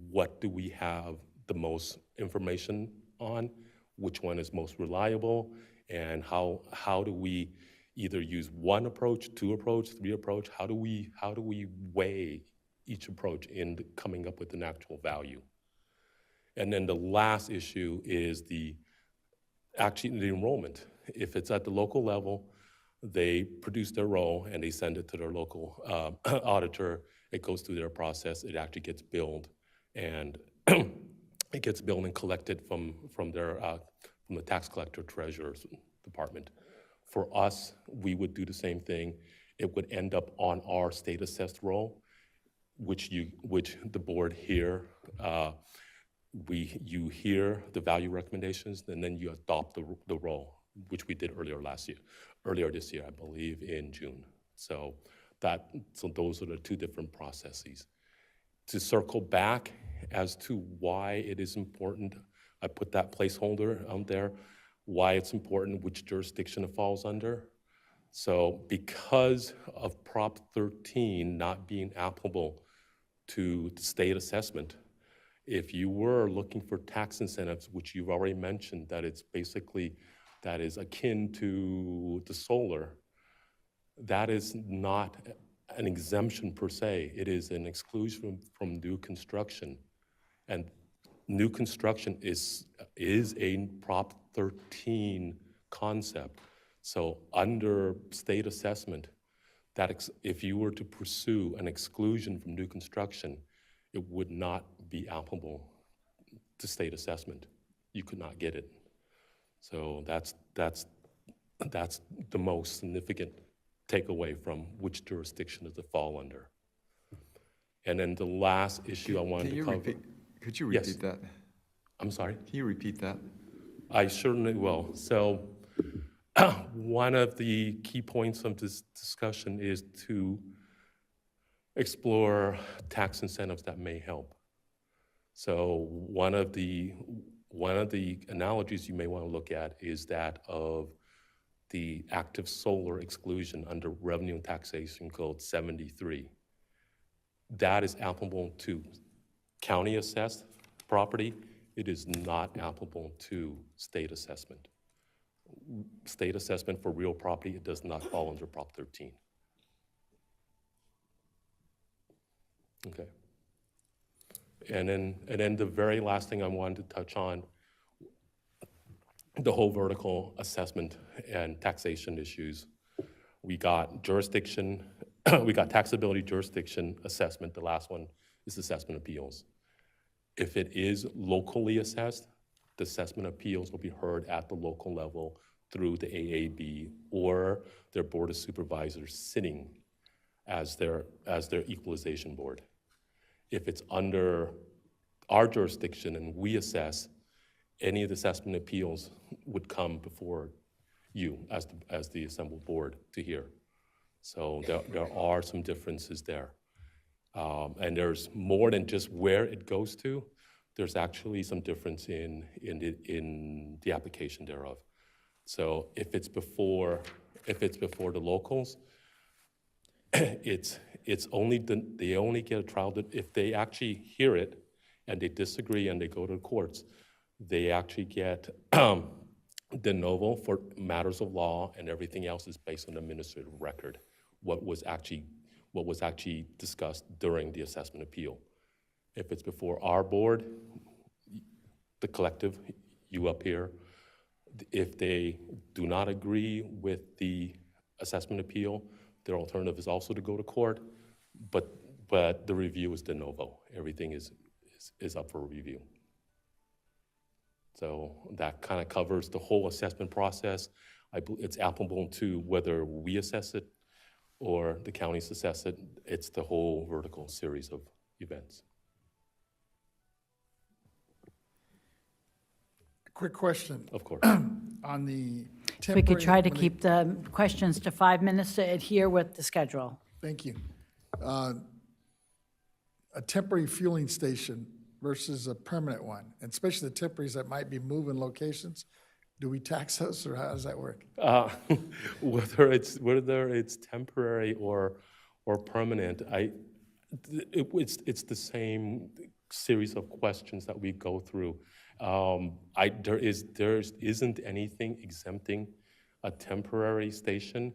What do we have the most information on? Which one is most reliable? And how do we either use 1 approach, 2 approach, 3 approach? How do we weigh each approach in coming up with an actual value? And then the last issue is the enrollment. If it's at the local level, they produce their roll and they send it to their local auditor. It goes through their process. It actually gets billed, and it gets billed and collected from the tax collector treasurer's department. For us, we would do the same thing. It would end up on our state assessed roll, which the board here you hear the value recommendations, and then you adopt the role, which we did earlier this year, I believe, in June. So those are the two different processes. To circle back as to why it is important, I put that placeholder out there, why it's important, which jurisdiction it falls under. So because of Prop 13 not being applicable to the state assessment, if you were looking for tax incentives, which you've already mentioned, that it's basically, that is akin to the solar, that is not an exemption per se. It is an exclusion from new construction. And new construction is a Prop 13 concept. So under state assessment, that if you were to pursue an exclusion from new construction, it would not be applicable to state assessment. You could not get it. So that's the most significant takeaway from which jurisdiction does it fall under. And then the last issue I wanted to cover. Could you repeat that? I'm sorry? Can you repeat that? I certainly will. So one of the key points of this discussion is to explore tax incentives that may help. So one of the analogies you may want to look at is that of the active solar exclusion under Revenue and Taxation Code 73. That is applicable to county assessed property. It is not applicable to state assessment. State assessment for real property, it does not fall under Prop 13. Okay. And then the very last thing I wanted to touch on, the whole vertical assessment and taxation issues. We got jurisdiction, we got taxability jurisdiction assessment. The last one is assessment appeals. If it is locally assessed, the assessment appeals will be heard at the local level through the AAB or their Board of Supervisors sitting as their equalization board. If it's under our jurisdiction and we assess, any of the assessment appeals would come before you as the assembled board to hear. So there are some differences there. And there's more than just where it goes to. There's actually some difference in the application thereof. So if it's before the locals, it's only they only get a trial that if they actually hear it and they disagree and they go to the courts, they actually get de novo for matters of law, and everything else is based on the administrative record, what was actually discussed during the assessment appeal. If it's before our board, the collective, you up here, if they do not agree with the assessment appeal, their alternative is also to go to court, but the review is de novo. Everything is up for review. So that kind of covers the whole assessment process. It's applicable to whether we assess it or the counties assess it. It's the whole vertical series of events. Quick question. Of course. On the If we could try to when keep the questions to 5 minutes to adhere with the schedule. Thank you. A temporary fueling station versus a permanent one, and especially the temporaries that might be moving locations, do we tax those, or how does that work? Whether it's temporary or permanent, it's the same series of questions that we go through. There isn't anything exempting a temporary station.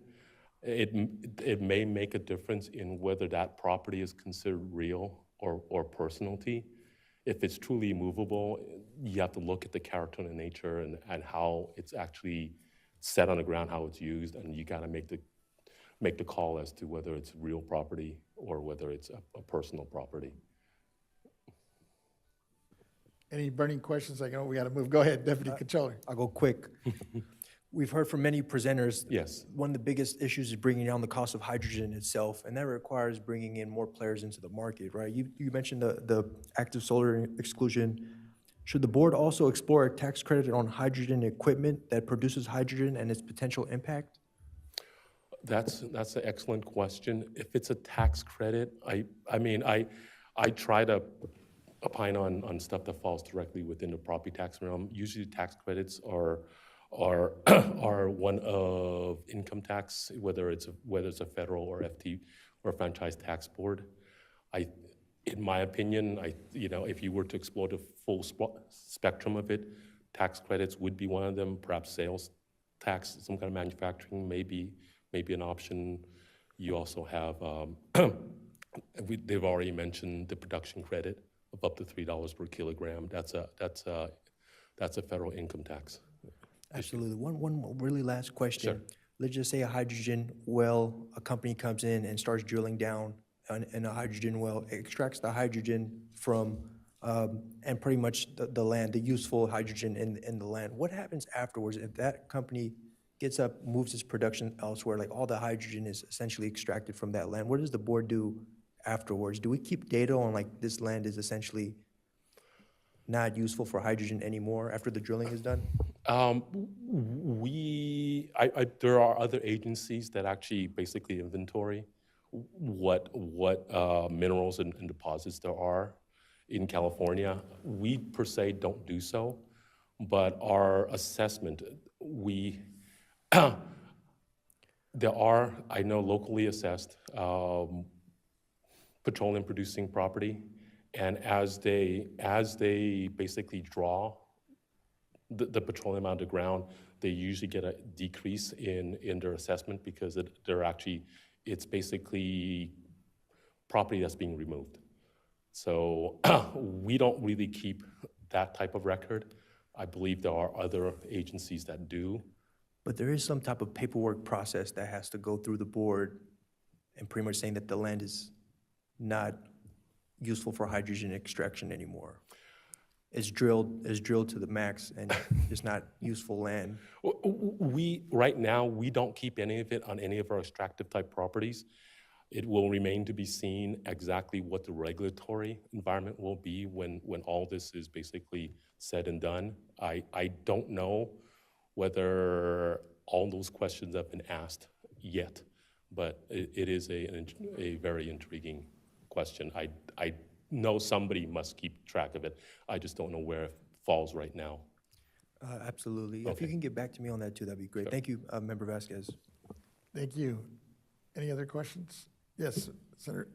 It may make a difference in whether that property is considered real or personality. If it's truly movable, you have to look at the character and the nature and how it's actually set on the ground, how it's used, and you gotta make the call as to whether it's real property or whether it's a personal property. Any burning questions? I know we gotta move. Go ahead, Deputy Controller. I'll go quick. We've heard from many presenters. Yes. One of the biggest issues is bringing down the cost of hydrogen itself, and that requires bringing in more players into the market, right? You mentioned the active solar exclusion. Should the board also explore a tax credit on hydrogen equipment that produces hydrogen and its potential impact? That's an excellent question. If it's a tax credit, I mean, I try to opine on stuff that falls directly within the property tax realm. Usually tax credits are one of income tax, whether it's a federal or FT or franchise tax board. In my opinion, if you were to explore the full spectrum of it, tax credits would be one of them. Perhaps sales tax, some kind of manufacturing, maybe an option. You also have, they've already mentioned the production credit of up to $3 per kilogram. That's a federal income tax. Absolutely. One really last question. Sure. Let's just say a hydrogen well, a company comes in and starts drilling down in a hydrogen well, extracts the hydrogen from, and pretty much the land, the useful hydrogen in the land. What happens afterwards if that company gets up, moves its production elsewhere, like all the hydrogen is essentially extracted from that land? What does the board do afterwards? Do we keep data on like this land is essentially not useful for hydrogen anymore after the drilling is done? There are other agencies that actually basically inventory what minerals and deposits there are in California. We per se don't do so, but our assessment, there are, I know, locally assessed petroleum producing property, and as they basically draw the petroleum out of the ground, they usually get a decrease in their assessment because it's basically property that's being removed. So we don't really keep that type of record. I believe there are other agencies that do. But there is some type of paperwork process that has to go through the board and pretty much saying that the land is not useful for hydrogen extraction anymore. It's drilled to the max and it's not useful land. Right now, we don't keep any of it on any of our extractive type properties. It will remain to be seen exactly what the regulatory environment will be when all this is basically said and done. I don't know whether all those questions have been asked yet, but it is a very intriguing question. I know somebody must keep track of it. I just don't know where it falls right now. Absolutely. Okay. If you can get back to me on that too, that'd be great. Sure. Thank you, Member Vasquez. Thank you. Any other questions? Yes, Senator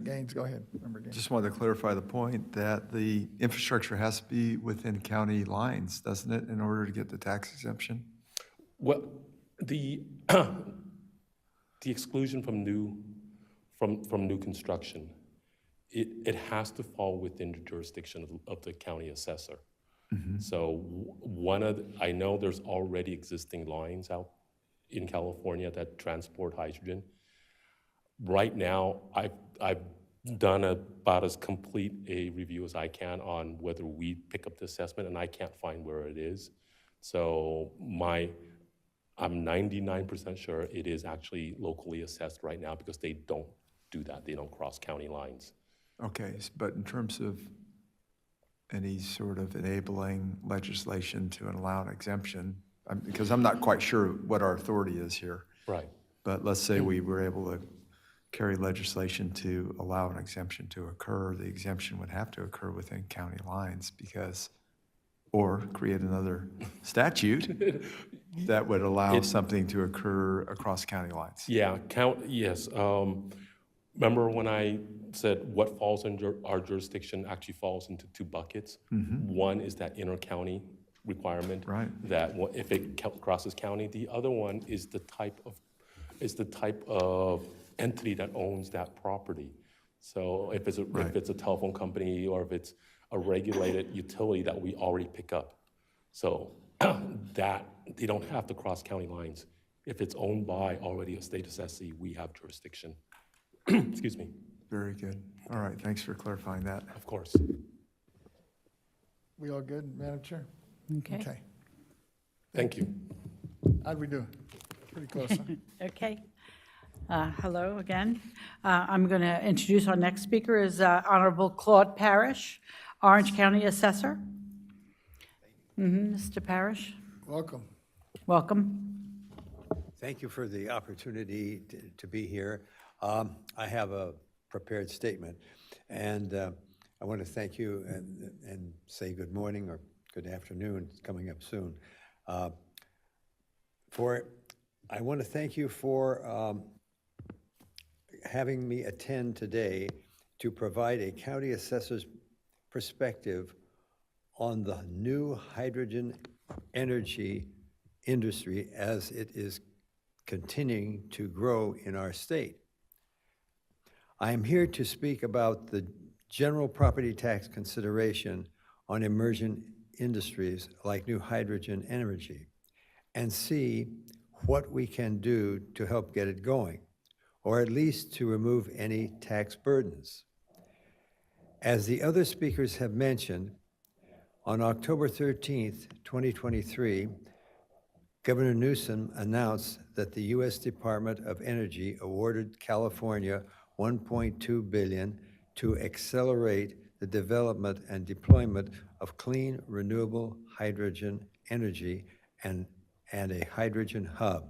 Gaines, go ahead. Member Gaines. Just wanted to clarify the point that the infrastructure has to be within county lines, doesn't it, in order to get the tax exemption? Well, the exclusion from new construction, it has to fall within the jurisdiction of the county assessor. Mm-hmm. So I know there's already existing lines out in California that transport hydrogen. Right now, I've done about as complete a review as I can on whether we pick up the assessment, and I can't find where it is. So I'm 99% sure it is actually locally assessed right now because they don't do that. They don't cross county lines. Okay, but in terms of any sort of enabling legislation to allow an exemption, because I'm not quite sure what our authority is here. Right. But let's say we were able to carry legislation to allow an exemption to occur, the exemption would have to occur within county lines or create another statute that would allow something to occur across county lines. Yeah, yes. Remember when I said what falls under our jurisdiction actually falls into two buckets? Mm-hmm. One is that inter-county requirement. Right. That if it crosses county. The other one is the type of entity that owns that property. So if it's a telephone company or if it's a regulated utility that we already pick up. So that they don't have to cross county lines. If it's owned by already a state assessee, we have jurisdiction. Excuse me. Very good. All right, thanks for clarifying that. Of course. We all good, Madam Chair? Okay. Thank you. How'd we do? Pretty close, huh? Okay. Hello again. I'm going to introduce our next speaker is Honorable Claude Parrish, Orange County Assessor. Mr. Parrish, Welcome. welcome. Thank you for the opportunity to be here. I have a prepared statement, and I want to thank you and say good morning or good afternoon, it's coming up soon. I want to thank you for having me attend today to provide a county assessor's perspective on the new hydrogen energy industry as it is continuing to grow in our state. I am here to speak about the general property tax consideration on emerging industries like new hydrogen energy and see what we can do to help get it going, or at least to remove any tax burdens. As the other speakers have mentioned, on October 13th, 2023, Governor Newsom announced that the U.S. Department of Energy awarded California $1.2 billion to accelerate the development and deployment of clean, renewable hydrogen energy and a hydrogen hub,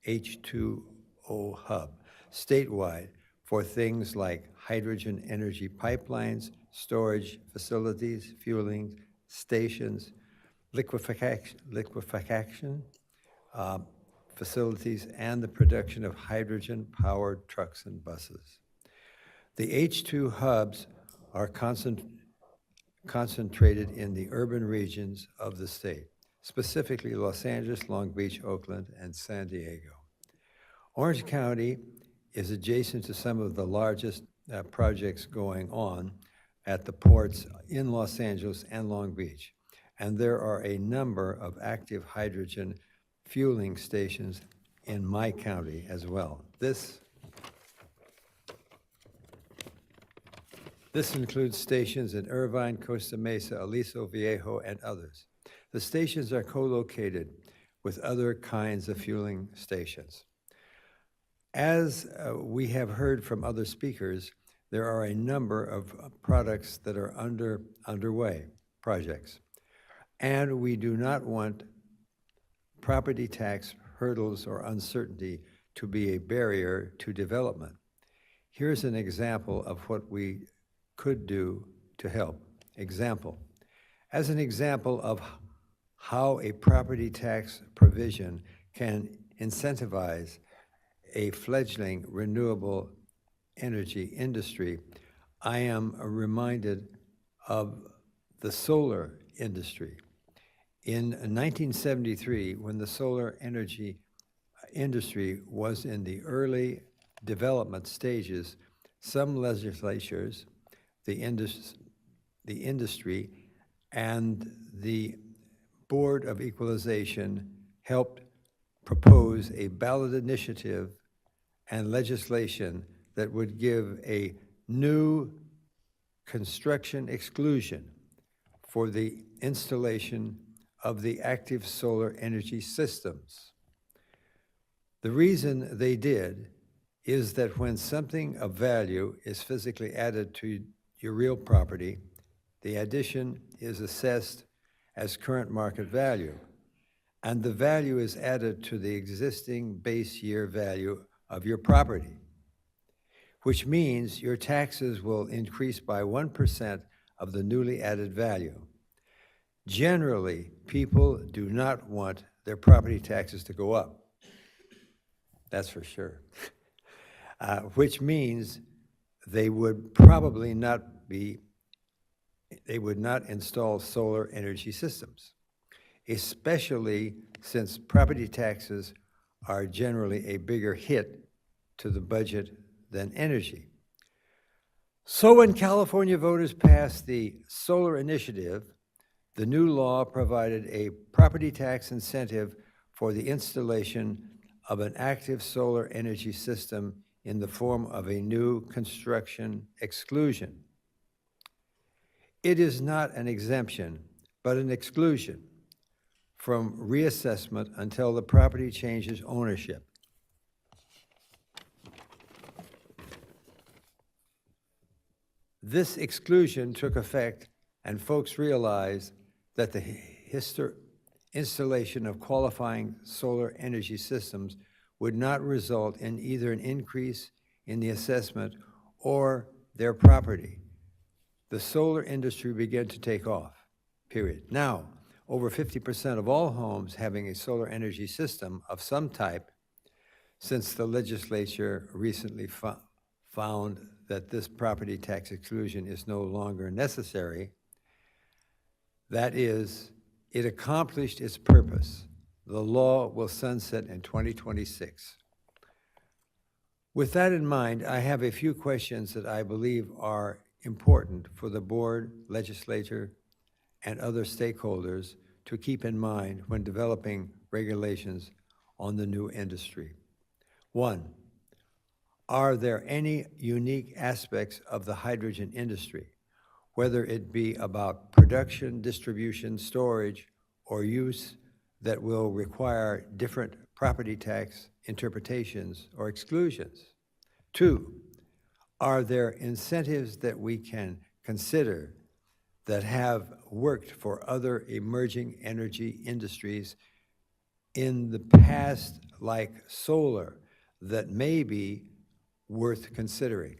H2O hub, statewide for things like hydrogen energy pipelines, storage facilities, fueling stations, liquefaction facilities, and the production of hydrogen-powered trucks and buses. The H2 hubs are concentrated in the urban regions of the state, specifically Los Angeles, Long Beach, Oakland, and San Diego. Orange County is adjacent to some of the largest projects going on at the ports in Los Angeles and Long Beach, and there are a number of active hydrogen fueling stations in my county as well. This includes stations in Irvine, Costa Mesa, Aliso Viejo, and others. The stations are co-located with other kinds of fueling stations. As we have heard from other speakers, there are a number of products that are underway, projects, and we do not want property tax hurdles or uncertainty to be a barrier to development. Here's an example of what we could do to help. As an example of how a property tax provision can incentivize a fledgling renewable energy industry, I am reminded of the solar industry. In 1973, when the solar energy industry was in the early development stages, some legislatures, the industry, and the Board of Equalization helped propose a ballot initiative and legislation that would give a new construction exclusion for the installation of the active solar energy systems. The reason they did is that when something of value is physically added to your real property, the addition is assessed as current market value, and the value is added to the existing base year value of your property, which means your taxes will increase by 1% of the newly added value. Generally, people do not want their property taxes to go up. That's for sure. Which means they would probably not install solar energy systems, especially since property taxes are generally a bigger hit to the budget than energy. So when California voters passed the solar initiative, the new law provided a property tax incentive for the installation of an active solar energy system in the form of a new construction exclusion. It is not an exemption, but an exclusion from reassessment until the property changes ownership. This exclusion took effect, and folks realized that the installation of qualifying solar energy systems would not result in either an increase in the assessment or their property. The solar industry began to take off, period. Now, over 50% of all homes having a solar energy system of some type, since the legislature recently found that this property tax exclusion is no longer necessary, that is, it accomplished its purpose. The law will sunset in 2026. With that in mind, I have a few questions that I believe are important for the board, legislature, and other stakeholders to keep in mind when developing regulations on the new industry. One, are there any unique aspects of the hydrogen industry, whether it be about production, distribution, storage, or use, that will require different property tax interpretations or exclusions? Two, are there incentives that we can consider that have worked for other emerging energy industries in the past, like solar, that may be worth considering?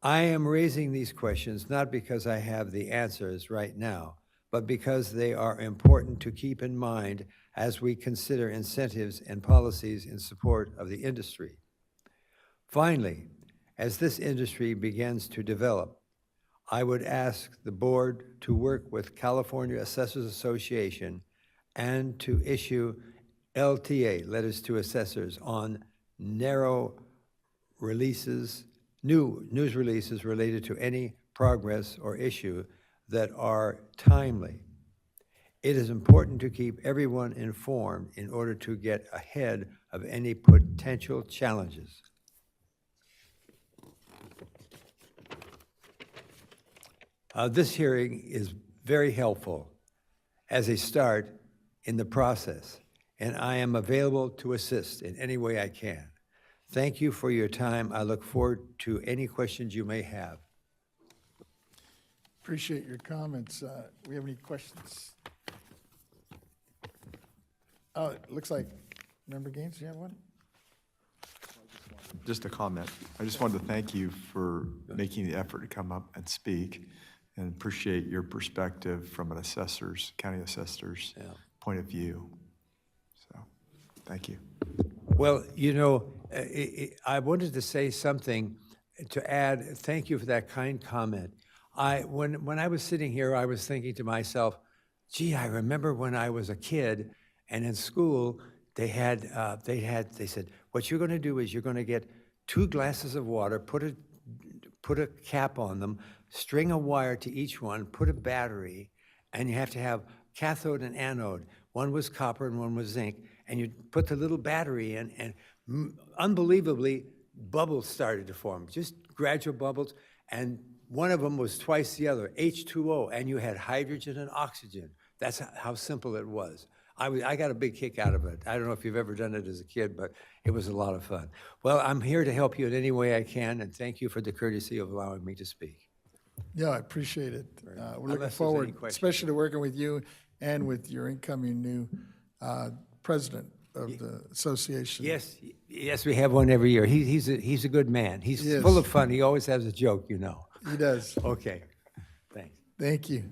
I am raising these questions not because I have the answers right now, but because they are important to keep in mind as we consider incentives and policies in support of the industry. Finally, as this industry begins to develop, I would ask the board to work with California Assessors Association and to issue LTA, letters to assessors, on narrow releases, new news releases related to any progress or issue that are timely. It is important to keep everyone informed in order to get ahead of any potential challenges. This hearing is very helpful as a start in the process, and I am available to assist in any way I can. Thank you for your time. I look forward to any questions you may have. Appreciate your comments. We have any questions? Oh, it looks like, Member Gaines, you have one? Just a comment. I just wanted to thank you for making the effort to come up and speak, and appreciate your perspective from an assessor's, county assessor's point of view. So, thank you. Well, you know, I wanted to say something to add. Thank you for that kind comment. When I was sitting here, I was thinking to myself, gee, I remember when I was a kid and in school, they said, what you're going to do is you're going to get 2 glasses of water, put a cap on them, string a wire to each one, put a battery, and you have to have cathode and anode. One was copper and one was zinc, and you put the little battery in, and unbelievably, bubbles started to form, just gradual bubbles, and one of them was twice the other, H2O, and you had hydrogen and oxygen. That's how simple it was. I got a big kick out of it. I don't know if you've ever done it as a kid, but it was a lot of fun. Well, I'm here to help you in any way I can, and thank you for the courtesy of allowing me to speak. Yeah, I appreciate it. We're looking Unless there's forward, any questions. especially to working with you and with your incoming new president of the association. Yes, we have one every year. He's a good man. He's He is. full of fun. He always has a joke, you know. He does. Okay, thanks. Thank you.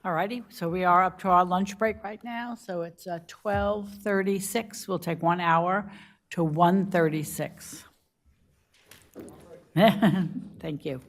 All righty, so we are up to our lunch break right now, so it's 12:36. We'll take 1 hour to 1:36. Thank you.